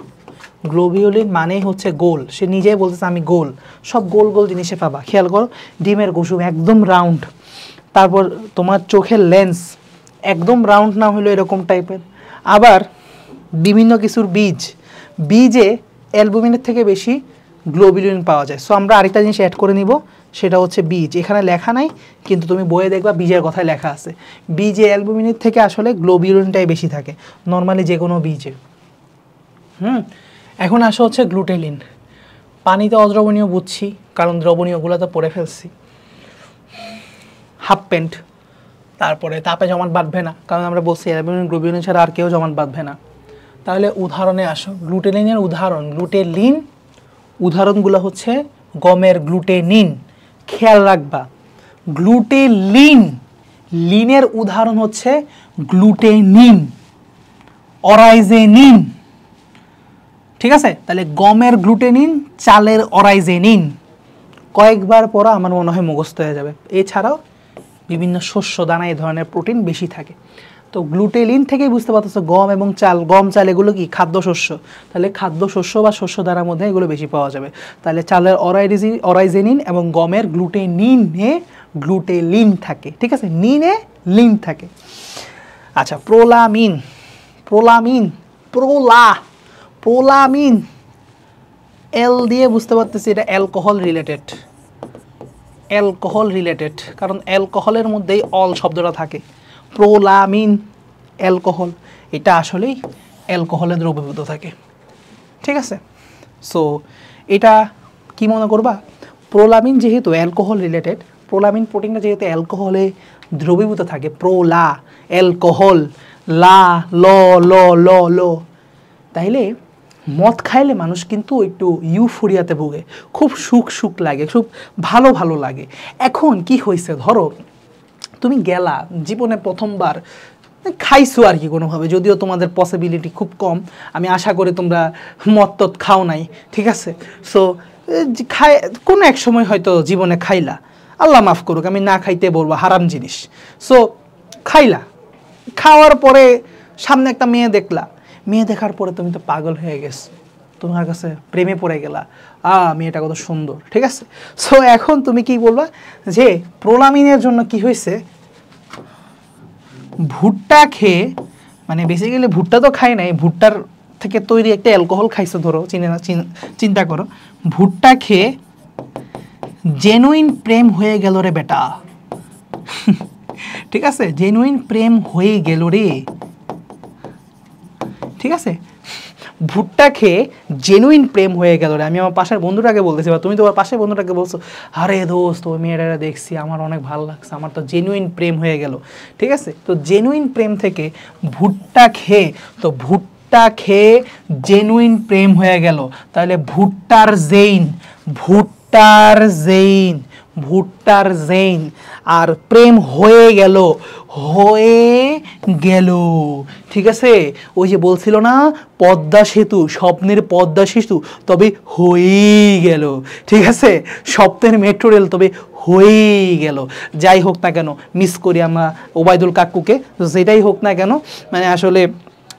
[SPEAKER 1] গ্লোবিউলিন মানেই হচ্ছে গোল। সে নিজেই বলতেছে আমি গোল, সব গোল গোল জিনিসে পাবা। খেয়াল করো, ডিমের কুসুম একদম রাউন্ড, তারপর তোমার চোখের লেন্স একদম রাউন্ড না হলেও এরকম টাইপের। আবার বিভিন্ন কিছুর বীজে অ্যালবুমিনের থেকে বেশি গ্লোবিউলিন পাওয়া যায়। সো আমরা আরেকটা জিনিস অ্যাড করে নিব, সেটা হচ্ছে বীজ। এখানে লেখা নাই কিন্তু তুমি বইয়ে দেখবা বীজের কথায় লেখা আছে। বীজে অ্যালবুমিনের থেকে আসলে গ্লোবিউলিনটাই বেশি থাকে নর্মালি যে কোনো বীজে। এখন আসা হচ্ছে গ্লুটেলিন। পানিতে অদ্রবণীয় বুঝছি, কারণ দ্রবণীয়গুলো তো পড়ে ফেলছি। হাফ প্যান্ট, তারপরে তাপে জমাট বাঁধবে না, কারণ আমরা বলছি অ্যালবুমিন গ্লোবিউলিন ছাড়া আর কেউ জমাট বাঁধবে না। তাহলে উদাহরণে আসো, গ্লুটেলিনের উদাহরণ, গ্লুটেলিন উদাহরণগুলো হচ্ছে গমের গ্লুটেনিন। খেয়াল রাখবা, গ্লুটেলিন, লিনের উদাহরণ হচ্ছে গ্লুটেনিন, অরাইজেনিন। ঠিক আছে, তাহলে গমের গ্লুটেনিন, চালের অরাইজেনিন। কয়েকবার পড়া আমার মনে হয় মুখস্থ হয়ে যাবে। এছাড়াও বিভিন্ন শস্য দানা এই ধরনের প্রোটিন বেশি থাকে। তো গ্লুটেলিন থেকেই বুঝতে পারতেছো গম এবং চাল, গম চাল এগুলো কি খাদ্যশস্য, তাহলে খাদ্যশস্য বা শস্য দানার মধ্যে এগুলো বেশি পাওয়া যাবে। তাহলে চালের অরাইজেনিন এবং গমের গ্লুটেনিনে গ্লুটেলিন থাকে। ঠিক আছে, নিনে লিন থাকে। আচ্ছা, প্রোলামিন, প্রোলামিন এল দিয়ে বুঝতে পারতেছি এটা অ্যালকোহল রিলেটেড, কারণ অ্যালকোহলের মধ্যেই অল শব্দটা থাকে। প্রোলামিন অ্যালকোহল, এটা আসলেই অ্যালকোহলে দ্রবীভূত থাকে। ঠিক আছে, সো এটা কি মনে করবা, প্রোলামিন যেহেতু অ্যালকোহল রিলেটেড, প্রোলামিন প্রোটিনটা যেহেতু অ্যালকোহলে দ্রবীভূত থাকে, প্রোলা অ্যালকোহল, লা ল ল ল ল, তাইলে মদ খাইলে মানুষ কিন্তু একটু ইউফোরিয়াতে ভোগে, খুব সুখ লাগে, খুব ভালো লাগে। এখন কি হয়েছে, ধরো তুমি গেলা জীবনে প্রথমবার খাইছো আর কি কোনোভাবে, যদিও তোমাদের পসিবিলিটি খুব কম, আমি আশা করি তোমরা মদ টদ খাও নাই। ঠিক আছে, সো কোনো এক সময় হয়তো জীবনে খাইলা, আল্লাহ মাফ করুক, আমি না খাইতে বলবো, হারাম জিনিস। সো খাইলা, খাওয়ার পরে সামনে একটা মেয়ে দেখলা, মেয়ে দেখার পরে তুমি তো পাগল হয়ে গেছো, তোমার কাছে প্রেমে পড়ে গেলা, মেয়েটা কত সুন্দর। ঠিক আছে, সো এখন তুমি কি বলবা যে প্রোলামিনের জন্য কি হয়েছে, ভুট্টা খেয়ে, মানে বেসিক্যালি ভুট্টা তো খাই নাই, ভুট্টার থেকে তৈরি একটা অ্যালকোহল খাইছো, ধরো চিন্তা করো, ভুট্টা খেয়ে জেনুইন প্রেম হয়ে গেল রে বেটা। ঠিক আছে, জেনুইন প্রেম হয়ে গেল রে। ঠিক আছে, ভুট্টা খেয়ে জেনুইন প্রেম হয়ে গেল রে। আমি আমার পাশের বন্ধুটাকে বলতেছি, বা তুমি তোমার পাশের বন্ধুটাকে বলছো, আরে দোস্ত ওই মেয়েটা দেখছি, আমার অনেক ভালো লাগছে, আমার তো জেনুইন প্রেম হয়ে গেল। ঠিক আছে, তো জেনুইন প্রেম থেকে ভুট্টা খেয়ে জেনুইন প্রেম হয়ে গেল, তাহলে ভুট্টার জেইন আর প্রেম হয়ে গেল। ঠিক আছে, ওই যে বলছিল না পদ্মা সেতু, স্বপ্নের পদ্মা সেতু, তবে হয়েই গেল। ঠিক আছে, স্বপ্নের মেট্রো রেল তবে হয়েই গেল। যাই হোক না কেন, মিস করি আমরা ওবায়দুল কাকুকে, যেটাই হোক না কেন, মানে আসলে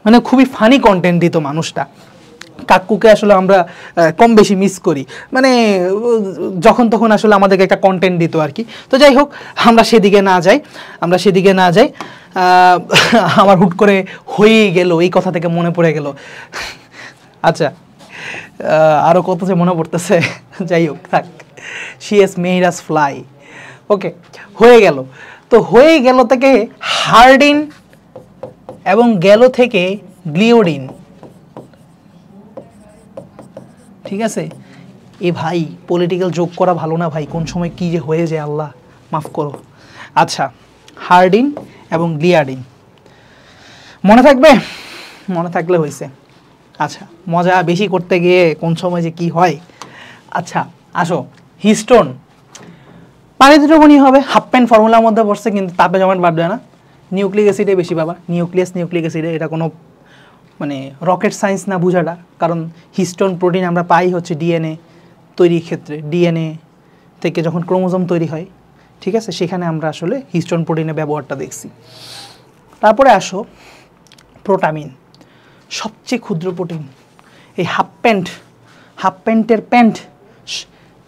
[SPEAKER 1] মানে খুবই ফানি কন্টেন্ট দিত মানুষটা। কাকুকে আসলে আমরা কম বেশি মিস করি, মানে যখন তখন আসলে আমাদেরকে একটা কন্টেন্ট দিত আর কি। তো যাই হোক, আমরা সেদিকে না যাই। আমার হুট করে হয়েই গেল এই কথা থেকে মনে পড়ে গেল। আচ্ছা, আরও কত যে মনে পড়তেছে, যাই হোক থাক। She has made us fly. Okay, হয়ে গেল। তো হয়ে গেল থেকে হার্ডিন এবং গেল থেকে গ্লিওডিন। ঠিক আছে, এ ভাই পলিটিক্যাল যোগ করা ভালো না ভাই, কোন সময় কি যে হয়ে যায় আল্লাহ মাফ করো। আচ্ছা, হার্ডিন এবং গ্লিয়াডিন মনে থাকবে, মনে থাকলে হয়েছে। আচ্ছা, মজা বেশি করতে গিয়ে কোন সময় যে কি হয়। আচ্ছা আসো, হিস্টোন পানিতে দ্রবণীয় হবে, হাফ প্যান্ট ফর্মুলার মধ্যে পড়ছে, কিন্তু তাপে জমাট বাঁধবে না। নিউক্লিক অ্যাসিডে বেশি পাবা, নিউক্লিক অ্যাসিডে, এটা কোনো মানে রকেট সায়েন্স না বোঝাটা, কারণ হিস্টোন প্রোটিন আমরা পাই হচ্ছে ডিএনএ তৈরির ক্ষেত্রে, ডিএনএ থেকে যখন ক্রোমোজোম তৈরি হয়, ঠিক আছে, সেখানে আমরা আসলে হিস্টোন প্রোটিনের ব্যবহারটা দেখছি। তারপরে আসো প্রোটামিন, সবচেয়ে ক্ষুদ্র প্রোটিন। এই হাফ প্যান্টের প্যান্ট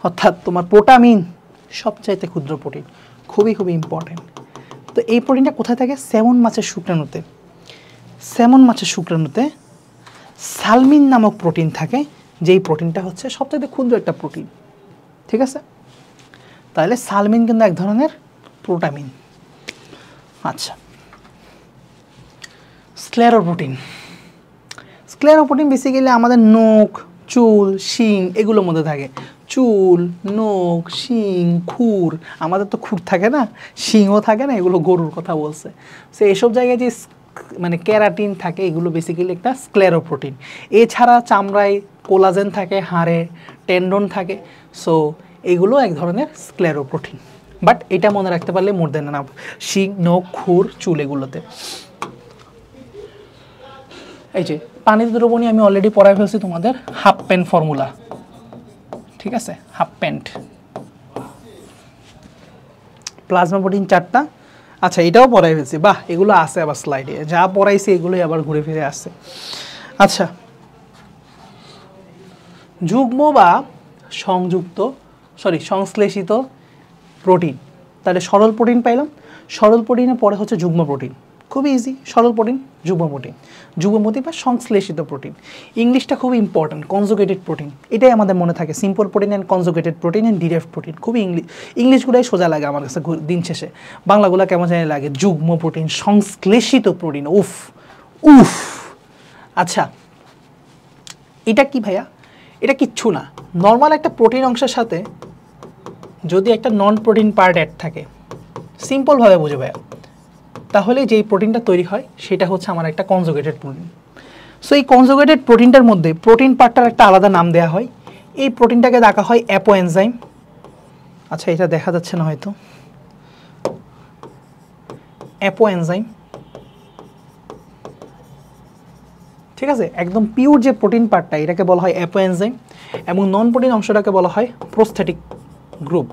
[SPEAKER 1] অর্থাৎ তোমার প্রোটামিন সবচাইতে ক্ষুদ্র প্রোটিন, খুবই ইম্পর্টেন্ট। তো এই প্রোটিনটা কোথায় থাকে? স্যামন মাছের শুক্রাণুতে। স্যামন মাছের শুক্রাণুতে সালমিন নামক প্রোটিন থাকে, যেই প্রোটিনটা হচ্ছে সবচাইতে ক্ষুদ্র একটা প্রোটিন, ঠিক আছে। তাহলে সালমিন কিন্তু এক ধরনের প্রোটামিন। আচ্ছা, স্ক্লেরোপ্রোটিন বেসিক্যালি আমাদের নখ, চুল, শিং এগুলোর মধ্যে থাকে। চুল, নখ, শিং, খুর, আমাদের তো খুর থাকে না, শিংও থাকে না, এগুলো গরুর কথা বলছে। সো এসব জায়গায় যে মানে ক্যারাটিন থাকে, এগুলো বেসিক্যালি একটা স্ক্লেরোপ্রোটিন। এছাড়া চামড়ায় কোলাজেন থাকে, হাড়ে টেন্ডন থাকে, সো এগুলো এক ধরনের স্ক্লেরোপ্রোটিন। বাট এটা মনে রাখতে পারলে মোর দেন না, শিং, নখ, খুর, চুল এগুলোতে। এই যে পানিতে দ্রবণীয় আমি অলরেডি পড়াই ফেলছি তোমাদের, হাফ প্যান্ট ফর্মুলা, ঠিক আছে, হাফ প্যান্ট। প্লাজমা প্রোটিন 4টা। আচ্ছা, এটাও পড়াই ফেলছি, বাহ, এগুলো আছে আবার স্লাইডে, যা পড়াইছি এগুলোই আবার ঘুরে ফিরে আসছে। আচ্ছা, যুগ্ম বা সংশ্লেষিত প্রোটিন, তাহলে সরল প্রোটিন পাইলাম, সরল প্রোটিনের পরে হচ্ছে যুগ্ম প্রোটিন, খুবই ইজি। সরল প্রোটিন, যুগ্ম প্রোটিন বা সংশ্লেষিত প্রোটিন। ইংলিশটা খুবই ইম্পর্ট্যান্ট, কনজুগেটেড প্রোটিন, এটাই আমাদের মনে থাকে, simple protein and conjugated protein and derived protein. খুবই ইংলিশগুলোই সোজা লাগে আমার কাছে দিন শেষে, বাংলাগুলো কেমন জানি লাগে। যুগ্ম প্রোটিন, সংশ্লেষিত প্রোটিন, উফ। আচ্ছা, এটা কি ভাইয়া? এটা কিচ্ছু না, নর্মাল একটা প্রোটিন অংশের সাথে যদি একটা নন প্রোটিন পার্ট অ্যাড থাকে, সিম্পলভাবে বুঝে ভাইয়া, তাহলে যেই প্রোটিনটা তৈরি হয় সেটা হচ্ছে আমার একটা কনজুগেটেড প্রোটিন। সো এই কনজুগেটেড প্রোটিনটার মধ্যে প্রোটিন পার্টটার একটা আলাদা নাম দেওয়া হয়, এই প্রোটিনটাকে ডাকা হয় অ্যাপো এনজাইম। আচ্ছা, এটা দেখা যাচ্ছে না হয়তো, অ্যাপো এনজাইম, ঠিক আছে। একদম পিওর যে প্রোটিন পার্টটা, এটাকে বলা হয় অ্যাপো এনজাইম, এবং নন প্রোটিন অংশটাকে বলা হয় প্রোস্থেটিক গ্রুপ।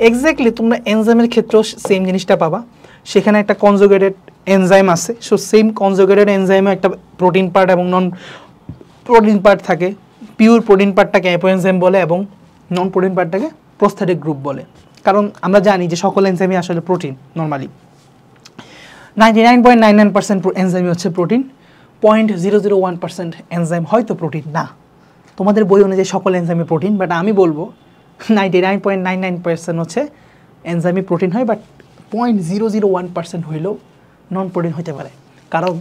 [SPEAKER 1] এক্স্যাক্টলি তোমরা এনজাইমের ক্ষেত্রেও সেম জিনিসটা পাবা, সেখানে একটা কনজুগেটেড এনজাইম আছে। সো সেম কনজুগেটেড এনজাইমে একটা প্রোটিন পার্ট এবং নন প্রোটিন পার্ট থাকে। পিওর প্রোটিন পার্টটাকে অ্যাপো এনজাইম বলে এবং নন প্রোটিন পার্টটাকে প্রোস্থেটিক গ্রুপ বলে, কারণ আমরা জানি যে সকল এনজাইমই আসলে প্রোটিন। নর্মালি 99.99% এনজাইমই হচ্ছে প্রোটিন, 0.001% এনজাইম হয়তো প্রোটিন না। তোমাদের বই অনুযায়ী সকল এনজাইমই প্রোটিন, বাট আমি বলবো 99.99% হচ্ছে এনজাইমই প্রোটিন হয়, বাট 0.001% হইলেও নন প্রোটিন হতে পারে। কারণ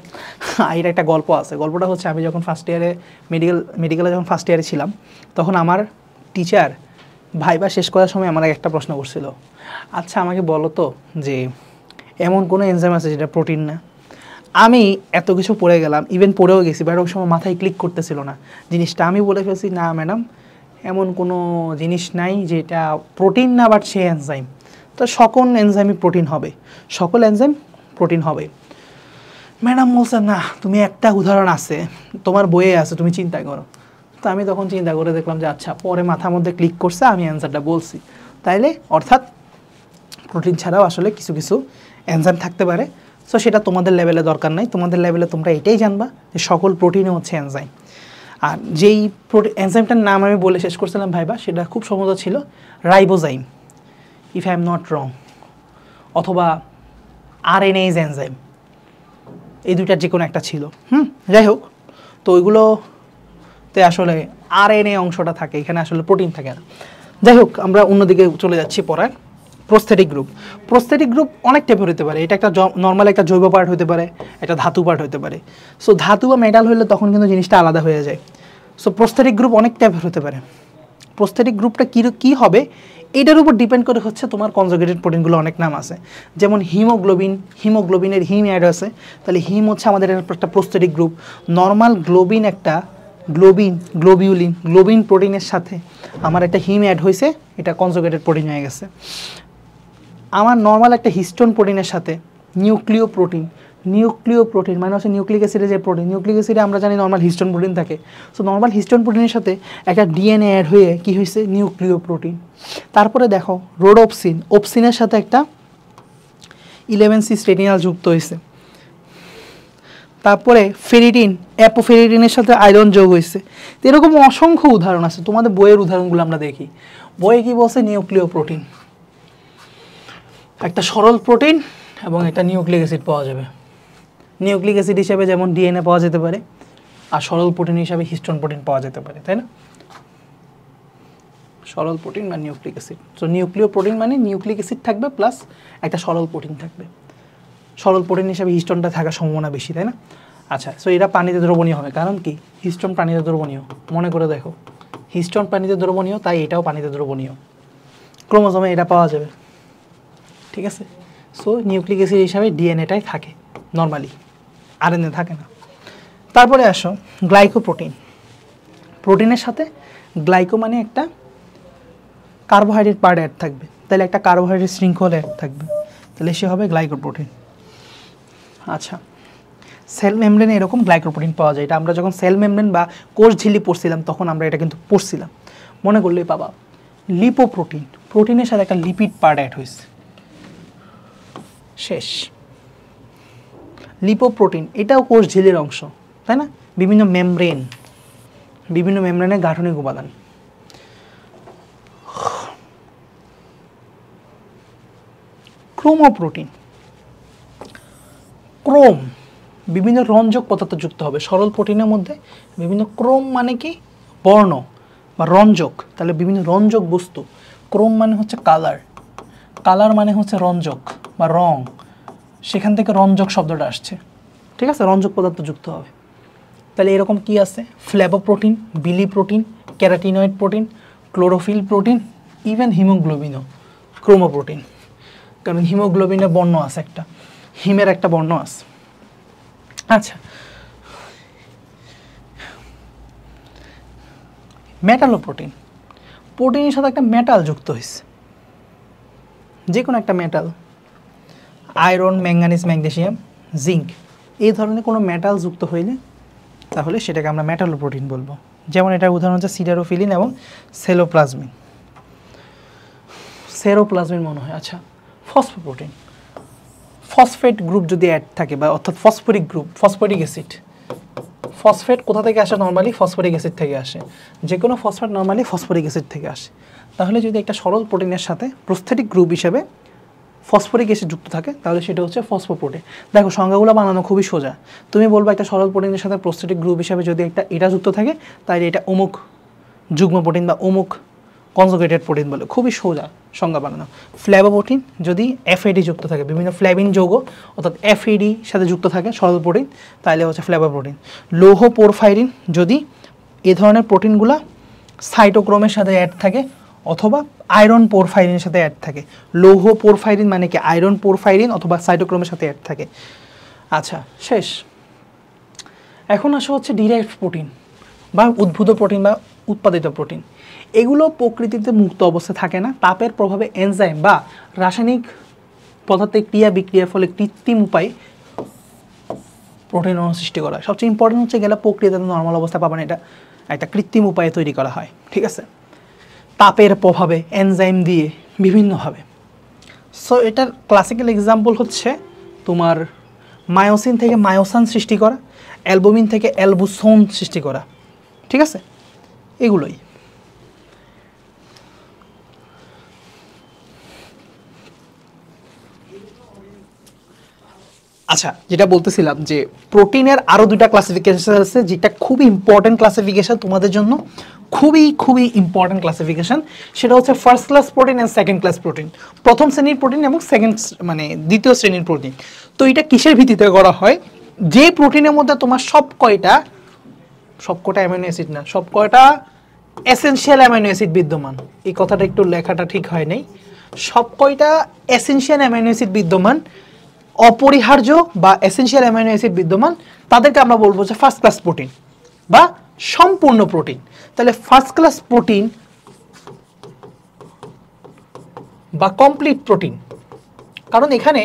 [SPEAKER 1] এর একটা গল্প আছে, গল্পটা হচ্ছে আমি যখন ফার্স্ট ইয়ারে মেডিকেলে যখন ফার্স্ট ইয়ারে ছিলাম, তখন আমার টিচার ভাইবা শেষ করার সময় আমার একটা প্রশ্ন করছিল, আচ্ছা আমাকে বলো তো যে এমন কোনো এনজাইম আছে যেটা প্রোটিন না। আমি এত কিছু পড়ে গেলাম, ইভেন পড়েও গেছি, বাট ওই সময় মাথায় ক্লিক করতেছিল না জিনিসটা। আমি বলে ফেলছি, না ম্যাডাম, এমন কোনো জিনিস নাই যেটা প্রোটিন না, বাট সে এনজাইম। তো সকল এনজাইমই প্রোটিন হবে, সকল এনজাইম প্রোটিন হবে। ম্যাডাম বলছে, না তুমি একটা উদাহরণ আছে তোমার বইয়ে আছে, তুমি চিন্তা করো। তো আমি তখন চিন্তা করে দেখলাম যে আচ্ছা, পরে মাথার মধ্যে ক্লিক করছে, আমি অ্যান্সারটা বলছি। তাইলে অর্থাৎ প্রোটিন ছাড়াও আসলে কিছু কিছু এনজাইম থাকতে পারে। সো সেটা তোমাদের লেভেলে দরকার নাই, তোমাদের লেভেলে তোমরা এটাই জানবা যে সকল প্রোটিনও হচ্ছে এনজাইম। আর যেই এনজাইমটার নাম আমি বলে শেষ করছিলাম ভাইবা, সেটা খুব সম্ভবত ছিল ribozyme, if I am not wrong, অথবা আরএনএজ এনজাইম, এই দুইটার যে কোনো একটা ছিল। যাই হোক, তো ওইগুলোতে আসলে আরএনএ অংশটা থাকে, এখানে আসলে প্রোটিন থাকে না। যাই হোক, আমরা অন্যদিকে চলে যাচ্ছি পড়ায়। প্রোস্থেটিক গ্রুপ অনেক টাইপের হতে পারে। এটা একটা নর্মাল একটা জৈব পার্ট হতে পারে, একটা ধাতু পার্ট হতে পারে। সো ধাতু বা মেটাল হলে তখন কিন্তু জিনিসটা আলাদা হয়ে যায়। সো প্রোস্থেটিক গ্রুপ অনেক টাইপের হতে পারে। প্রোস্থেটিক গ্রুপটা কী হবে, এটার উপর ডিপেন্ড করে হচ্ছে তোমার কনজুগেটেড প্রোটিনগুলো অনেক নাম আছে, যেমন হিমোগ্লোবিনের হিম অ্যাড আছে, তাহলে হিম হচ্ছে আমাদের একটা প্রস্থেটিক গ্রুপ। নর্মাল গ্লোবিন একটা গ্লোবিন প্রোটিনের সাথে আমার একটা হিম অ্যাড হয়েছে, এটা কনজুগেটেড প্রোটিন হয়ে গেছে। আমার নর্মাল একটা হিস্টোন প্রোটিনের সাথে নিউক্লিও প্রোটিন মানে হচ্ছে নিউক্লিক অ্যাসিডের যে প্রোটিন, নিউক্লিক অ্যাসিডে আমরা জানি নর্মাল হিস্টোন প্রোটিন থাকে। সো নর্মাল হিস্টোন প্রোটিনের সাথে একটা ডিএনএ অ্যাড হয়ে কী হয়েছে, নিউক্লিও প্রোটিন। তারপরে দেখো ওপসিনের সাথে একটা 11C স্টেটিনাল যুক্ত হয়েছে। তারপরে অ্যাপোফেরিটিনের সাথে আয়রন যোগ হয়েছে। তো এরকম অসংখ্য উদাহরণ আছে, তোমাদের বইয়ের উদাহরণগুলো আমরা দেখি। বইয়ে কি বলছে, নিউক্লিও প্রোটিন, একটা সরল প্রোটিন এবং একটা নিউক্লিক অ্যাসিড পাওয়া যাবে। নিউক্লিক অ্যাসিড হিসেবে যেমন ডিএনএ পাওয়া যেতে পারে, আর সরল প্রোটিন হিসাবে হিস্টোন প্রোটিন পাওয়া যেতে পারে, তাই না? সরল প্রোটিন বা নিউক্লিক অ্যাসিড। সো নিউক্লিয় প্রোটিন মানে নিউক্লিক অ্যাসিড থাকবে প্লাস একটা সরল প্রোটিন থাকবে। সরল প্রোটিন হিসাবে হিস্টোনটা থাকার সম্ভাবনা বেশি, তাই না? আচ্ছা, সো এরা পানিতে দ্রবণীয় হবে, কারণ কি হিস্টোন পানিতে দ্রবণীয়। মনে করে দেখো, হিস্টোন পানিতে দ্রবণীয়, তাই এটাও পানিতে দ্রবণীয়। ক্রোমোজোমে এটা পাওয়া যাবে, ঠিক আছে? সো নিউক্লিক অ্যাসিড হিসাবে ডিএনএটাই থাকে নর্মালি, আরএনএ থাকে না। তারপরে আসো গ্লাইকোপ্রোটিন। প্রোটিনের সাথে গ্লাইকো মানে একটা কার্বোহাইড্রেট পার্ট অ্যাড থাকবে, তাহলে একটা কার্বোহাইড্রেট শৃঙ্খল অ্যাড থাকবে, তাহলে সে হবে গ্লাইকোপ্রোটিন। আচ্ছা, সেল মেমব্রেনে এরকম গ্লাইকোপ্রোটিন পাওয়া যায়। এটা আমরা যখন সেল মেমব্রেন বা কোষ ঝিল্লি পড়ছিলাম তখন আমরা এটা কিন্তু পড়ছিলাম, মনে করলেই পাবা। লিপোপ্রোটিন, প্রোটিনের সাথে একটা লিপিড পার্ট অ্যাড হয়েছে, শেষ। লিপোপ্রোটিন এটাও কোষ ঝিল্লির অংশ, তাই না? বিভিন্ন মেমব্রেনের গাঠনিক উপাদান। ক্রোমোপ্রোটিন, ক্রোম বিভিন্ন রঞ্জক পদার্থ যুক্ত হবে সরল প্রোটিনের মধ্যে। বিভিন্ন ক্রোম মানে কি, বর্ণ বা রঞ্জক, তাহলে বিভিন্ন রঞ্জক বস্তু। ক্রোম মানে হচ্ছে কালার মানে হচ্ছে রঞ্জক বা রং, সেখান থেকে রঞ্জক শব্দটা আসছে, ঠিক আছে? রঞ্জক পদার্থ যুক্ত হবে। তাহলে এরকম কি আছে, ফ্ল্যাবোপ্রোটিন, বিলিপ্রোটিন, ক্যারাটিনয়েড protein, chlorophyll protein, even হিমোগ্লোবিনও chromoprotein, কারণ হিমোগ্লোবিনের বর্ণ আছে, একটা হিমের একটা বর্ণ আছে। আচ্ছা, মেটালোপ্রোটিন, প্রোটিনের সাথে একটা মেটাল যুক্ত হয়েছে, যে কোনো একটা metal, iron, manganese, magnesium, zinc, এই ধরনের কোনো মেটাল যুক্ত হইলে তাহলে সেটাকে আমরা মেটালোপ্রোটিন বলবো। যেমন এটার উদাহরণ হচ্ছে সিডারোফিলিন এবং সেরোপ্লাজমিন মনে হয়। আচ্ছা, ফসফোপ্রোটিন, ফসফেট গ্রুপ যদি অ্যাড থাকে বা অর্থাৎ ফসফরিক অ্যাসিড। ফসফেট কোথা থেকে আসে? নর্মালি ফসফরিক অ্যাসিড থেকে আসে, যে কোনো ফসফেট নর্মালি ফসফরিক অ্যাসিড থেকে আসে। তাহলে যদি একটা সরল প্রোটিনের সাথে প্রস্থেটিক গ্রুপ হিসেবে ফসফরিক অ্যাসিড যুক্ত থাকে তাহলে সেটা হচ্ছে ফসফোপ্রোটিন। দেখো সংজ্ঞাগুলো বানানো খুবই সোজা। তুমি বলবো একটা সরল প্রোটিনের সাথে প্রস্থেটিক গ্রুপ হিসেবে যদি এটা যুক্ত থাকে তাহলে এটা অমুক যুগ্ম প্রোটিন বা অমুক কনজুগেটেড প্রোটিন বলে, খুবই সোজা সংজ্ঞা বানানো। ফ্ল্যাবোপ্রোটিন যদি এফএডি যুক্ত থাকে, বিভিন্ন ফ্ল্যাভিন যৌগ অর্থাৎ এফএডি সাথে যুক্ত থাকে সরল প্রোটিন, তাহলে হচ্ছে ফ্ল্যাবোপ্রোটিন। লৌহ পোরফাইরিন যদি এ ধরনের প্রোটিনগুলো সাইটোক্রোমের সাথে অ্যাড থাকে অথবা আয়রন পোরফাইরিনের সাথে অ্যাড থাকে। লৌহ পোরফাইরিন মানে কি আয়রন পোরফাইরিন অথবা সাইটোক্রোমের সাথে অ্যাড থাকে। আচ্ছা, শেষ। এখন আসা হচ্ছে ডিরাইভড প্রোটিন বা উদ্ভূত প্রোটিন বা উৎপাদিত প্রোটিন। এগুলো প্রকৃতিতে মুক্ত অবস্থায় থাকে না, তাপের প্রভাবে এনজাইম বা রাসায়নিক পদার্থের ক্রিয়া বিক্রিয়ার ফলে কৃত্রিম উপায়ে প্রোটিন অণু সৃষ্টি করা হয়। সবচেয়ে ইম্পর্টেন্ট হচ্ছে গেলে প্রক্রিয়াতে নর্মাল অবস্থায় পাবেন, এটা একটা কৃত্রিম উপায়ে তৈরি করা হয়, ঠিক আছে? তাপের প্রভাবে এনজাইম দিয়ে বিভিন্নভাবে। সো এটার ক্লাসিক্যাল এক্সাম্পল হচ্ছে তোমার মায়োসিন থেকে মায়োসান সৃষ্টি করা, অ্যালবুমিন থেকে অ্যালবুসোন সৃষ্টি করা, ঠিক আছে? এগুলোই। আচ্ছা, যেটা বলতেছিলাম যে প্রোটিনের আরও দুটা ক্লাসিফিকেশন আছে, যেটা খুবই ইম্পর্টেন্ট ক্লাসিফিকেশন তোমাদের জন্য, খুবই ইম্পর্টেন্ট ক্লাসিফিকেশন। সেটা হচ্ছে first class protein and second class protein, প্রথম শ্রেণীর প্রোটিন এবং দ্বিতীয় শ্রেণীর প্রোটিন। তো এটা কিসের ভিত্তিতে করা হয়? যে প্রোটিনের মধ্যে তোমার সব কয়টা অ্যামিনো অ্যাসিড না, সব কয়টা এসেনশিয়াল অ্যামাইনো অ্যাসিড বিদ্যমান। এই কথাটা একটু লেখাটা ঠিক হয় নাই। সব কয়টা এসেনশিয়াল অ্যামাইনো অ্যাসিড বিদ্যমান, অপরিহার্য বা এসেনশিয়াল অ্যামাইনো অ্যাসিড বিদ্যমান, তাদেরকে আমরা বলবো যে ফার্স্ট ক্লাস প্রোটিন বা সম্পূর্ণ প্রোটিন। তাহলে ফার্স্ট ক্লাস প্রোটিন বা কমপ্লিট প্রোটিন, কারণ এখানে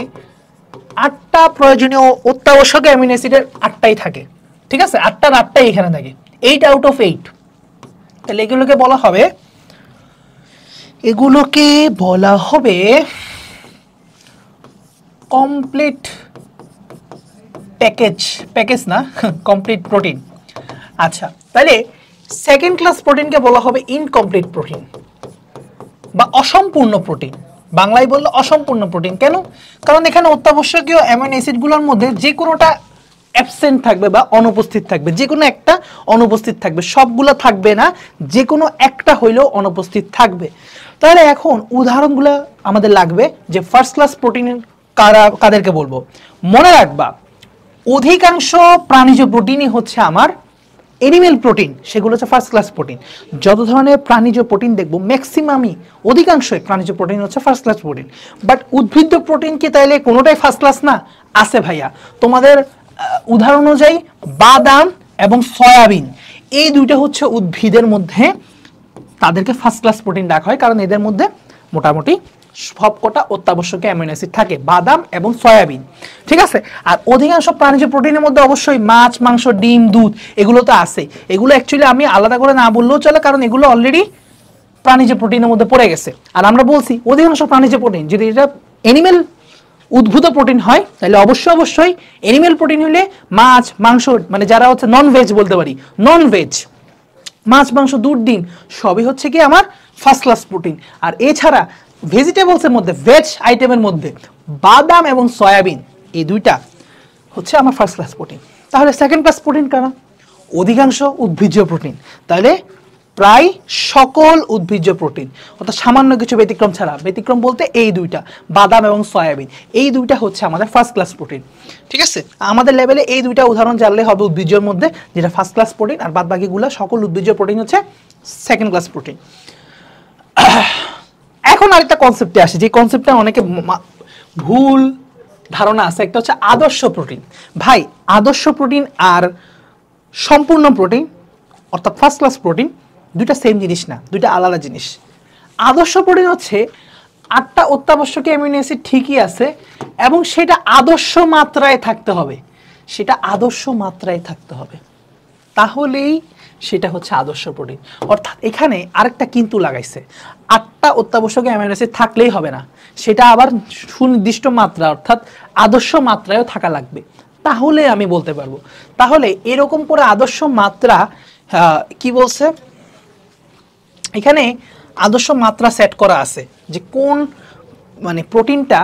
[SPEAKER 1] 8টা প্রয়োজনীয় অত্যাবশ্যকীয় অ্যামিনো অ্যাসিডের 8টাই থাকে, ঠিক আছে? 8টার 8টাই এখানে থাকে, 8 আউট অফ 8। তাহলে এগুলোকে বলা হবে কমপ্লিট প্যাকেজ না, কমপ্লিট প্রোটিন। আচ্ছা, তাহলে সেকেন্ড ক্লাস প্রোটিনকে বলা হবে ইনকমপ্লিট প্রোটিন বা অসম্পূর্ণ প্রোটিন। বাংলায় বললে অসম্পূর্ণ প্রোটিন। কেন? কারণ এখানে অত্যাবশ্যকীয় অ্যামাইনো অ্যাসিডগুলোর মধ্যে যে কোনোটা অ্যাবসেন্ট থাকবে বা অনুপস্থিত থাকবে, যে কোনো একটা অনুপস্থিত থাকবে, সবগুলো থাকবে না, যে কোনো একটা হইলেও অনুপস্থিত থাকবে। তাহলে এখন উদাহরণগুলো আমাদের লাগবে যে ফার্স্ট ক্লাস প্রোটিনের কাদেরকে বলবো। মনে রাখবা অধিকাংশ প্রাণীজ প্রোটিনই হচ্ছে আমার এনিমেল প্রোটিন, সেগুলো হচ্ছে ফার্স্ট ক্লাস প্রোটিন। যত ধরনের প্রাণীজ প্রোটিন দেখবো ম্যাক্সিমামই, অধিকাংশই প্রাণীজ প্রোটিন হচ্ছে ফার্স্ট ক্লাস প্রোটিন। বাট উদ্ভিজ্জ প্রোটিন কি তাইলে কোনোটাই ফার্স্ট ক্লাস না? আছে ভাইয়া। তোমাদের উদাহরণ অনুযায়ী বাদাম এবং সয়াবিন, এই দুইটা হচ্ছে উদ্ভিদের মধ্যে তাদেরকে ফার্স্ট ক্লাস প্রোটিন ডাকা হয়, কারণ এদের মধ্যে মোটামুটি সবকটা অত্যাবশ্যকীয় অ্যামিনো অ্যাসিড থাকে, বাদাম এবং সয়াবিন, ঠিক আছে? আর অধিকাংশ প্রাণীজ প্রোটিনের মধ্যে অবশ্যই মাছ, মাংস, ডিম, দুধ এগুলো তো আছে। এগুলো অ্যাকচুয়ালি আমি আলাদা করে না বললেও চলে, কারণ এগুলো অলরেডি প্রাণীজ প্রোটিনের মধ্যে পড়ে গেছে। আর আমরা বলছি অধিকাংশ প্রাণীজ প্রোটিন, যদি এটা এনিমেল উদ্ভূত প্রোটিন হয় তাহলে অবশ্যই এনিমেল প্রোটিন হলে মাছ, মাংস, মানে যারা হচ্ছে নন ভেজ বলতে পারি, নন ভেজ মাছ, মাংস, দুধ, ডিম সবই হচ্ছে কি আমার ফার্স্ট ক্লাস প্রোটিন। আর এছাড়া ভেজিটেবলসের মধ্যে, ভেজ আইটেমের মধ্যে বাদাম এবং সয়াবিন এই দুইটা হচ্ছে আমার ফার্স্ট ক্লাস প্রোটিন। তাহলে সেকেন্ড ক্লাস প্রোটিন কারা? অধিকাংশ উদ্ভিজ্জ প্রোটিন। তাহলে প্রায় সকল উদ্ভিজ্জ প্রোটিন, অর্থাৎ সামান্য কিছু ব্যতিক্রম ছাড়া, ব্যতিক্রম বলতে এই দুইটা বাদাম এবং সয়াবিন, এই দুইটা হচ্ছে আমাদের ফার্স্ট ক্লাস প্রোটিন, ঠিক আছে? আমাদের লেভেলে এই দুইটা উদাহরণ জানলে হবে উদ্ভিজ্জের মধ্যে, যেটা ফার্স্ট ক্লাস প্রোটিন, আর বাদ বাকিগুলো সকল উদ্ভিজ্জ প্রোটিন হচ্ছে সেকেন্ড ক্লাস প্রোটিন। এখন আরেকটা কনসেপ্টে আসে, যে কনসেপ্টটা অনেকে ভুল ধারণা আছে, একটা হচ্ছে আদর্শ প্রোটিন। ভাই, আদর্শ প্রোটিন আর সম্পূর্ণ প্রোটিন অর্থাৎ ফার্স্ট ক্লাস প্রোটিন দুইটা সেম জিনিস না, দুইটা আলাদা জিনিস। আদর্শ প্রোটিন হচ্ছে 8টা অত্যাবশ্যকীয় অ্যামিনো অ্যাসিড ঠিকই আছে, এবং সেটা আদর্শ মাত্রায় থাকতে হবে, সেটা আদর্শ মাত্রায় থাকতে হবে, তাহলেই সেটা হচ্ছে আদর্শ প্রোটিন। অর্থাৎ এখানে আরেকটা কিন্তু লাগাইছে, 8টা অত্যাবশ্যকীয় অ্যামিনো অ্যাসিড থাকলেই হবে না, সেটা আবার সুনির্দিষ্ট মাত্রা অর্থাৎ আদর্শ মাত্রায়ও থাকা লাগবে, তাহলে আমি বলতে পারবো। তাহলে এরকম করে আদর্শ মাত্রা কি বলছে এখানে, আদর্শ মাত্রা সেট করা আছে যে কোন মানে প্রোটিনটা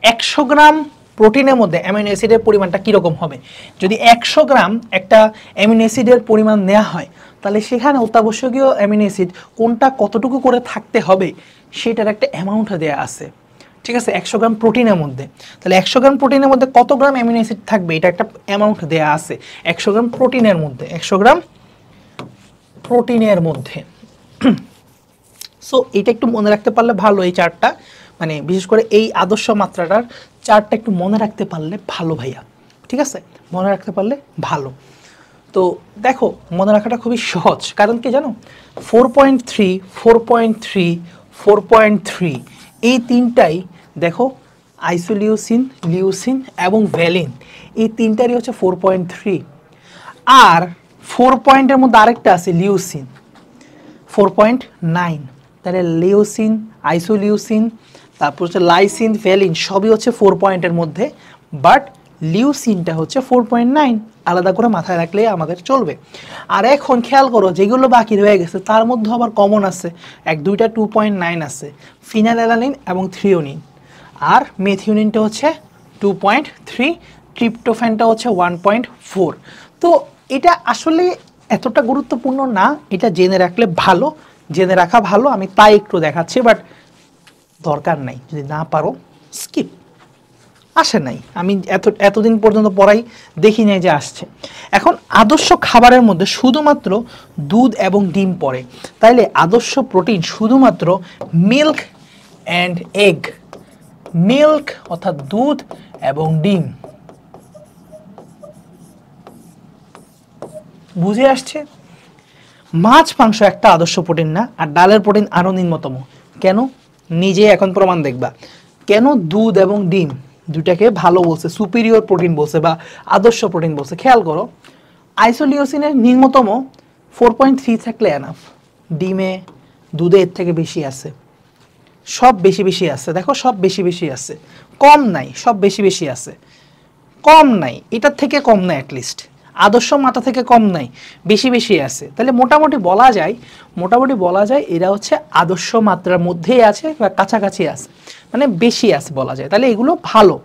[SPEAKER 1] 100 গ্রাম প্রোটিনের মধ্যে অ্যামিনো অ্যাসিডের পরিমাণটা কীরকম হবে। যদি 100 গ্রাম একটা অ্যামিনো অ্যাসিডের পরিমাণ নেওয়া হয়, তাহলে সেখানে অত্যাবশ্যকীয় অ্যামিনো অ্যাসিড কোনটা কতটুকু করে থাকতে হবে সেটার একটা অ্যামাউন্ট দেওয়া আছে, ঠিক আছে? 100 গ্রাম প্রোটিনের মধ্যে, তাহলে 100 গ্রাম প্রোটিনের মধ্যে কত গ্রাম অ্যামিনো অ্যাসিড থাকবে এটা একটা অ্যামাউন্ট দেওয়া আছে 100 গ্রাম প্রোটিনের মধ্যে, 100 গ্রাম প্রোটিনের মধ্যে। সো এটা একটু মনে রাখতে পারলে ভালো, এই চার্টটা, মানে বিশেষ করে এই আদর্শ মাত্রাটার চার্টটা একটু মনে রাখতে পারলে ভালো ভাইয়া, ঠিক আছে? মনে রাখতে পারলে ভালো। তো দেখো, মনে রাখাটা খুবই সহজ, কারণ কি জানো, 4.3, 4.3, 4.3 এই তিনটাই দেখো, আইসোলিউসিন, লিউসিন এবং ভ্যালিন, এই তিনটারই হচ্ছে 4.3। আর 4 পয়েন্টের মধ্যে আরেকটা আছে লিউসিন, 4.9। তাহলে লিউসিন, আইসোলিউসিন, তারপর হচ্ছে লাইসিন, ভ্যালিন সবই হচ্ছে 4 পয়েন্টের মধ্যে, বাট লিউসিনটা হচ্ছে 4.9, আলাদা করে মাথায় রাখলেই আমাদের চলবে। আর এখন খেয়াল করো, যেগুলো বাকি রয়ে গেছে তার মধ্যে আবার কমন আছে, এক দুইটা 2.9 আছে, ফিনাইলঅ্যালানিন এবং থ্রিওনিন। আর মেথিওনিনটা হচ্ছে 2.3, ট্রিপ্টোফ্যানটা হচ্ছে 1.4। তো এটা আসলে এতটা গুরুত্বপূর্ণ না, এটা জেনে রাখলে ভালো, জেনে রাখা ভালো, আমি তাই একটু দেখাচ্ছি, বাট দরকার নাই, যদি না পারো স্কিপ। আসে নাই, আমি এতদিন পর্যন্ত পড়াই দেখি নাই যে আসছে। এখন আদর্শ খাবারের মধ্যে শুধুমাত্র দুধ এবং ডিম পড়ে, তাইলে আদর্শ প্রোটিন শুধুমাত্র মিল্ক অ্যান্ড এগ, মিল্ক অর্থাৎ দুধ এবং ডিম। বুঝে আসছে? মাছ মাংস একটা আদর্শ প্রোটিন না, আর ডালের প্রোটিন আরো নিম্নতম। কেন? নিজে এখন প্রমাণ দেখবা কেন দুধ এবং ডিম দুটাকে ভালো বলছে, সুপিরিয়র প্রোটিন বলছে বা আদর্শ প্রোটিন বলছে। খেয়াল করো, আইসোলিওসিনের নিম্নতম 4.3 থাকলে এনাফ, ডিমে দুধে এর থেকে বেশি আছে, সব বেশি বেশি আছে। দেখো সব বেশি বেশি আছে, কম নাই, সব বেশি বেশি আছে, কম নাই, এটার থেকে কম নাই, অ্যাটলিস্ট আদর্শ মাত্রা থেকে কম নাই, বেশি বেশি আছে। তাহলে মোটামুটি বলা যায় এরা হচ্ছে আদর্শ মাত্রার মধ্যেই আছে বা কাছাকাছি আছে, মানে বেশি আছে বলা যায়। তাহলে এগুলো ভালো।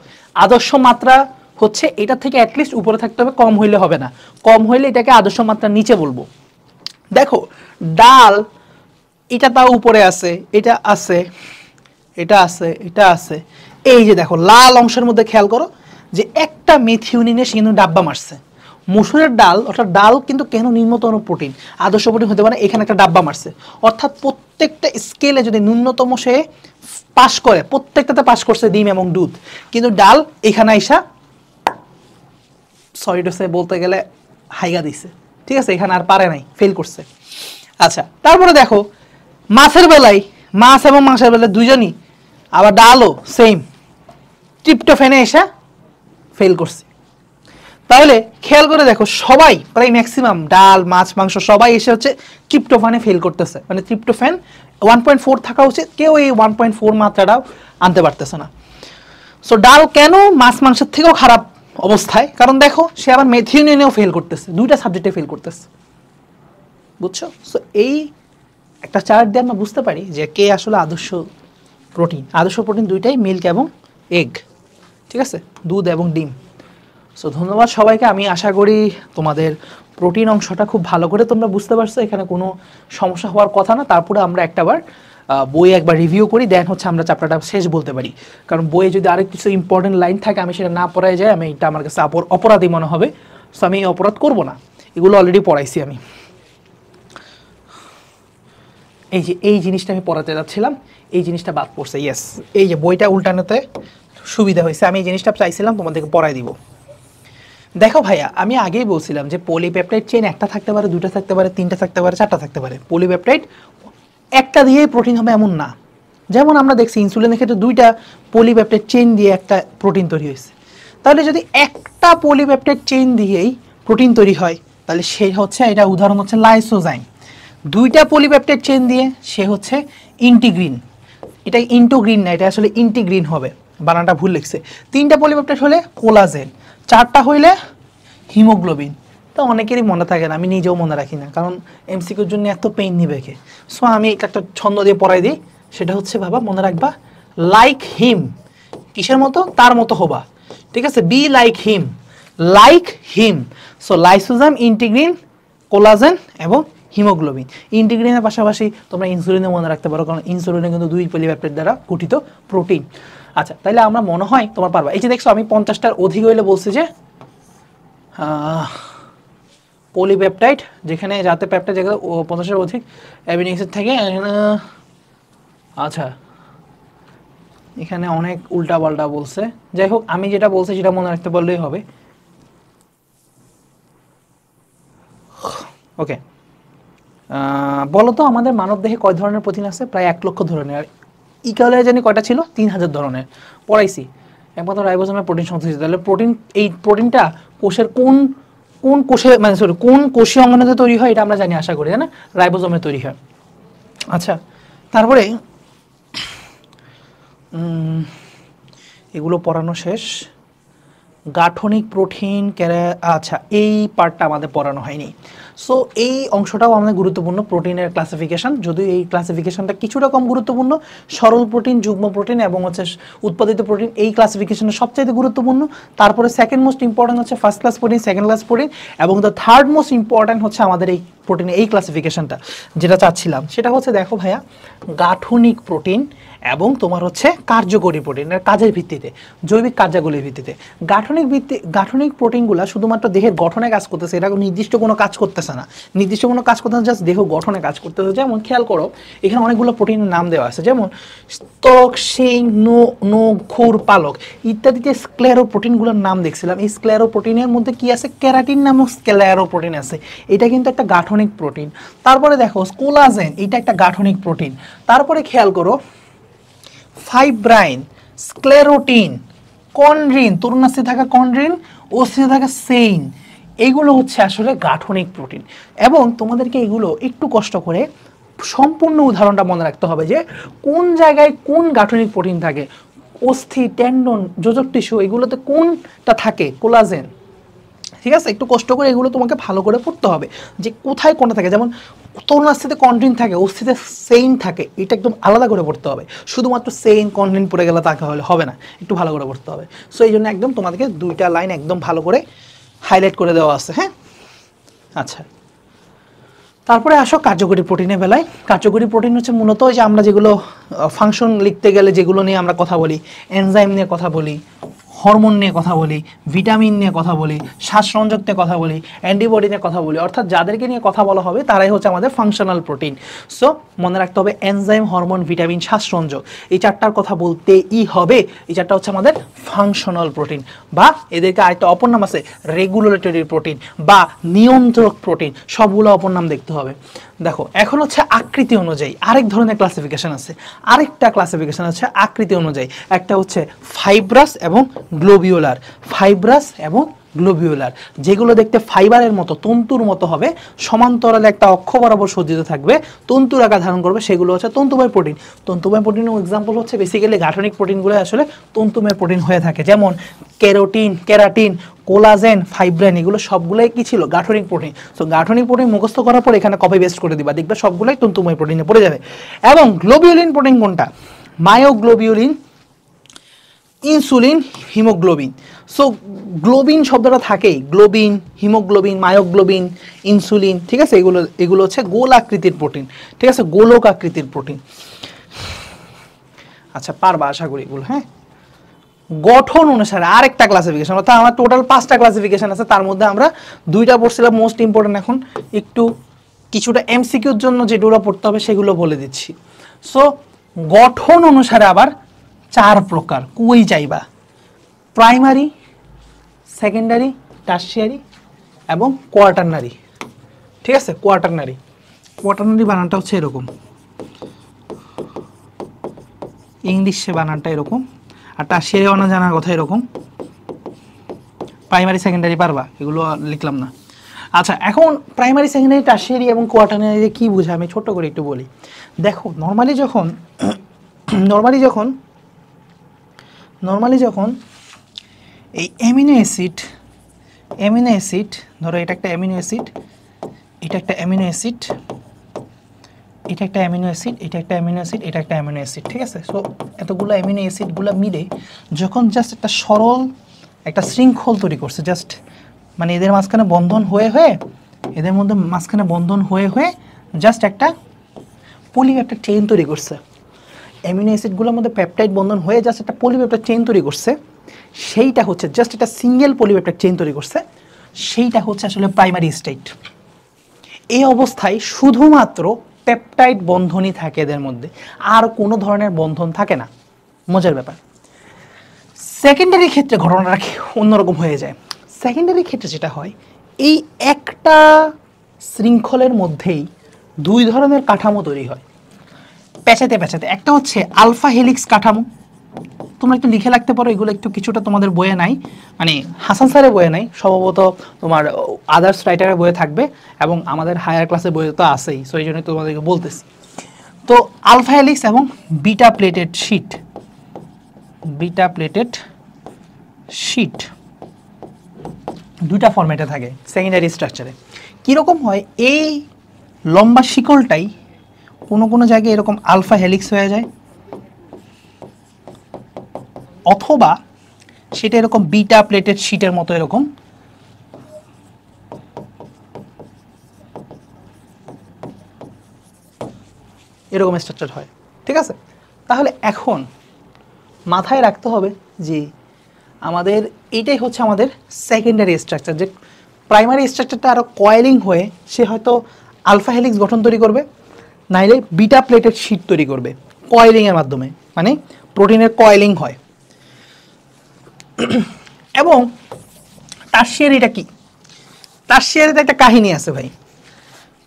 [SPEAKER 1] আদর্শ মাত্রা হচ্ছে এটা থেকে অ্যাটলিস্ট উপরে থাকতে হবে, কম হইলে হবে না, কম হইলে এটাকে আদর্শ মাত্রার নিচে বলবো। দেখো ডাল, এটা তাও উপরে আছে, এটা আছে, এটা আছে, এটা আছে। এই যে দেখো লাল অংশের মধ্যে খেয়াল করো যে একটা মেথিওনিনে সে কিন্তু ডাব্বা মারছে। মসুরের ডাল অর্থাৎ ডাল কিন্তু কেন নিম্নতম প্রোটিন, আদর্শ প্রোটিন হতে পারে, এখানে একটা ডাব্বা মারছে। অর্থাৎ প্রত্যেকটা স্কেলে যদি ন্যূনতম সে পাস করে, প্রত্যেকটাতে পাস করছে ডিম এবং দুধ, কিন্তু ডাল এখানে আইসা সরি টু সে বলতে গেলে হাইগা দিছে, ঠিক আছে, এখানে আর পারে নাই, ফেল করছে। আচ্ছা, তারপরে দেখো মাছের বেলায়, মাছ এবং মাংসের বেলায় দুইজনই, আবার ডালও সেম, ট্রিপ্টোফ্যানে এসে ফেল করছে। তাহলে খেয়াল করে দেখো সবাই প্রায় ম্যাক্সিমাম ডাল মাছ মাংস সবাই এসে হচ্ছে ট্রিপ্টোফ্যানে ফেল করতেছে, মানে ট্রিপ্টোফ্যান 1.4 থাকা উচিত, কেউ এই 1.4 মাত্রাটাও আনতে পারতেছে না। সো ডাল কেন মাছ মাংসের থেকেও খারাপ অবস্থায়, কারণ দেখো সে আবার মেথিওনিনেও ফেল করতেছে, দুইটা সাবজেক্টে ফেল করতেছে, বুঝছো? সো এই একটা চার্ট দিয়ে আমরা বুঝতে পারি যে কে আসলে আদর্শ প্রোটিন। আদর্শ প্রোটিন দুইটাই, মিল্ক এবং এগ, ঠিক আছে, দুধ এবং ডিম। সো ধন্যবাদ সবাইকে। আমি আশা করি তোমাদের প্রোটিন অংশটা খুব ভালো করে তোমরা বুঝতে পারছো, এখানে কোনো সমস্যা হওয়ার কথা না। তারপরে আমরা একটাবার বই একবার রিভিউ করি, দেন হচ্ছে আমরা চ্যাপ্টারটা শেষ বলতে পারি। কারণ বইয়ে যদি আরেক কিছু ইম্পর্টেন্ট লাইন থাকে আমি সেটা না পড়াই যায়, আমি এটা আমার কাছে অপরাধী মনে হবে। সো আমি এই অপরাধ করবো না, এগুলো অলরেডি পড়াইছি আমি। এই জিনিসটা আমি পড়াতে যাচ্ছিলাম, এই জিনিসটা বাদ পড়ছে। ইয়েস, এই যে বইটা উল্টানোতে সুবিধা হয়েছে, আমি এই জিনিসটা চাইছিলাম তোমাদেরকে পড়াই দিব। দেখো ভাইয়া, আমি আগেই বলছিলাম যে পলিপেপটাইড চেইন একটা থাকতে পারে, দুটো থাকতে পারে, তিনটা থাকতে পারে, চারটা থাকতে পারে। পলিপেপটাইড একটা দিয়েই প্রোটিন হবে এমন না। যেমন আমরা দেখছি ইনসুলিনের ক্ষেত্রে দুইটা পলিপেপটাইড চেইন দিয়ে একটা প্রোটিন তৈরি হয়েছে। তাহলে যদি একটা পলিপেপটাইড চেইন দিয়েই প্রোটিন তৈরি হয়, তাহলে সে হচ্ছে, এটা উদাহরণ হচ্ছে লাইসোজাইম। দুইটা পলিপেপটাইড চেইন দিয়ে সে হচ্ছে ইন্টিগ্রিন। এটা ইন্টোগ্রিন না, এটা আসলে ইন্টিগ্রিন হবে, বানানটা ভুল লিখছে। তিনটা পলিপেপটাইড হলে কোলাজেন, চারটা হইলে হিমোগ্লোবিন। তো অনেকেরই মনে থাকে না, আমি নিজেও মনে রাখি না, কারণ এমসিকিউর জন্য এত পেইন নিবে কে। সো আমি একটা ছন্দ দিয়ে পড়াই দিই, সেটা হচ্ছে বাবা মনে রাখবা, লাইক হিম, কিসের মতো? তার মতো হবা, ঠিক আছে, be like him, like him. So lysozyme, integrin, collagen এবং হিমোগ্লোবিন। ইন্টিগ্রিনের পাশাপাশি তোমরা ইনসুলিনও মনে রাখতে পারো, কারণ ইনসুলিনে কিন্তু দুই পলিপেপটাইড দ্বারা গঠিত প্রোটিন। আচ্ছা, তাহলে আমরা মনে হয় তোমার পারবা। এই যে দেখছো আমি 50টার অধিক হইলে বলছি যে পলিপেপটাইড, যেখানে যাতে পেপটাইড যেগুলো 50-এর অধিক অ্যামিনো অ্যাসিড থাকে। আচ্ছা, এখানে অনেক উল্টা পাল্টা বলছে, যাই হোক আমি যেটা বলছি সেটা মনে রাখতে পারলেই হবে। ওকে, বলো তো আমাদের মানব দেহে কয় ধরনের প্রোটিন আছে? প্রায় 1 লক্ষ ধরনের। আর ইকালে জানি কয়টা ছিল? 3000 ধরনের পড়াইছি। একমাত্র রাইবোজোমের প্রোটিন সংশ্লিষ্ট। তাহলে এই প্রোটিনটা কোষের কোন কোষে, মানে সরি, কোন কোষীয় অঙ্গনে তৈরি হয় এটা আমরা জানি, আশা করি, না রাইবোজোমে তৈরি হয়। আচ্ছা, তারপরে এগুলো পড়ানো শেষ। গাঠনিক প্রোটিন আচ্ছা, এই পার্টটা আমাদের পড়ানো হয়নি। সো এই অংশটাও আমাদের গুরুত্বপূর্ণ, প্রোটিনের ক্লাসিফিকেশন। যদিও এই ক্লাসিফিকেশনটা কিছুটা কম গুরুত্বপূর্ণ। সরল প্রোটিন, যুগ্ম প্রোটিন এবং হচ্ছে উৎপাদিত প্রোটিন, এই ক্লাসিফিকেশনটা সবচাইতে গুরুত্বপূর্ণ। তারপরে সেকেন্ড মোস্ট ইম্পর্টেন্ট হচ্ছে first class protein, second class protein, এবং দ্য থার্ড মোস্ট ইম্পর্টেন্ট হচ্ছে আমাদের এই প্রোটিনের এই ক্লাসিফিকেশনটা। যেটা চাচ্ছিলাম সেটা হচ্ছে, দেখো ভাইয়া, গাঠনিক প্রোটিন এবং তোমার হচ্ছে কার্যকরী প্রোটিন, কাজের ভিত্তিতে, জৈবিক কার্যাবলীর ভিত্তিতে। গাঠনিক প্রোটিনগুলো শুধুমাত্র দেহের গঠনে কাজ করতেছে, এটা নির্দিষ্ট কোনো কাজ করতেছে না, নির্দিষ্ট কোনো কাজ করতেছে, জাস্ট দেহ গঠনে কাজ করতেছে। যেমন খেয়াল করো এখানে অনেকগুলো প্রোটিনের নাম দেওয়া আছে, যেমন ত্বক, শিং, নখ, খুর, পালক ইত্যাদিতে স্ক্লেরোপ্রোটিনগুলোর নাম দেখছিলাম। এই স্ক্লেরোপ্রোটিনের মধ্যে কি আছে? কেরাটিন নামক স্ক্লেরোপ্রোটিন আছে, এটা কিন্তু একটা গাঠনিক প্রোটিন। তারপরে দেখো কোলাজেন, এটা একটা গাঠনিক প্রোটিন। তারপরে খেয়াল করো ফাইব্রাইন, স্ক্লেরোটিন, কন্ড্রিন, তরুণাস্থি থাকা কন্ড্রিন, অস্থিতে থাকা সেইন, এইগুলো হচ্ছে আসলে গাঠনিক প্রোটিন। এবং তোমাদেরকে এগুলো একটু কষ্ট করে সম্পূর্ণ উদাহরণটা মনে রাখতে হবে যে কোন জায়গায় কোন গাঠনিক প্রোটিন থাকে, অস্থি, টেন্ডন, যোজক টিস্যু এগুলোতে কোনটা থাকে, কোলাজেন। ঠিক আছে, একটু কষ্ট করে এগুলো তোমাকে ভালো করে পড়তে হবে যে কোথায় কোনটা থাকে। যেমন তরুণাস্থিতে কন্ড্রিন থাকে, অস্থিতে সেইন থাকে, এটা একদম আলাদা করে পড়তে হবে। শুধুমাত্র সেইন কন্ড্রিন পড়ে গেলে তাকে হলে হবে না, একটু ভালো করে পড়তে হবে। সো এই জন্য একদম তোমাদেরকে দুইটা লাইন একদম ভালো করে হাইলাইট করে দেওয়া আছে। হ্যাঁ, আচ্ছা, তারপরে আসো কার্যকরী প্রোটিনের বেলায়। কার্যকরী প্রোটিন হচ্ছে মূলত যে আমরা যেগুলো ফাংশন লিখতে গেলে যেগুলো নিয়ে আমরা কথা বলি, এনজাইম নিয়ে কথা বলি, হরমোন নিয়ে কথা বলি, ভিটামিন নিয়ে কথা বলি, শ্বাসরঞ্জক নিয়ে কথা বলি, অ্যান্টিবডি নিয়ে কথা বলি, অর্থাৎ যাদেরকে নিয়ে কথা বলা হবে তারাই হচ্ছে আমাদের ফাংশনাল প্রোটিন। সো মনে রাখতে হবে এনজাইম, হরমোন, ভিটামিন, শ্বাসরঞ্জক এই চারটার কথা বলতেই হবে। এই চারটা হচ্ছে আমাদের ফাংশনাল প্রোটিন, বা এদেরকে আরেকটা অপর নাম আছে রেগুলেটরি প্রোটিন বা নিয়ন্ত্রক প্রোটিন, সবগুলো অপর নাম দেখতে হবে। দেখো এখন হচ্ছে আকৃতি অনুযায়ী আরেক ধরনের ক্লাসিফিকেশন আছে, আরেকটা ক্লাসিফিকেশন আছে আকৃতি অনুযায়ী। একটা হচ্ছে ফাইব্রাস এবং গ্লোবিউলার, ফাইব্রাস এবং গ্লোবিউলার, যেগুলো দেখতে ফাইবারের মতো, তন্তুর মতো হবে, সমান্তরালে একটা অক্ষ বরাবর সজ্জিত থাকবে, তন্তুর আকার ধারণ করবে, সেগুলো হচ্ছে তন্তুময় প্রোটিন। তন্তুময় প্রোটিনের এক্সাম্পল হচ্ছে বেসিক্যালি গাঠনিক প্রোটিনগুলো আসলে তন্তুময় প্রোটিন হয়ে থাকে, যেমন কেরাটিন, কোলাজেন, ফাইব্রাইন, এগুলো সবগুলোই কি ছিল? গাঠনিক প্রোটিন। সো গাঠনিক প্রোটিন মুখস্থ করার পর এখানে কপি পেস্ট করে দিবা, দেখবে সবগুলোই তন্তুময় প্রোটিনে পড়ে যাবে। এবং গ্লোবিউলিন প্রোটিন কোনটা? মায়োগ্লোবিউলিন, ইনসুলিন, হিমোগ্লোবিন। সো গ্লোবিন শব্দটা থাকেই, গ্লোবিন, হিমোগ্লোবিন, মায়োগ্লোবিন, ইনসুলিন, ঠিক আছে, এগুলো হচ্ছে গোল আকৃতির প্রোটিন, ঠিক আছে, গোলক আকৃতির প্রোটিন। আচ্ছা, পারবা আশা করি এগুলো। হ্যাঁ, গঠন অনুসারে আরেকটা ক্লাসিফিকেশন, অর্থাৎ আমার টোটাল 5টা ক্লাসিফিকেশন আছে, তার মধ্যে আমরা 2টা পড়ছিলাম মোস্ট ইম্পর্টেন্ট। এখন একটু কিছুটা এমসিকিউর জন্য যেগুলো পড়তে হবে সেগুলো বলে দিচ্ছি। সো গঠন অনুসারে আবার 4 প্রকার, কই যাইবা? প্রাইমারি, সেকেন্ডারি, টারশিয়ারি এবং কোয়াটারনারি। ঠিক আছে, কোয়াটারনারি বানানটা হচ্ছে এরকম, ইংলিশে বানানটা এরকম, আর টারশিয়ারি অনা জানার কথা এরকম। প্রাইমারি, সেকেন্ডারি পারবা, এগুলো লিখলাম না। আচ্ছা, এখন প্রাইমারি, সেকেন্ডারি, টারশিয়ারি এবং কোয়াটারনারি কি বুঝে আমি ছোট্ট করে একটু বলি। দেখো নর্মালি যখন এই অ্যামিনো অ্যাসিড ধরো, এটা একটা অ্যামিনো অ্যাসিড, এটা একটা অ্যামিনো অ্যাসিড, এটা একটা অ্যামিনো অ্যাসিড, এটা একটা অ্যামিনো অ্যাসিড, এটা একটা অ্যামিনো অ্যাসিড, ঠিক আছে। সো এতগুলো অ্যামিনো অ্যাসিডগুলো মিলে যখন জাস্ট একটা সরল একটা শৃঙ্খল তৈরি করছে, জাস্ট মানে এদের মাঝখানে বন্ধন হয়ে এদের মধ্যে মাঝখানে বন্ধন হয়ে জাস্ট একটা পলিপেপটাইড চেইন তৈরি করছে। অ্যামিনো অ্যাসিডগুলোর মধ্যে পেপটাইড বন্ধন হয়ে জাস্ট একটা পলিপেপটাইড চেইন তৈরি করছে, সেইটা হচ্ছে জাস্ট একটা সিঙ্গেল পলিপেপটাইড চেইন তৈরি করছে, সেইটা হচ্ছে আসলে প্রাইমারি স্টেট। এই অবস্থায় শুধুমাত্র পেপটাইড বন্ধনই থাকে এদের মধ্যে, আর কোনো ধরনের বন্ধন থাকে না। মজার ব্যাপার। সেকেন্ডারি ক্ষেত্রে ঘটনাটা অন্যরকম হয়ে যায়। সেকেন্ডারি ক্ষেত্রে যেটা হয়, এই একটা শৃঙ্খলের মধ্যেই 2 ধরনের কাঠামো তৈরি হয় পেঁচাতে। একটা হচ্ছে আলফা হেলিক্স কাঠামো, তোমরা একটু লিখে রাখতে পারো, এগুলো একটু কিছুটা তোমাদের বইয়ে নাই, মানে হাসান স্যারের বইয়ে নাই, সম্ভবত তোমার আদার্স রাইটারের বইয়ে থাকবে, এবং আমাদের হায়ার ক্লাসের বইয়ে তো আছেই। সো এই জন্য তোমাদেরকে বলতেছি। তো আলফা হেলিক্স এবং বিটা প্লেটেড শিট 2টা ফরম্যাটে থাকে সেকেন্ডারি স্ট্রাকচারে। কীরকম হয়, এই লম্বা শিকলটাই কোনো জায়গায় এরকম আলফা হেলিক্স হয়ে যায়, অথবা সেটা এরকম বিটা প্লেটেড শিটের মতো এরকম স্ট্রাকচার হয়, ঠিক আছে। তাহলে এখন মাথায় রাখতে হবে যে আমাদের এইটাই হচ্ছে আমাদের সেকেন্ডারি স্ট্রাকচার, যে প্রাইমারি স্ট্রাকচারটা আরও কয়েলিং হয়ে সে হয়তো আলফা হেলিক্স গঠন তৈরি করবে, নাইলে বিটা প্লেটেড শীট তৈরি করবে কয়েলিংয়ের মাধ্যমে, মানে প্রোটিনের কয়েলিং হয়। এবং টারশিয়ারিটা কি? টারশিয়ারিতে একটা কাহিনী আছে ভাই।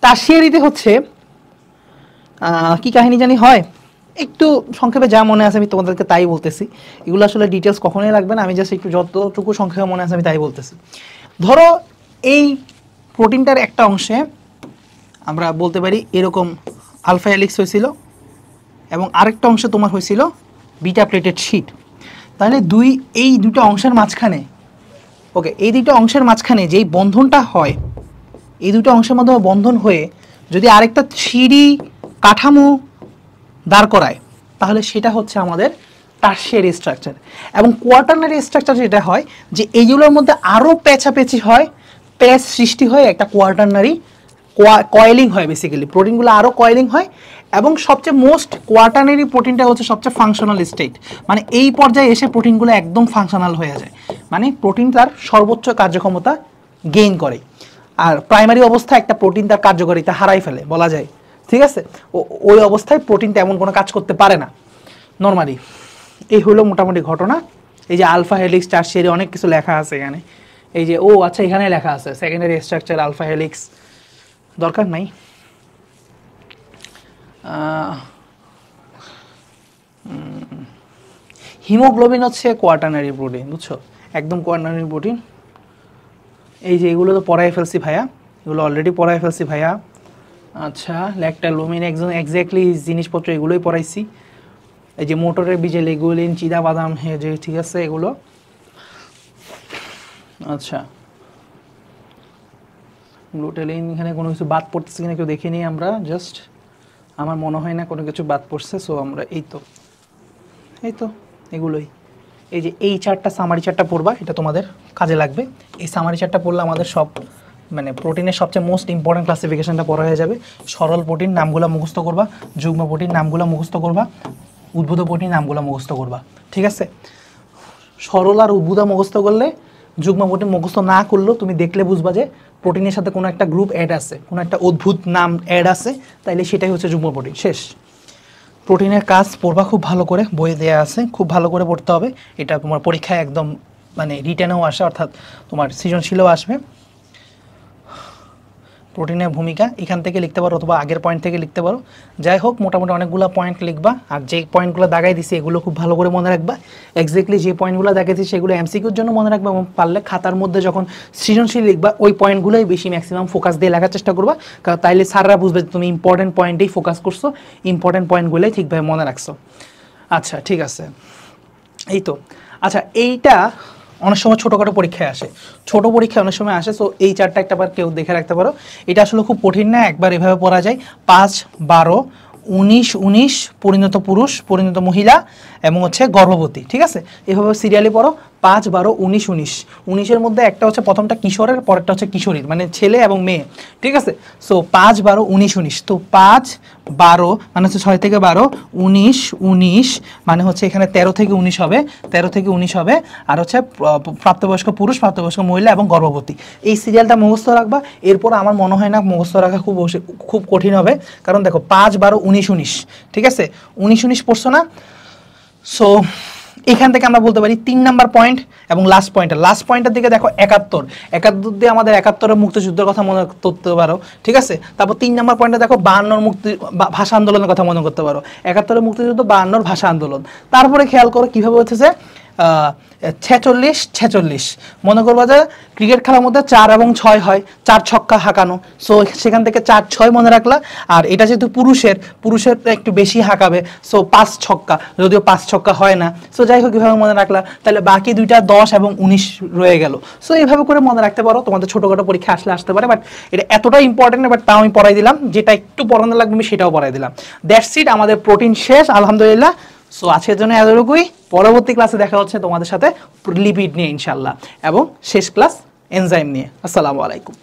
[SPEAKER 1] টারশিয়ারিতে হচ্ছে কি কাহিনী জানি হয়, একটু সংক্ষেপে যা মনে আছে আমি তোমাদেরকে তাই বলতেছি। এগুলো আসলে ডিটেলস কখনোই লাগবে না, আমি জাস্ট একটু যতটুকু সংক্ষেপে মনে আছে আমি তাই বলতেছি। ধরো এই প্রোটিনটার একটা অংশে আমরা বলতে পারি এরকম আলফা হেলিক্স হয়েছিল এবং আরেকটা অংশে তোমার হয়েছিল বিটা প্লেটেড শীট। তাহলে এই দুটো অংশের মাঝখানে, ওকে, এই দুটো অংশের মাঝখানে যেই বন্ধনটা হয়, এই দুটো অংশের মধ্যে বন্ধন হয়ে যদি আরেকটা থ্রি কাঠামো দাঁড় করায়, তাহলে সেটা হচ্ছে আমাদের টারশিয়ারি স্ট্রাকচার। এবং কোয়াটারনারি স্ট্রাকচার যেটা হয়, যে এইগুলোর মধ্যে আরও পেঁচাপেচি হয়, প্যাচ সৃষ্টি হয়, একটা কোয়াটারনারি কয়েলিং হয়, বেসিক্যালি প্রোটিনগুলো আরও কয়েলিং হয়। এবং সবচেয়ে মোস্ট কোয়াটারনারি প্রোটিনটা হচ্ছে সবচেয়ে ফাংশনাল স্টেট, মানে এই পর্যায়ে এসে প্রোটিনগুলো একদম ফাংশনাল হয়ে যায়, মানে প্রোটিন তার সর্বোচ্চ কার্যক্ষমতা গেইন করে। আর প্রাইমারি অবস্থায় একটা প্রোটিন তার কার্যকারিতা হারাই ফেলে বলা যায়, ঠিক আছে। ওই অবস্থায় প্রোটিন তেমন কোনো কাজ করতে পারে না নর্মালি। এই হলো মোটামুটি ঘটনা। এই যে আলফা হেলিক্স, টারশিয়ারি, অনেক কিছু লেখা আছে এখানে। এই যে আচ্ছা, এখানে লেখা আছে সেকেন্ডারি স্ট্রাকচার আলফা হেলিক্স, দরকার নাই। হিমোগ্লোবিন হচ্ছে কোয়াটারনারি প্রোটিন, বুঝছো, একদম কোয়াটারনারি প্রোটিন। এই যে এগুলো তো পড়াই ফেলছি ভাইয়া, এগুলো অলরেডি পড়াই ফেলছি ভাইয়া। আচ্ছা, ল্যাকটালোমিন একদম এক্স্যাক্টলি জিনিসপত্র এগুলোই পড়াইছি। এই যে মোটরের বীজে লেগুলিন, চিদা বাদাম, হ্যাঁ যে ঠিক আছে এগুলো। আচ্ছা, গ্লুটেলিন, এখানে কোনো কিছু বাদ পড়তেছে কিনা কেউ দেখে নিই আমরা, জাস্ট আমার মনে হয় না কোনো কিছু বাদ পড়ছে। সো আমরা এই তো এগুলোই, এই যে এই চারটা সামারি চারটা পড়বা, এটা তোমাদের কাজে লাগবে। এই সামারি চারটা পড়লে আমাদের সব মানে প্রোটিনের সবচেয়ে মোস্ট ইম্পর্টেন্ট ক্লাসিফিকেশনটা পড়া হয়ে যাবে। সরল প্রোটিন নামগুলো মুখস্থ করবা, যুগ্ম প্রোটিন নামগুলো মুখস্থ করবা, উদ্ভূত প্রোটিন নামগুলো মুখস্থ করবা, ঠিক আছে। সরল আর উদ্ভূত মুখস্থ করলে, যুগ্ম প্রোটিন মুখস্থ না করলেও তুমি দেখলে বুঝবা যে প্রোটিনের সাথে কোনো একটা গ্রুপ অ্যাড আছে, কোনো একটা অদ্ভুত নাম অ্যাড আছে, তাইলে সেটাই হচ্ছে যুগ্ম প্রোটিন। শেষ। প্রোটিনের কাজ পড়বা খুব ভালো করে, বইয়ে দেওয়া আছে, খুব ভালো করে পড়তে হবে। এটা তোমার পরীক্ষায় একদম মানে রিটেনেও আসে, অর্থাৎ তোমার সৃজনশীলও আসবে। প্রোটিনের ভূমিকা এখান থেকে লিখতে পারো অথবা আগের পয়েন্ট থেকে লিখতে পারো, যাই হোক মোটামুটি অনেকগুলো পয়েন্ট লিখবা। আর যে পয়েন্টগুলো দাগাই দিছি এগুলো খুব ভালো করে মনে রাখবা। এক্স্যাক্টলি যে পয়েন্টগুলো দেখাইছি সেগুলো এমসিকিউর জন্য মনে রাখবা, এবং পারলে খাতার মধ্যে যখন সৃজনশীল লিখবা ওই পয়েন্টগুলোই বেশি ম্যাক্সিমাম ফোকাস দিয়ে লেখার চেষ্টা করবা, কারণ তাইলে স্যাররা বুঝবে যে তুমি ইম্পর্টেন্ট পয়েন্টেই ফোকাস করছো, ইম্পর্টেন্ট পয়েন্টগুলোই ঠিকভাবে মনে রাখছো। আচ্ছা ঠিক আছে, এই তো। আচ্ছা, এইটা অনেক সময় ছোটোখাটো পরীক্ষায় আসে, ছোটো পরীক্ষায় অনেক সময় আসে। সো এই চারটা একটাবার কেউ দেখে রাখতে পারো। এটা আসলে খুব কঠিন না, একবার এভাবে পড়া যায়। 5, 12, 19, 19, পরিণত পুরুষ, পরিণত মহিলা এবং হচ্ছে গর্ভবতী, ঠিক আছে। এভাবে সিরিয়ালি পড়ো। 5, 12, 19, 19, 19-এর মধ্যে একটা হচ্ছে প্রথমটা কিশোরের, পরেরটা হচ্ছে কিশোরীর, মানে ছেলে এবং মেয়ে, ঠিক আছে। সো 5, 12, 19, 19, তো 5, 12 মানে হচ্ছে 6 থেকে 12, 19, 19 মানে হচ্ছে এখানে 13 থেকে 19 হবে, 13 থেকে 19 হবে। আর হচ্ছে প্রাপ্তবয়স্ক পুরুষ, প্রাপ্তবয়স্ক মহিলা এবং গর্ভবতী। এই সিরিয়ালটা মুখস্থ রাখবা। এরপর আমার মনে হয় না মুখস্থ রাখা খুব কঠিন হবে, কারণ দেখো 5, 12, 19, 19, ঠিক আছে। 19, 19 পড়ছো না? সো এখান থেকে আমরা বলতে পারি 3 নাম্বার পয়েন্ট এবং লাস্ট পয়েন্টের দিকে দেখো 71 দিয়ে আমাদের 71-এর মুক্তিযুদ্ধের কথা মনে করতে পারো, ঠিক আছে। তারপর 3 নাম্বার পয়েন্টে দেখো 52-র ভাষা আন্দোলনের কথা মনে করতে পারো। 71-এর মুক্তিযুদ্ধ, 52-র ভাষা আন্দোলন। তারপরে খেয়াল করো কীভাবে হচ্ছে যে 46 মনে করবো যে ক্রিকেট খেলার মধ্যে 4 এবং 6 হয়, 4 ছক্কা হাঁকানো। সো সেখান থেকে 4, 6 মনে রাখলা। আর এটা যেহেতু পুরুষের একটু বেশি হাঁকাবে, সো 5 ছক্কা, যদিও 5 ছক্কা হয় না। সো যাই হোক কীভাবে মনে রাখলা, তাহলে বাকি দুইটা 10 এবং 19 রয়ে গেল। সো এইভাবে করে মনে রাখতে পারো, তোমাদের ছোটোখাটো পরীক্ষা আসতে পারে, বাট এটা এতটাই ইম্পর্টেন্ট না, বাট তাও আমি পড়াই দিলাম। যেটা একটু পড়ানো লাগবে আমি সেটাও পড়াই দিলাম। দ্যাটস ইট, আমাদের প্রোটিন শেষ আলহামদুলিল্লাহ। সো আজকের জন্য এতটুকুই। পরবর্তী ক্লাসে দেখা হচ্ছে তোমাদের সাথে লিপিড নিয়ে ইনশাল্লাহ, এবং শেষ ক্লাস এনজাইম নিয়ে। আসসালামু আলাইকুম।